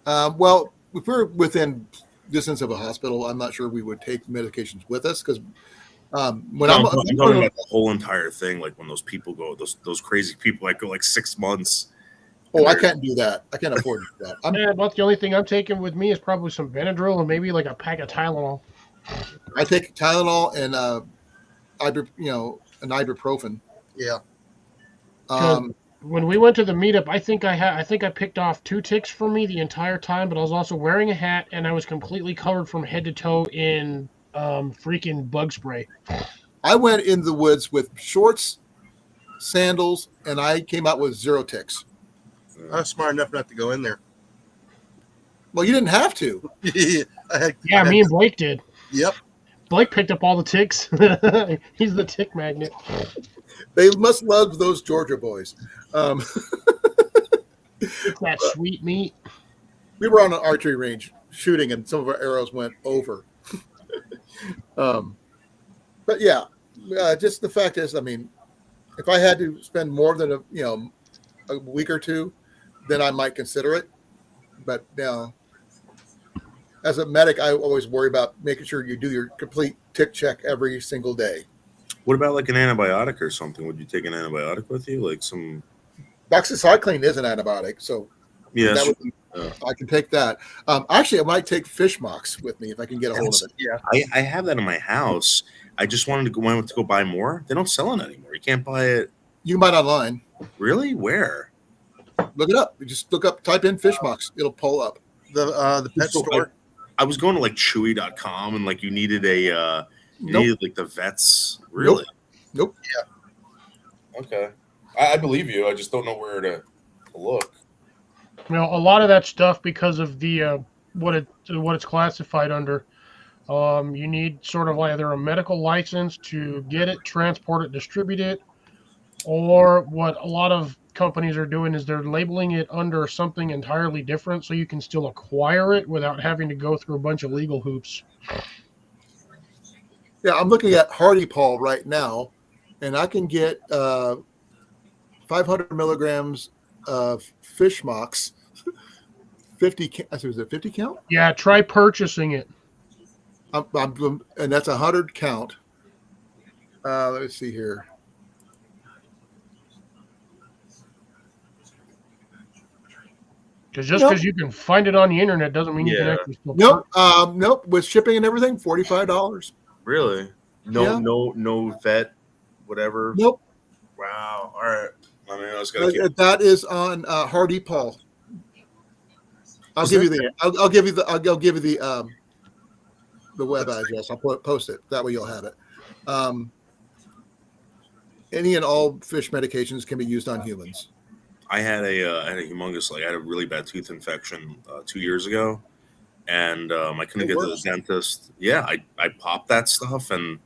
Well, if we're within distance of a hospital, I'm not sure we would take medications with us because when I'm talking about the whole entire thing, like when those people go, those crazy people that go like 6 months. Oh, I can't do that. I can't afford to do that. Yeah, about the only thing I'm taking with me is probably some Benadryl and maybe like a pack of Tylenol. I take Tylenol and an ibuprofen. Yeah. When we went to the meetup, I think I picked off 2 ticks for me the entire time, but I was also wearing a hat and I was completely covered from head to toe in freaking bug spray. I went in the woods with shorts, sandals, and I came out with 0 ticks. I was smart enough not to go in there. Well, you didn't have to. Yeah, me and Blake did. Yep. Blake picked up all the ticks. He's the tick magnet. They must love those Georgia boys. It's that sweet meat. We were on an archery range shooting, and some of our arrows went over. But yeah, just the fact is, I mean, if I had to spend more than a week or two, then I might consider it. But as a medic, I always worry about making sure you do your complete tick check every single day. What about like an antibiotic or something? Would you take an antibiotic with you, like some? Doxycycline is an antibiotic, so yes, I can take that. Actually, I might take fish mox with me if I can get a hold of it. Yeah, I have that in my house. I just wanted to go buy more. They don't sell it anymore. You can't buy it. You can buy it online. Really? Where? Look it up. You just type in fish mox. It'll pull up. The pet store. I was going to like Chewy.com and like you needed needed like the vets. Really? Nope. Yeah. Okay. I believe you. I just don't know where to look. A lot of that stuff, because of the what it's classified under, you need sort of either a medical license to get it, transport it, distribute it, or what a lot of companies are doing is they're labeling it under something entirely different, so you can still acquire it without having to go through a bunch of legal hoops. Yeah, I'm looking at Hardy Paul right now, and I can get 500 milligrams of fish mocks, 50. Was it 50 count? Yeah, try purchasing it. And that's 100 count. Let me see here. Because just because you can find it on the internet doesn't mean you can Yeah. actually still Nope. Nope. With shipping and everything, $45. Really? No, Yeah. no vet, whatever. Nope. Wow. All right. I mean, I was gonna keep. That is on Hardy Paul. I'll give you the web address. I'll post it. That way you'll have it. Any and all fish medications can be used on humans. I had a humongous, I had a really bad tooth infection 2 years ago, and I couldn't get to the dentist. Yeah, I popped that stuff, and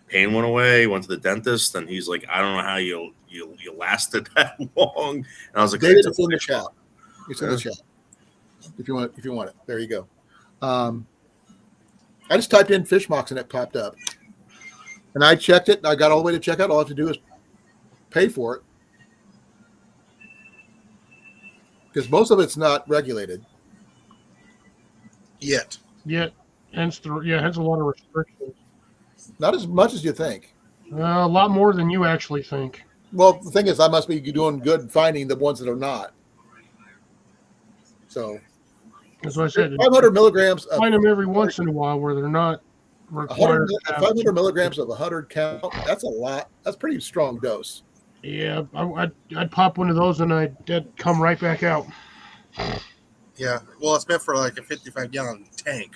pain went away. Went to the dentist, and he's like, "I don't know how you lasted that long." And I was like, David, it's in the chat. It's in the chat. If you want it, there you go. I just typed in fish mocks and it popped up, and I checked it. And I got all the way to checkout. All I have to do is pay for it because most of it's not regulated Yet. hence a lot of restrictions. Not as much as you think. A lot more than you actually think. Well, the thing is, I must be doing good finding the ones that are not. So, That's what I said. 500 milligrams of Find them every once in a while where they're not required. 500 milligrams of 100 count. That's a lot. That's a pretty strong dose. Yeah, I'd pop one of those and I'd come right back out. Yeah. Well, it's meant for like a 55-gallon tank.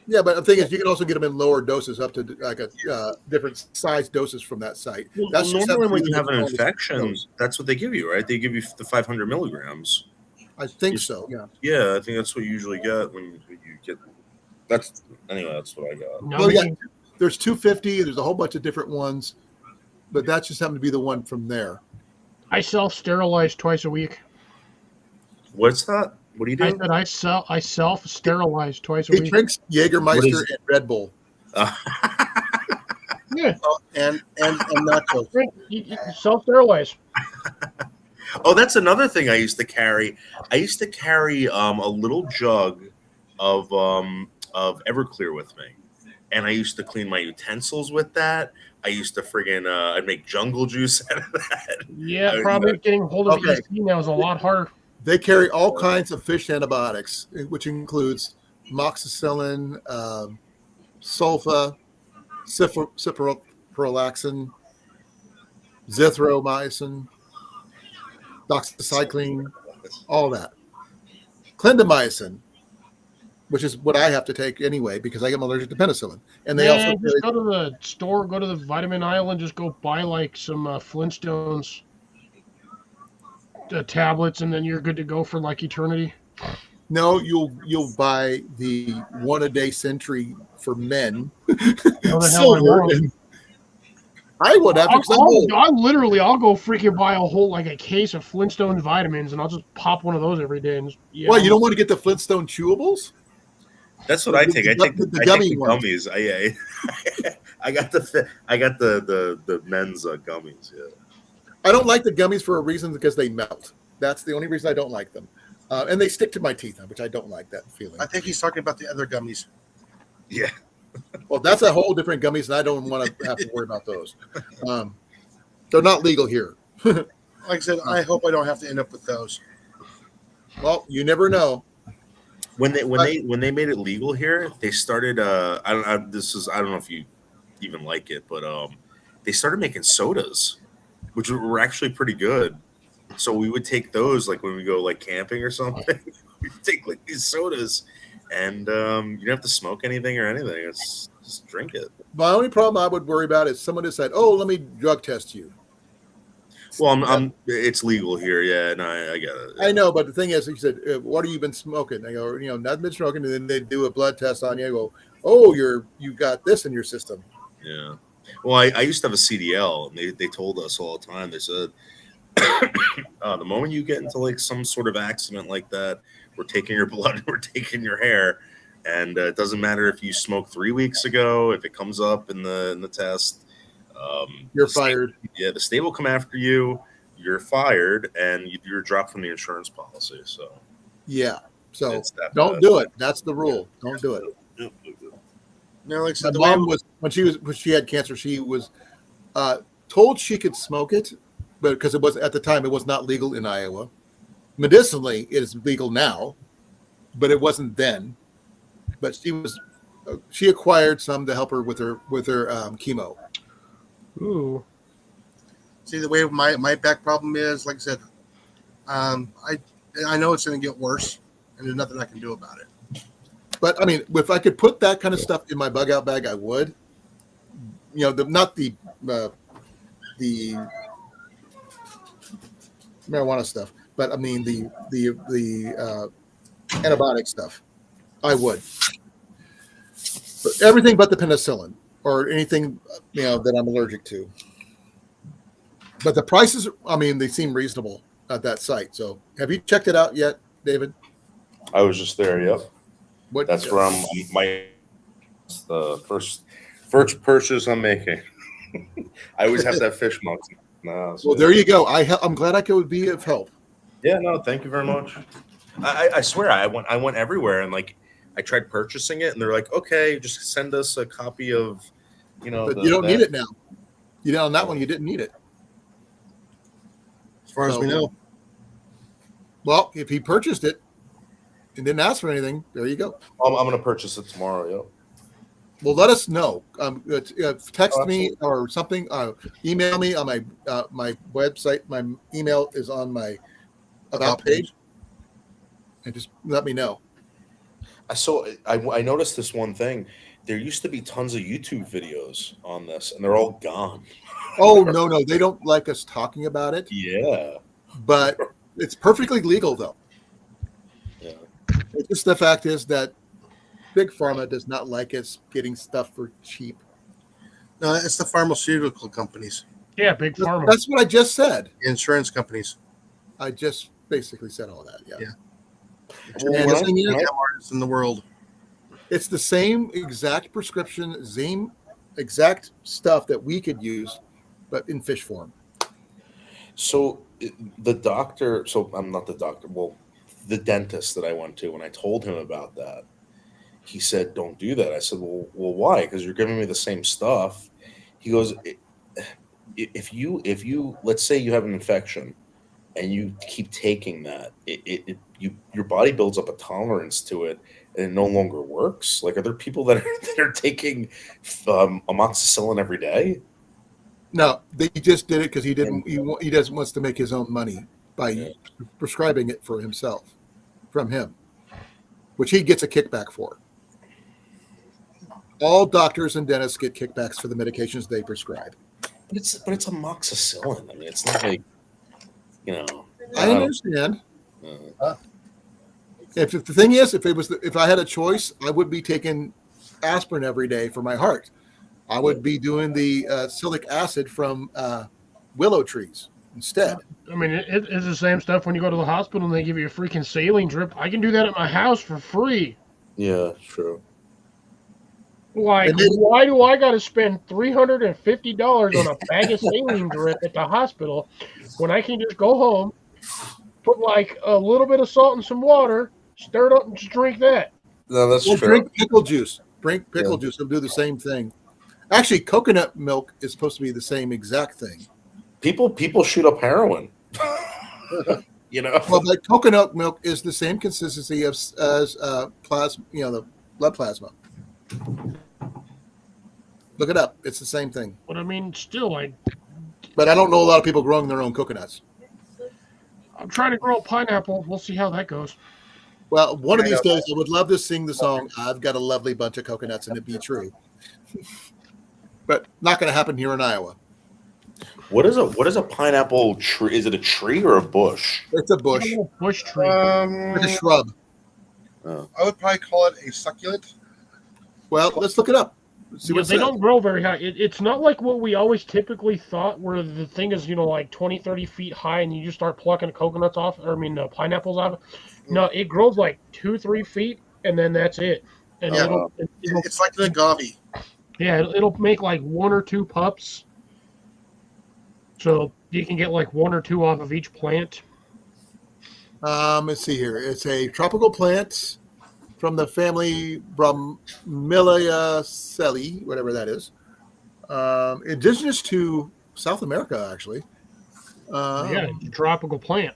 Yeah, but the thing is, you can also get them in lower doses, up to like a different size doses from that site. Well, That's just normally when something you have an that's infection, dose. that's what they give you, right? They give you the 500 milligrams. I think so. Yeah. Yeah, I think that's what you usually get when you get. That's what I got. Now Well, yeah. maybe- There's 250. There's a whole bunch of different ones, but that just happened to be the one from there. I self-sterilize twice a week. What's that? What do you I do? said I self-sterilize twice a He week. drinks What Jägermeister is- and Red Bull. Yeah, Oh, and nachos. you self-sterilize. Oh, that's another thing I used to carry. I used to carry a little jug of Everclear with me, and I used to clean my utensils with that. I used to I'd make jungle juice out of that. Yeah, probably getting hold of Okay. EC now is a lot harder. They carry all kinds of fish antibiotics, which includes moxicillin, sulfa, ciprofloxacin, zithromycin, doxycycline, all that. Clindamycin, which is what I have to take anyway because I am allergic to penicillin. And they also just go to the store, go to the vitamin aisle, and just go buy like some Flintstones tablets, and then you're good to go for like eternity. no, you'll buy the 1-a-day Century for men. How the hell I Silver. know? I would have because I'm old. I'll go freaking buy a whole like a case of Flintstones vitamins, and I'll just pop one of those every day. And yeah, Well, you don't want to get the Flintstone chewables? That's what I take. I take The I gummy take the ones. gummies. I got the men's gummies. Yeah. I don't like the gummies for a reason because they melt. That's the only reason I don't like them. And they stick to my teeth, which I don't like that feeling. I think he's talking about the other gummies. Yeah. Well, that's a whole different gummies, and I don't want to have to worry about those. They're not legal here. Like I said, I hope I don't have to end up with those. Well, you never know. When they made it legal here, they started. I don't know if you even like it, but they started making sodas, which were actually pretty good. So we would take those like when we go like camping or something. We'd take like these sodas, and you don't have to smoke anything or anything. It's just drink it. My only problem I would worry about is someone has said, "Oh, let me drug test you." Well, it's legal here, yeah, and I get it. I know, but the thing is, he said, "What have you been smoking?" I go, "Not been smoking." And then they do a blood test on you. I go, "Oh, you got this in your system." Yeah. Well, I used to have a CDL, and they told us all the time. They said, The moment you get into like some sort of accident like that, we're taking your blood, we're taking your hair, and it doesn't matter if you smoked 3 weeks ago. If it comes up in the test, You're the state- fired. Yeah, the state will come after you. You're fired, and you're dropped from the insurance policy. So Yeah. So it's that don't bad. do it. That's the rule. Don't do it. Now, like I My said, the way mom was when she had cancer. She was told she could smoke it, but because it was at the time it was not legal in Iowa. Medicinally, it is legal now, but it wasn't then. But she acquired some to help her with her chemo. Ooh. see the way my back problem is, like I said, I know it's going to get worse, and there's nothing I can do about it. But I mean, if I could put that kind of stuff in my bug out bag, I would. You know, not the marijuana stuff, but I mean the antibiotic stuff. I would. But everything but the penicillin or anything that I'm allergic to. But the prices, I mean, they seem reasonable at that site. So, have you checked it out yet, David? I was just there. Yep. What? That's from the first purchase I'm making. I always have to have fish marks. No, so Well, there you go. I'm glad I could be of help. yeah, no, thank you very much. I swear I went everywhere and like I tried purchasing it and they're like, okay, just send us a copy of But you don't need it now. On that one, you didn't need it. As far as we know, Well, if he purchased it and didn't ask for anything, there you go. I'm gonna purchase it tomorrow. Yep. Well, let us know. Text Oh, me or something. Email me on my website. My email is on my about page, and just let me know. I noticed this one thing. There used to be tons of YouTube videos on this, and they're all gone. Oh no, they don't like us talking about it. Yeah. But it's perfectly legal, though. Yeah. It's just the fact is that Big Pharma does not like us getting stuff for cheap. no, it's the pharmaceutical companies, Yeah, big pharma. That's what I just said. insurance companies, I just basically said all that. Yeah. the And the thing is, artists in the world. it's the same exact prescription, same exact stuff that we could use, but in fish form. So the doctor, so I'm not the doctor, well, the dentist that I went to, when I told him about that, he said, don't do that. I said, well, why? Because you're giving me the same stuff. He goes, if you, let's say you have an infection and you keep taking that, your body builds up a tolerance to it and it no longer works. Like, are there people that are taking amoxicillin every day? No, they just did it because he didn't. He doesn't wants to make his own money by prescribing it for himself, from him, which he gets a kickback for. All doctors and dentists get kickbacks for the medications they prescribe. But it's amoxicillin. I mean, it's not like, I understand. Uh, If the thing is, if I had a choice, I would be taking aspirin every day for my heart. I would be doing the silic acid from willow trees instead. I mean, it's the same stuff when you go to the hospital and they give you a freaking saline drip. I can do that at my house for free. yeah, true. Like, And then- why do I got to spend $350 on a bag of saline drip at the hospital when I can just go home, put like a little bit of salt in some water, stir it up, and just drink that? No, that's Well, true. drink pickle juice. Drink pickle juice. It'll do the same thing. Actually, coconut milk is supposed to be the same exact thing. People shoot up heroin. Well, but coconut milk is the same consistency as plasma. The blood plasma. Look it up. It's the same thing. But I mean, still, But I don't know a lot of people growing their own coconuts. I'm trying to grow a pineapple. We'll see how that goes. Well, one of these days, I would love to sing the song "I've Got a Lovely Bunch of Coconuts" and it be true. But not going to happen here in Iowa. What is a pineapple tree? Is it a tree or a bush? It's a bush. A little bush tree. It's a shrub. I would probably call it a succulent. Well, let's look it up. See Yeah, what it they says. don't grow very high. It's not like what we always typically thought, where the thing is, like 20, 30 feet high, and you just start plucking coconuts off, or I mean, pineapples off. No, it grows like 2, 3 feet, and then that's it. And Yeah. It's like an agave. yeah, it'll make like 1 or 2 pups. So you can get like 1 or 2 off of each plant. Let's see here. It's a tropical plant from the family Bromeliaceae, whatever that is. Indigenous to South America, actually. Yeah, it's a tropical plant.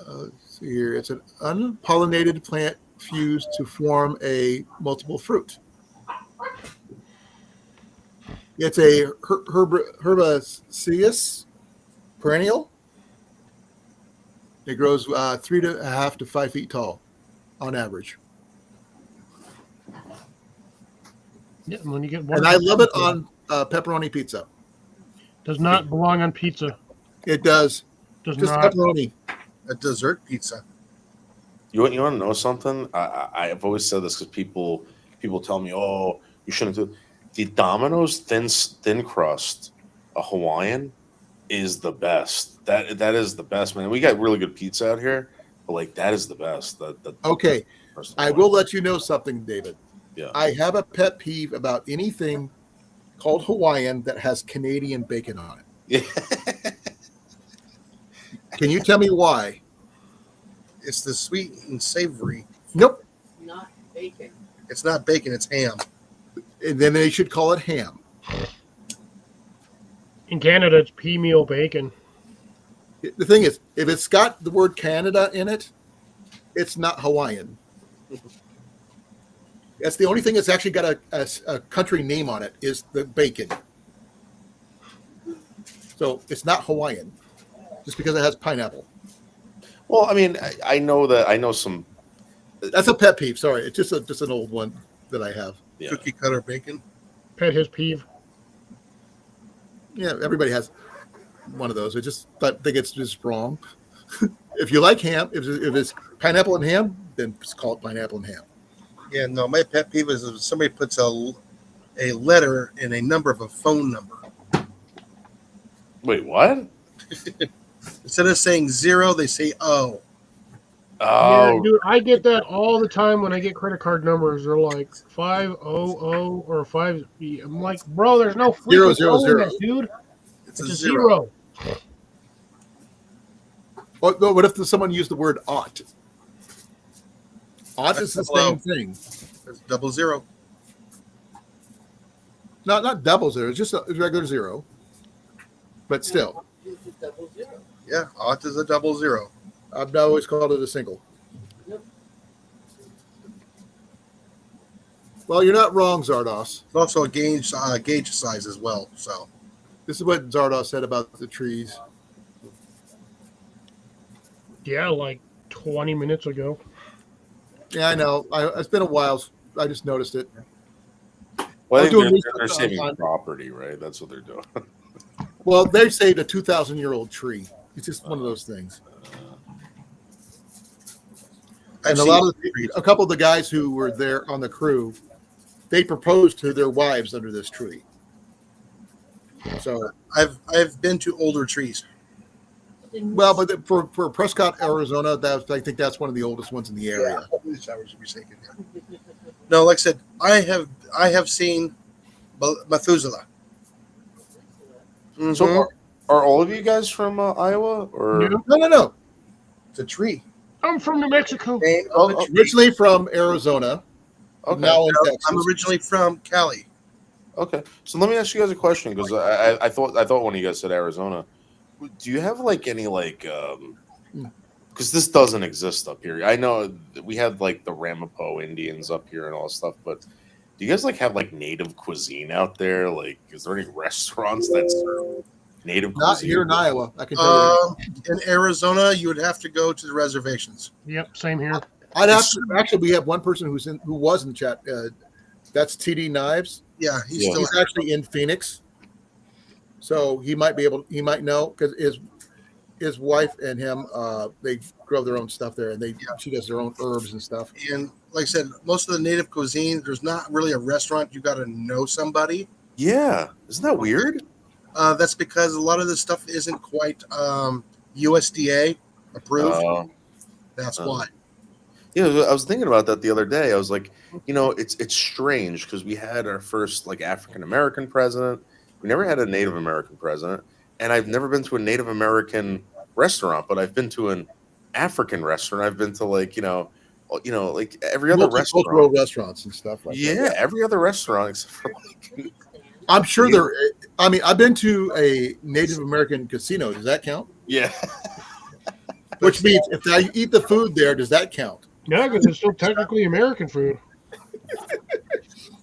Let's see here. It's an unpollinated plant fused to form a multiple fruit. It's a herbaceous perennial. It grows 3.5 to 5 feet tall on average. Yeah, and when you get one, And I love it on pepperoni pizza. does not belong on pizza. It does. Does Just not. pepperoni. A dessert pizza. You want to know something? I've always said this because people tell me, oh, you shouldn't do the Domino's thin crust, a Hawaiian, is the best. That is the best, man. We got really good pizza out here, but like that is the best. Okay, I will let you know something, David. Yeah. I have a pet peeve about anything called Hawaiian that has Canadian bacon on it. Yeah. Can you tell me why? It's the sweet and savory. Nope. Not bacon. It's not bacon, it's ham. And then they should call it ham. In Canada, it's pea meal bacon. The thing is, if it's got the word Canada in it, it's not Hawaiian. That's the only thing that's actually got a country name on it is the bacon. So it's not Hawaiian just because it has pineapple. Well, I mean, I know some. That's a pet peeve. Sorry, it's just an old one that I have. Yeah. Cookie cutter bacon. Pet his peeve. Yeah, everybody has one of those. I think it's just wrong. If you like ham, if it's pineapple and ham, then just call it pineapple and ham. Yeah, no, my pet peeve is if somebody puts a letter and a number of a phone number. Wait, what? Instead of saying 0, they say O. Oh, Yeah, dude, I get that all the time when I get credit card numbers. They're like 500 or 5. I'm like, bro, there's no freaking 000. O in that, dude. It's It's a a 0. 0. What if someone used the word ought? Ought is the Hello. same thing. It's 00. Not double zero. It's just a regular zero. But still, It's a double zero. Yeah, ought is a 00. I've always called it a single. Yep. Well, you're not wrong, Zardos. It's also a gauge size as well. So This is what Zardos said about the trees. Yeah, like 20 minutes ago. Yeah, I know. It's been a while. I just noticed it. well, I I'm think doing they're research saving on- property, right? That's what they're doing. Well, they saved a 2,000-year-old tree. It's just one of those things. I've And a couple of the guys who were there on the crew, they proposed to their wives under this tree. So, I've been to older trees. well, but for Prescott, Arizona, I think that's one of the oldest ones in the area. No, like I said, I have seen Methuselah. So Mhm. are all of you guys from Iowa or? Yeah. No. It's a tree. I'm from New Mexico. Name of a tree. Originally from Arizona. Okay. Now in Texas. I'm originally from Cali. Okay. So let me ask you guys a question because I thought one of you guys said Arizona. Do you have like any like because this doesn't exist up here. I know that we have like the Ramapo Indians up here and all this stuff, but do you guys like have like native cuisine out there? Like, is there any restaurants that serve native Not cuisine? here in Iowa. I can tell you. In Arizona, you would have to go to the reservations. Yep, same here. I'd have to. Actually, we have one person who was in the chat. That's TD Knives. Yeah, he's Yeah. still. He's actually in Phoenix, so he might know because his wife and him they grow their own stuff there, and she does their own herbs and stuff. And like I said, most of the native cuisine, there's not really a restaurant. You got to know somebody. Yeah, isn't that weird? That's because a lot of this stuff isn't quite USDA approved. Oh, That's oh. why. Yeah, I was thinking about that the other day. I was like, it's strange because we had our first like African American president. We never had a Native American president, and I've never been to a Native American restaurant, but I've been to an African restaurant. I've been to like like every other Multicultural restaurant. restaurants and stuff like that. Yeah, every other restaurant except for like. I'm sure Yeah. there. I mean, I've been to a Native American casino. Does that count? Yeah. Which means if I eat the food there, does that count? Yeah, because it's still technically American food.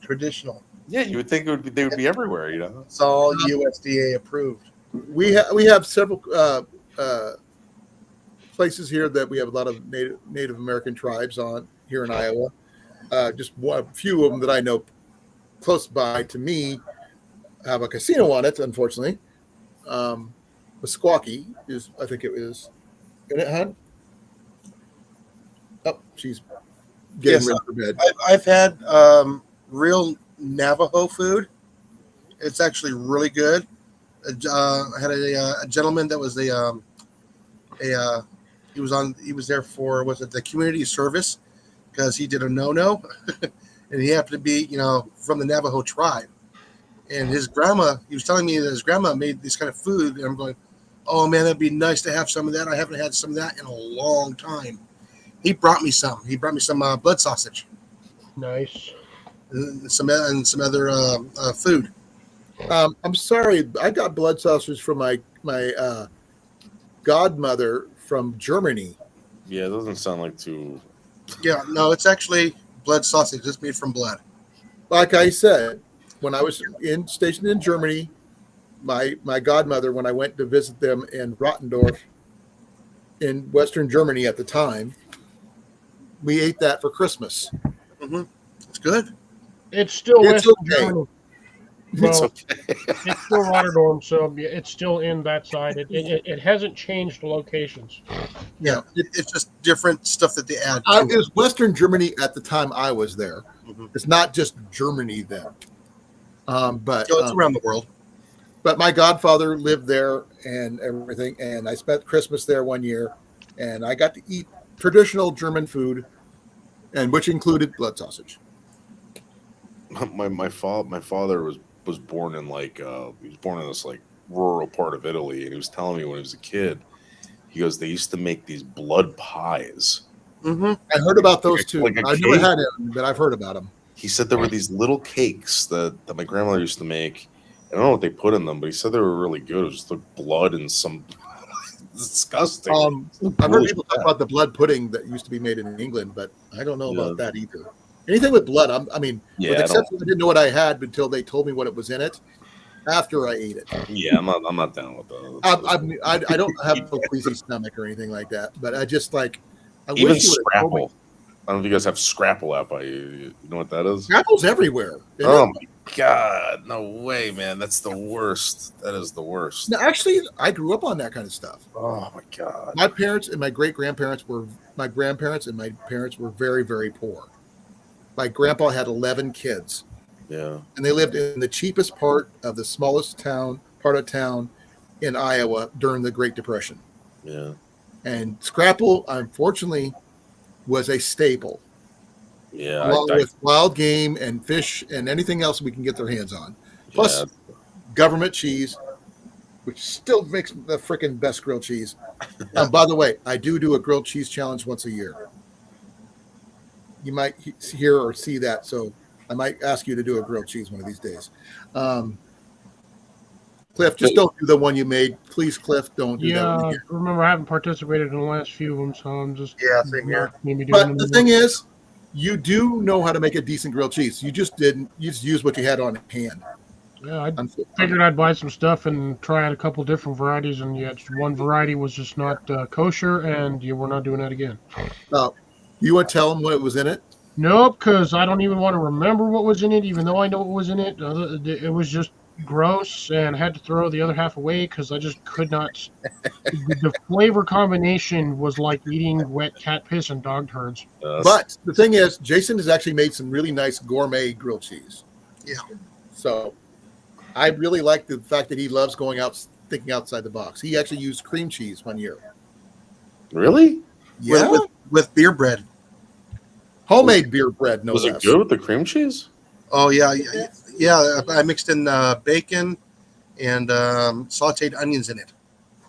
Traditional. Yeah, you would think they would be everywhere, It's all USDA approved. We have several places here that we have a lot of Native American tribes on here in Iowa. Just a few of them that I know close by to me have a casino on it. Unfortunately, Meskwaki is, I think it is. Isn't it, hon? Oh, she's getting Yes, ready for bed. I've had real Navajo food. It's actually really good. I had a gentleman that was he was there for, was it the community service, because he did a no and he happened to be from the Navajo tribe, and he was telling me that his grandma made this kind of food, and I'm going, oh man, that'd be nice to have some of that. I haven't had some of that in a long time. He brought me some blood sausage, Nice. and some other food. I'm sorry, I got blood sausage from my godmother from Germany. Yeah, it doesn't sound like too. Yeah, no, it's actually blood sausage. It's made from blood. Like I said, when I was stationed in Germany, my godmother, when I went to visit them in Rottendorf in Western Germany at the time, we ate that for Christmas. Mm-hmm. It's good. It's still It's Western okay. Germany. It's Well, okay. it's still Rotterdam, so yeah, it's still in that side. It hasn't changed locations. Yeah, it's just different stuff that they add. It was Western Germany at the time I was there. Mm-hmm. It's not just Germany then. But So it's around the world. But my godfather lived there and everything, and I spent Christmas there one year, and I got to eat traditional German food, and which included blood sausage. My father was born in he was born in this like rural part of Italy, and he was telling me when he was a kid, he goes, they used to make these blood pies. Mm-hmm. I heard about those too. Like a I've never cake? had them, but I've heard about them. He said there were these little cakes that my grandmother used to make. I don't know what they put in them, but he said they were really good. It was just like blood and some disgusting. I've heard people talk about the blood pudding that used to be made in England, but I don't know about that either. Anything with blood, with exception, I didn't know what I had until they told me what it was in it after I ate it. Yeah, I'm not down with those. I don't have a queasy stomach or anything like that, but I just like Even wish you would have told me. Scrapple. I don't know if you guys have Scrapple out by you. You know what that is? Scrapple's everywhere. isn't Oh it? my god, no way, man. That's the worst. That is the worst. No, actually, I grew up on that kind of stuff. Oh my god. My parents and my grandparents were very, very poor. My grandpa had 11 kids, Yeah. and they lived in the cheapest part of the smallest part of town in Iowa during the Great Depression. Yeah. And Scrapple, unfortunately, was a staple, Yeah. along with wild game and fish and anything else we can get their hands on. Plus, yeah. government cheese, which still makes the freaking best grilled cheese. By the way, I do a grilled cheese challenge once a year. You might hear or see that, so I might ask you to do a grilled cheese one of these days. Cliff, just don't do the one you made. Please, Cliff, don't do that one again. Remember, I haven't participated in the last few of them, so I'm just Same here. maybe doing But them the more. thing is, you do know how to make a decent grilled cheese. You just didn't. You just used what you had on hand. Yeah, I figured I'd buy some stuff and try out a couple different varieties, and yet one variety was just not kosher, and we're not doing that again. You want to tell them what was in it? Nope, because I don't even want to remember what was in it, even though I know what was in it. It was just gross, and had to throw the other half away because I just could not. The flavor combination was like eating wet cat piss and dog turds. But the thing is, Jason has actually made some really nice gourmet grilled cheese. Yeah. So I really like the fact that he loves going out, thinking outside the box. He actually used cream cheese one year. Really? Yeah. With beer bread. Homemade beer bread, no Was less. it good with the cream cheese? Oh yeah. I mixed in bacon and sautéed onions in it.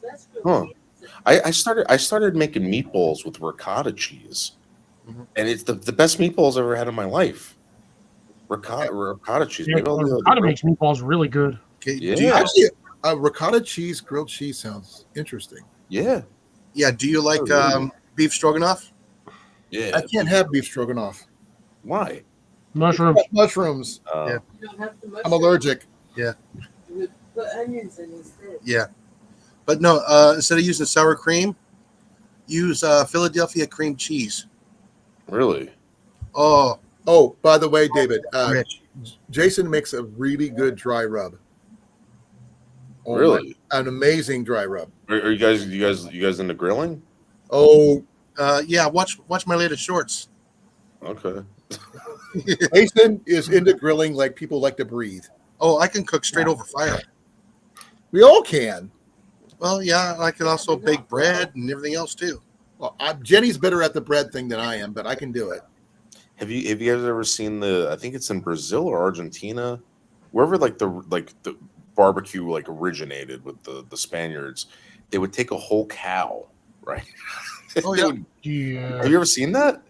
That's good. Huh. I started making meatballs with ricotta cheese, Mhm. and it's the best meatballs I've ever had in my life. Ricotta cheese. Yeah, Maybe I'll do the ricotta makes meatballs really good. Okay. Yeah. Do you, Actually, ricotta cheese, grilled cheese sounds interesting. Yeah, do you like beef stroganoff? yeah. I can't have beef stroganoff. Why? Mushrooms. Mushrooms. Yeah. You don't have to mush I'm allergic. it. You put onions in instead. Yeah. But no, instead of using sour cream, use Philadelphia cream cheese. Really? Oh, Oh, by the way, David, rich. Jason makes a really good dry rub. Oh, Really? an amazing dry rub. Are you guys into grilling? Oh, Yeah, watch my latest shorts. Okay. Jason is into grilling like people like to breathe. Oh, I can cook straight over fire. We all can. Well, yeah, I can also bake bread and everything else too. Well, Jenny's better at the bread thing than I am, but I can do it. Have you guys ever seen I think it's in Brazil or Argentina, wherever the barbecue like originated with the Spaniards, they would take a whole cow, right? Oh, They yeah. would- Yeah. have you ever seen that?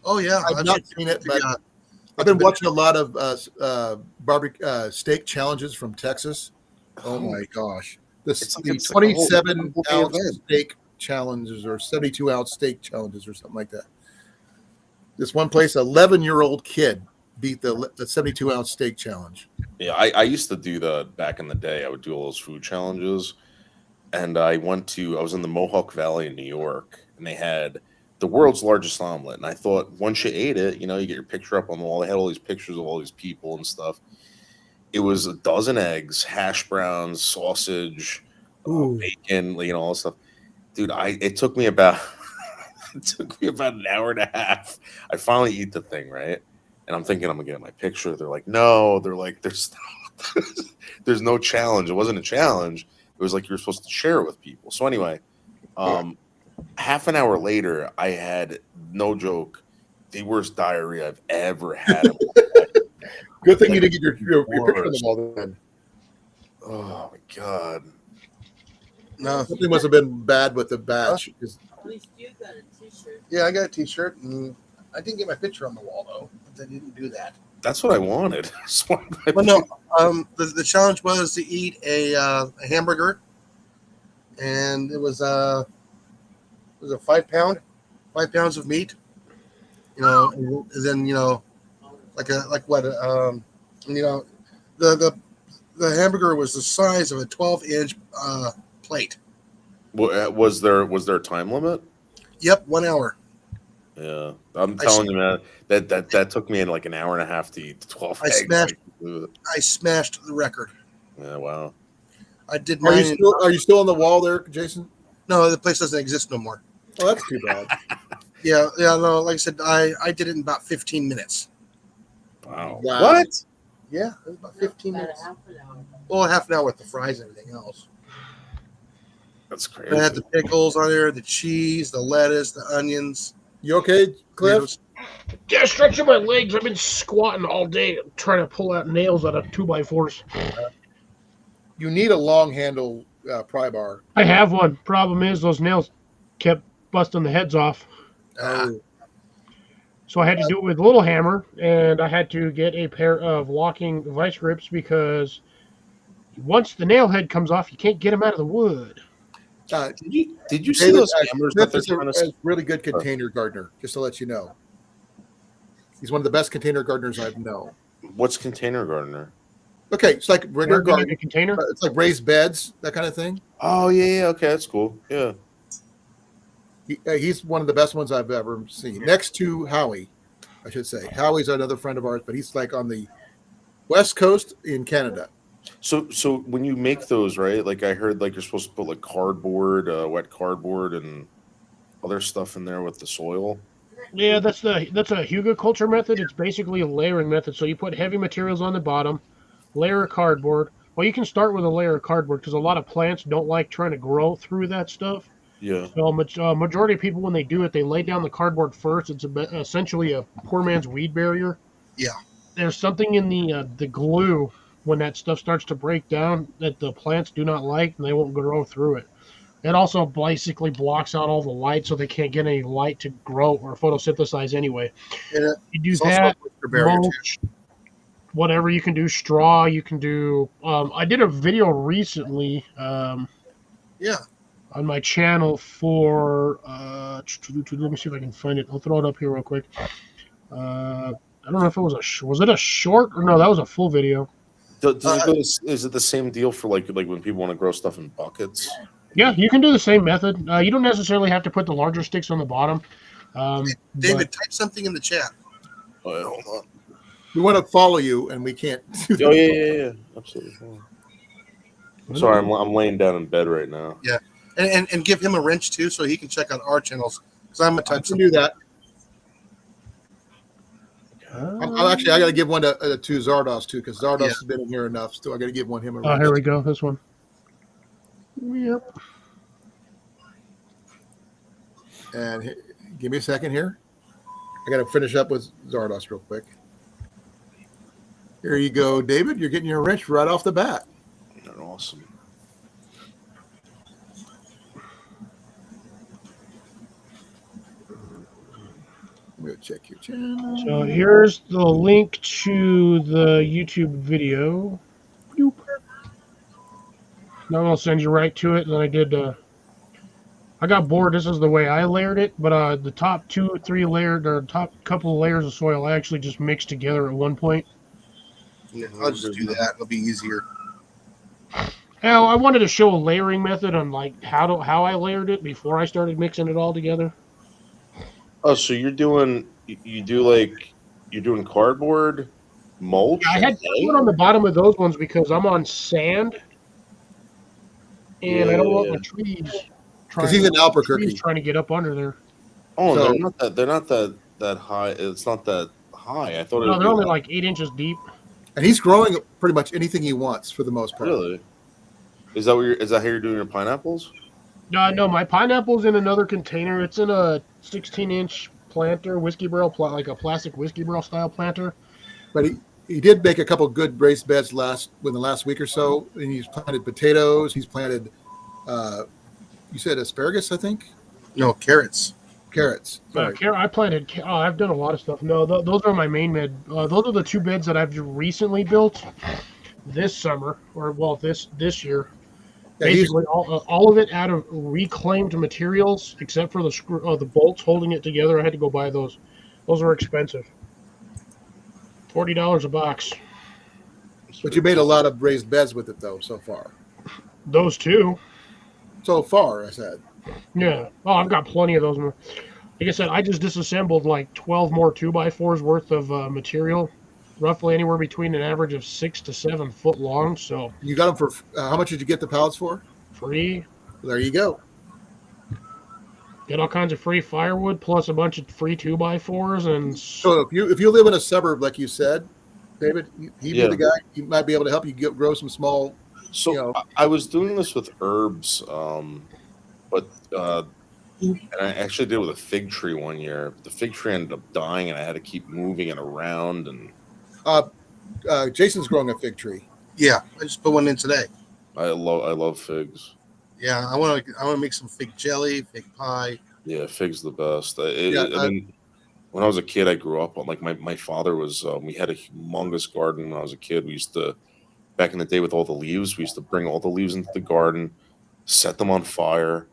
Oh yeah, I've not seen it, but yeah. I've been watching a lot of barbecue steak challenges from Texas. Oh my gosh. It's like The it's like a whole 27 ounce event. steak challenges or 72-ounce steak challenges or something like that. This one place, 11-year-old kid beat the 72-ounce steak challenge. Yeah, I used to do that back in the day. I would do all those food challenges. And I was in the Mohawk Valley in New York, and they had the world's largest omelet. And I thought once you ate it, you get your picture up on the wall. They had all these pictures of all these people and stuff. It was a dozen eggs, hash browns, sausage, Ooh. bacon, all this stuff. Dude, it took me about an hour and a half. I finally eat the thing, right? And I'm thinking I'm gonna get my picture. They're like, no. They're like, there's no challenge. It wasn't a challenge. It was like you're supposed to share it with people. So anyway, half an hour later, I had, no joke, the worst diarrhea I've ever had. In my life. Good thing you didn't get your picture on the wall then. Oh my god. No, Something must have been bad with the batch. At least you got a t-shirt. yeah, I got a T-shirt, and I didn't get my picture on the wall though. I didn't do that. That's what I wanted. I just wanted my But no, the challenge was to eat a hamburger, and it was a 5 pound, 5 pounds of meat. And then the hamburger was the size of a 12-inch plate. Was there a time limit? Yep, 1 hour. Yeah, I'm telling you, man, that took me in like an hour and a half to eat 12 I eggs. smashed- I smashed the record. Yeah, wow. I did Are mine. you still on the wall there, Jason? No, the place doesn't exist no more. Oh, that's too bad. Yeah, no. Like I said, I did it in about 15 minutes. Wow. Wow. What? Yeah, it was about 15 About minutes. a half an hour. Well, half an hour with the fries and everything else. That's crazy. I had the pickles on there, the cheese, the lettuce, the onions. You okay, Cliff? tomatoes. Yeah, stretching my legs. I've been squatting all day trying to pull out nails out of 2x4s. You need a long handle pry bar. I have one. Problem is, those nails kept busting the heads off. Oh, So I had to do it with a little hammer, and I had to get a pair of locking vice grips because once the nail head comes off, you can't get them out of the wood. Did you see David, those hammers that Cliff they're is trying a really good container gardener, just to let you know. He's one of the best container gardeners I know. What's container gardener? Okay, it's like regular Gardening garden. a container. It's like raised beds, that kind of thing. Oh yeah, okay, that's cool. Yeah. He's one of the best ones I've ever seen. Next to Howie, I should say. Howie's another friend of ours, but he's like on the West Coast in Canada. So when you make those, right? Like I heard, like you're supposed to put like cardboard, wet cardboard, and other stuff in there with the soil. Yeah, that's a hugelkultur method. It's basically a layering method. So you put heavy materials on the bottom, layer of cardboard. Well, you can start with a layer of cardboard because a lot of plants don't like trying to grow through that stuff. Yeah. So majority of people, when they do it, they lay down the cardboard first. It's essentially a poor man's weed barrier. Yeah. There's something in the glue when that stuff starts to break down that the plants do not like, and they won't grow through it. It also basically blocks out all the light, so they can't get any light to grow or photosynthesize anyway. And You do it's also a that, moisture barrier too. mulch, whatever you can do, straw. You can do. I did a video recently. Yeah. On my channel for let me see if I can find it. I'll throw it up here real quick. I don't know if it was it a short or no, that was a full video. Is it the same deal for like when people want to grow stuff in buckets? Yeah, you can do the same method. You don't necessarily have to put the larger sticks on the bottom. David, type something in the chat. Oh, yeah, hold on. We want to follow you, and we can't. Oh yeah, absolutely. Sorry, I'm laying down in bed right now. Yeah, and give him a wrench too, so he can check on our channels. Because I'm gonna I type can do that. but, Actually, I got to give one to Zardos too, because Zardos has been in here enough. So I got to give him a. oh, here we go. This one. Yep. And give me a second here. I got to finish up with Zardos real quick. Here you go, David. You're getting your wrench right off the bat. They're awesome. I'm going to check your channel. So here's the link to the YouTube video. Now I'll send you right to it. And then I did. I got bored. This is the way I layered it, but the top 2 or 3 layered or top couple of layers of soil I actually just mixed together at one point. Yeah, I'll just do that. It'll be easier. Now I wanted to show a layering method on like how I layered it before I started mixing it all together. Oh, so you're doing cardboard, mulch. I had put on the bottom of those ones because I'm on sand, and I don't want the trees. Because he's an Albuquerque. Trying to get up under there. Oh, So- they're not that high. It's not that high. I thought No, they're only like 8 inches deep. And he's growing pretty much anything he wants for the most part. Really. Is that how you're doing your pineapples? No, my pineapple's in another container. It's in a 16-inch planter, whiskey barrel, like a plastic whiskey barrel style planter. But he did make a couple good raised beds within the last week or so. And he's planted potatoes. He's planted, you said asparagus, I think? No, carrots. Carrots. Sorry. I planted. I've done a lot of stuff. No, those are my main bed. Those are the 2 beds that I've recently built this summer, or well, this year. Yeah, Basically, all of it out of reclaimed materials, except for the bolts holding it together. I had to go buy those. Those are expensive. $40 a box. But you made a lot of raised beds with it, though, so far. Those 2. So far, I said. Yeah. Oh, I've got plenty of those. Like I said, I just disassembled like 12 more 2x4s worth of material, roughly anywhere between an average of 6 to 7 foot long. So You got them for how much did you get the pallets for? free. There you go. Get all kinds of free firewood plus a bunch of free 2x4s and So if you live in a suburb, like you said, David, he'd be the guy. He might be able to help you grow some small. So I was doing this with herbs, but and I actually did it with a fig tree one year. The fig tree ended up dying, and I had to keep moving it around. And Jason's growing a fig tree. Yeah, I just put one in today. I love figs. Yeah, I want to make some fig jelly, fig pie. Yeah, fig's the best. I mean, when I was a kid, I grew up on like my father was. We had a humongous garden when I was a kid. We used to, back in the day with all the leaves, we used to bring all the leaves into the garden, set them on fire,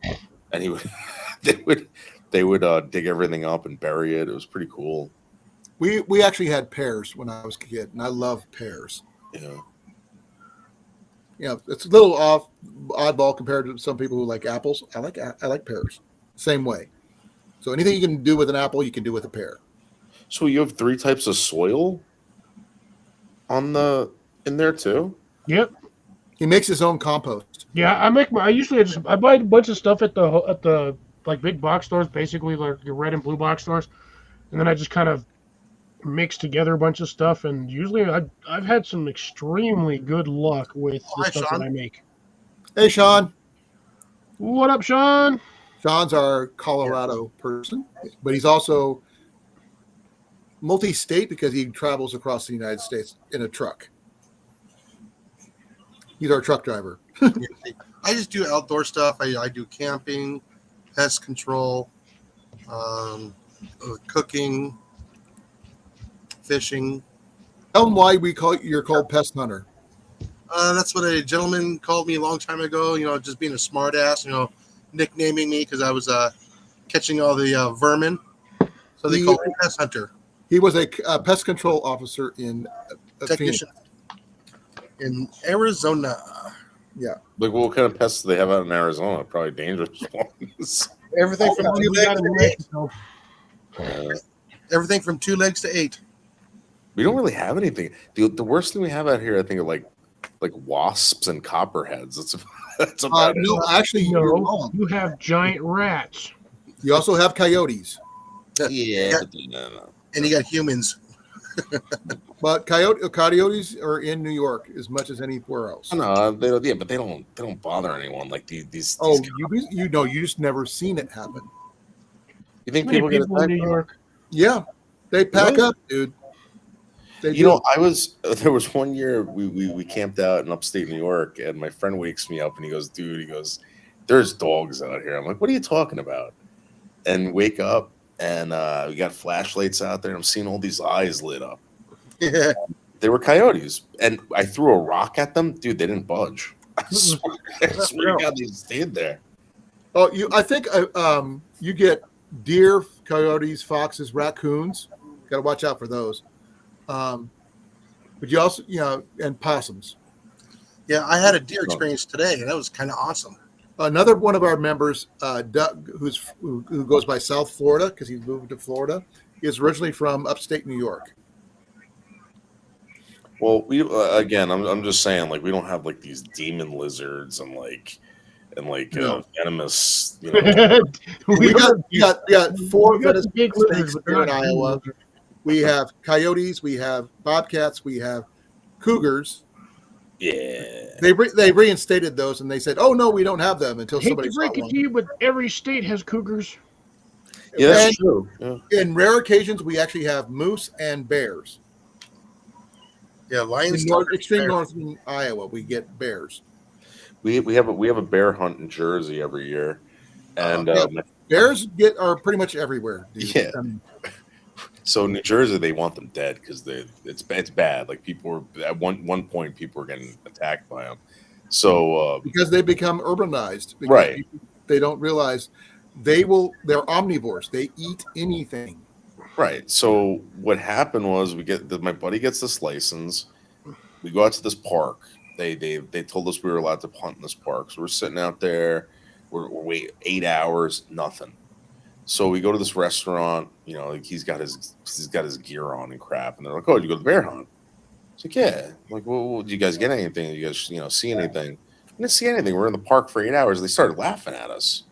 and they would dig everything up and bury it. It was pretty cool. We actually had pears when I was a kid, and I love pears. Yeah. Yeah, it's a little oddball compared to some people who like apples. I like pears. Same way. So anything you can do with an apple, you can do with a pear. So you have 3 types of soil in there too? Yep. He makes his own compost. Yeah, I usually I buy a bunch of stuff at the like big box stores, basically like your red and blue box stores, and then I just kind of mix together a bunch of stuff. And usually I've had some extremely good luck with Oh, the hi, stuff Sean. that I make. Hey, Sean. What up, Sean? Sean's our Colorado person, but he's also multi-state because he travels across the United States in a truck. He's our truck driver. I just do outdoor stuff. I do camping, pest control, cooking, fishing. Tell him why you're called Pest Hunter. That's what a gentleman called me a long time ago. Just being a smart ass. Nicknaming me because I was catching all the vermin. So they called me Pest Hunter. He was a pest control officer in Technician in Arizona. Like, what kind of pests do they have out in Arizona? Probably dangerous ones. Everything from We 2 got legs in to 8. Mexico. Everything from 2 legs to 8. We don't really have anything. The worst thing we have out here, I think, are like wasps and copperheads. That's about it. No, actually, you're No, wrong. you have giant rats. You also have coyotes, Yeah, but no. And you got humans. but coyotes are in New York as much as anywhere else. No, they don't. Yeah, but they don't bother anyone like these. Oh, these you just never seen it happen. you think Too many people get people in attacked? New York. Yeah, they pack Really? up, dude. They You do. know, there was one year we camped out in upstate New York, and my friend wakes me up and he goes, there's dogs out here. I'm like, what are you talking about? And wake up, and we got flashlights out there. I'm seeing all these eyes lit up. Yeah. They were coyotes, and I threw a rock at them. Dude, they didn't budge. I swear to God, they stayed there. Oh, I think you get deer, coyotes, foxes, raccoons. Got to watch out for those. But you also, and possums. Yeah, I had a deer experience today, and that was kind of awesome. Another one of our members, Doug, who goes by South Florida because he's moved to Florida, is originally from upstate New York. Well, we again, I'm just saying, like, we don't have like these demon lizards and venomous. We got 4 we got venomous the big snakes lizards, but here in they're not Iowa. demons. We have coyotes, we have bobcats, we have cougars. Yeah. They reinstated those, and they said, "Oh no, we don't have them," until Hate somebody to saw break it one. to you, but every state has cougars. Yeah, that's And true. Yeah. in rare occasions, we actually have moose and bears. Yeah, lions. In extreme northern Iowa, we get bears. We have a bear hunt in Jersey every year, and Bears are pretty much everywhere. Dude. Yeah. So in New Jersey, they want them dead because it's bad. Like, people were at one point, people were getting attacked by them. So because they become urbanized. Because Right. They don't realize they're omnivores. They eat anything. right. So what happened was my buddy gets this license. We go out to this park. They told us we were allowed to hunt in this park. So we're sitting out there. We're waiting 8 hours, nothing. So we go to this restaurant. Like, he's got his gear on and crap. And they're like, "Oh, did you go to the bear hunt?" It's like, "Yeah." I'm like, "Well, did you guys get anything? Did you guys, see anything?" We didn't see anything. We're in the park for 8 hours. They started laughing at us.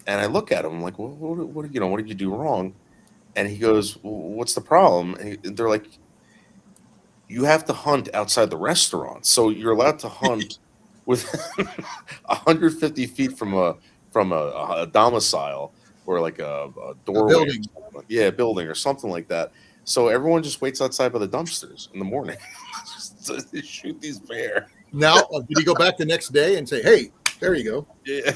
And I look at him. I'm like, "Well, what did you do wrong?" And he goes, "Well, what's the problem?" And they're like, "You have to hunt outside the restaurant. So you're allowed to hunt with 150 feet from a domicile, or like a doorway, building. A building or something like that. So everyone just waits outside by the dumpsters in the morning to shoot these bear." Now, did he go back the next day and say, "Hey, there you go"? Yeah.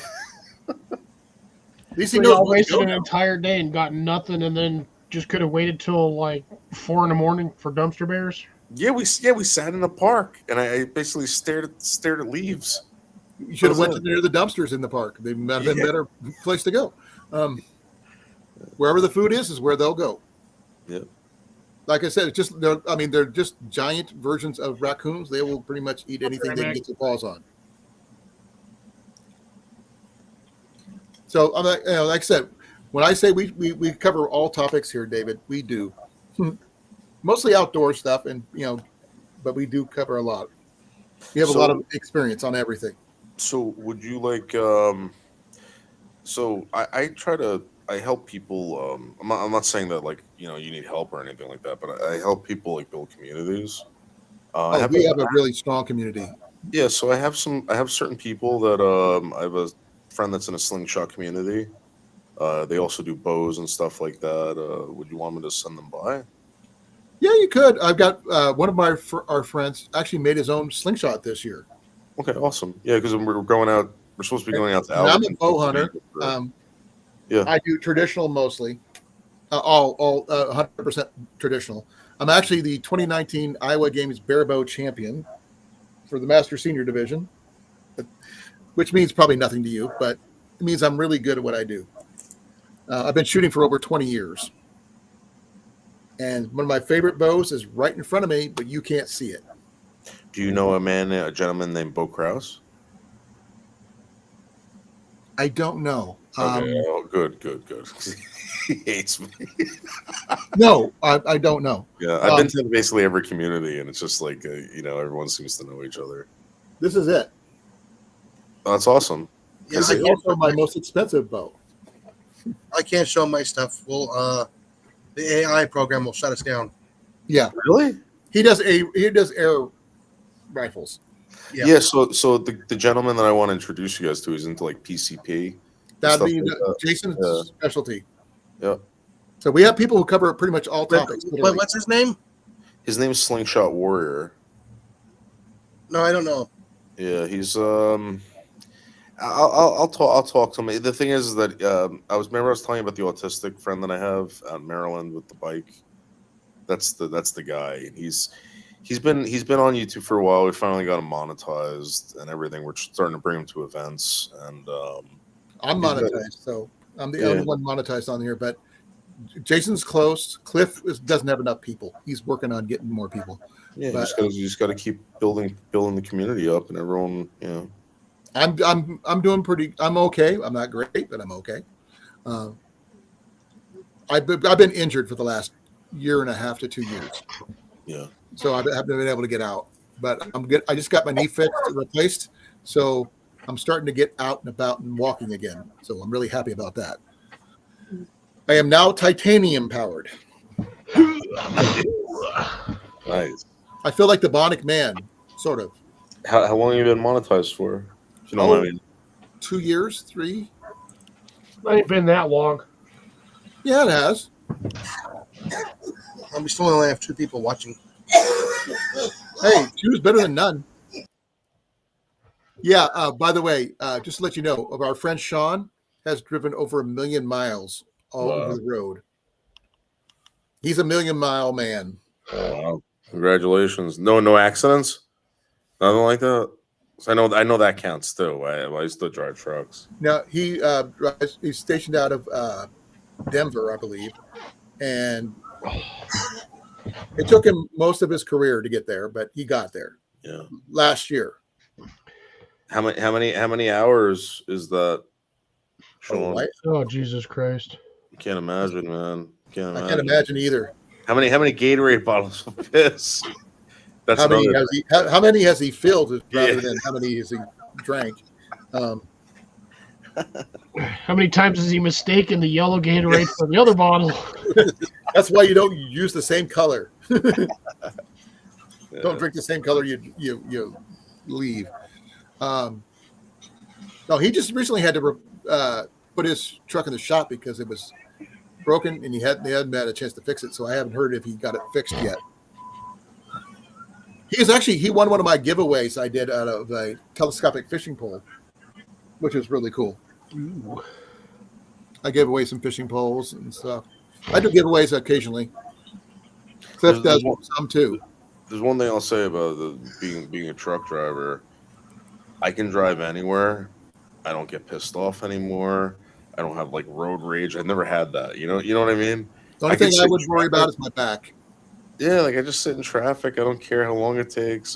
At least he We knows all where to wasted go an now. entire day and got nothing, and then just could have waited till like 4 a.m. for dumpster bears. Yeah, we sat in the park, and I basically stared at leaves. You should have went to near the dumpsters in the park. They might have been a better place to go. Wherever the food is where they'll go. Yeah. Like I said, they're just giant versions of raccoons. They will pretty much eat anything they can get their paws on. So, like I said, when I say we cover all topics here, David, we do. Mostly outdoor stuff, and but we do cover a lot. You have a So- lot of experience on everything. So would you like so I try to I help people I'm not saying that like you need help or anything like that, but I help people like build communities. I Oh, have we have a really strong community. yeah, so I have certain people that I have a friend that's in a slingshot community. They also do bows and stuff like that. Would you want me to send them by? Yeah, you could. I've got one of our friends actually made his own slingshot this year. Okay, awesome. Yeah, because we're going out. We're supposed to be going out to And I'm a Albuquerque. bow hunter. Yeah. I do traditional mostly, all 100% traditional. I'm actually the 2019 Iowa Games Bear Bow champion for the Master Senior Division, which means probably nothing to you, but it means I'm really good at what I do. I've been shooting for over 20 years. And one of my favorite bows is right in front of me, but you can't see it. Do you know a gentleman named Bo Kraus? I don't know. Okay, good. He hates me. No, I don't know. Yeah, I've been to basically every community, and it's just like everyone seems to know each other. This is it. Oh, that's awesome. Yeah, This is also my most expensive bow. I can't show my stuff. Well, the AI program will shut us down. Yeah, Really? he does air rifles. Yeah. So the gentleman that I want to introduce you guys to is into like PCP. That'd stuff be like that. Jason's Yeah. specialty. Yeah. So we have people who cover pretty much all topics. literally. What's his name? His name is Slingshot Warrior. No, I don't know. Yeah, he's I'll talk to him. The thing is that I was telling you about the autistic friend that I have out in Maryland with the bike. That's the guy. He's been on YouTube for a while. We finally got him monetized and everything. We're starting to bring him to events and I'm he's monetized, so I'm the Yeah. only one monetized on here. But Jason's close. Cliff doesn't have enough people. He's working on getting more people. yeah, But- you just got to keep building the community up and everyone. I'm doing pretty. I'm okay. I'm not great, but I'm okay. I've been injured for the last year and a half to 2 years, Yeah. so I haven't been able to get out. But I'm good. I just got my knee replaced, so I'm starting to get out and about and walking again. So I'm really happy about that. I am now titanium powered. Nice. I feel like the Bionic Man, sort of. How long have you been monetized for? If you know what I mean. 2 years, 3. Ain't been that long. Yeah, it has. We still only have 2 people watching. Hey, 2 is better than none. Yeah. By the way, just to let you know, of our friend Sean has driven over 1 million miles all Wow. over the road. He's a 1 million mile man. Oh, wow. Congratulations. No accidents? Nothing like that? 'Cause I know that counts too. I used to drive trucks. Now he's stationed out of Denver, I believe, and it took him most of his career to get there, but he got there Yeah. last year. How many hours is that? Sean? right? Oh, Jesus Christ. I can't imagine, man. I can't imagine either. How many Gatorade bottles of piss? That's How many another- how many has he filled rather Yeah. than how many has he drank? How many times has he mistaken the yellow Gatorade for the other bottle? That's why you don't use the same color. Yeah. Don't drink the same color you leave. No, he just recently had to put his truck in the shop because it was broken and they hadn't had a chance to fix it. So I haven't heard if he got it fixed yet. He won one of my giveaways I did out of a telescopic fishing pole, which was really cool. Ooh. I gave away some fishing poles and stuff. I do giveaways occasionally. Cliff does some too. There's one thing I'll say about being a truck driver. I can drive anywhere. I don't get pissed off anymore. I don't have like road rage. I've never had that. You know what I mean? The only I can thing I sit would in worry about traffic. is my back. Yeah, like I just sit in traffic. I don't care how long it takes.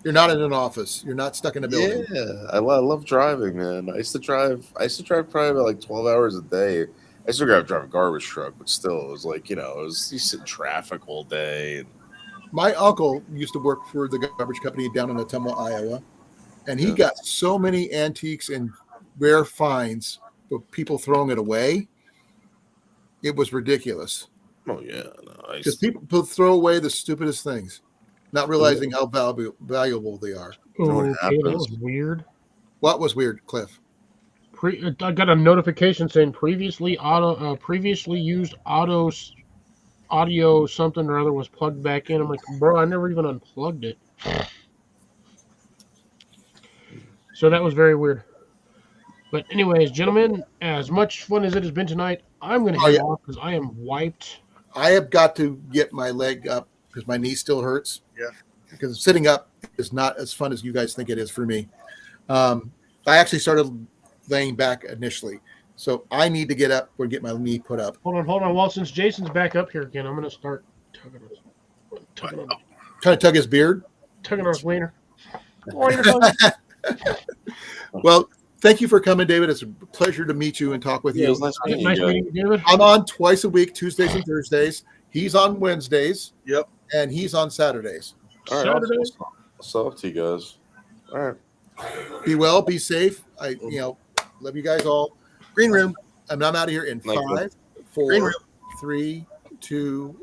You're not in an office. You're not stuck in a building. Yeah, I love driving, man. I used to drive probably about like 12 hours a day. I used to drive a garbage truck, but still, it was like you sit in traffic all day. And My uncle used to work for the garbage company down in Ottumwa, Iowa, and he Yeah. got so many antiques and rare finds, but people throwing it away. It was ridiculous Oh yeah, no, because people throw away the stupidest things, not realizing how valuable they are. You know what Okay, that happens? was weird. What was weird, Cliff? I got a notification saying previously used audio something or other was plugged back in. I'm like, bro, I never even unplugged it. So that was very weird. But anyways, gentlemen, as much fun as it has been tonight, I'm gonna Oh, head yeah. off because I am wiped. I have got to get my leg up because my knee still hurts. Yeah. Because sitting up is not as fun as you guys think it is for me. I actually started laying back initially, so I need to get up or get my knee put up. Hold on. Well, since Jason's back up here again, I'm gonna start tugging on Trying to tug his beard. his wiener. Wiener hug. Well, thank you for coming, David. It's a pleasure to meet you and talk with Yeah, it you. was nice meeting you Nice guys. meeting you, David. I'm on twice a week, Tuesdays and Thursdays. He's on Wednesdays. Yep. And he's on Saturdays. All right, Saturday. I'll talk to you guys. All right. Be well, be safe. Love you guys all. Green room. And I'm out of here in Like 5, Green 4, room. 3, 2,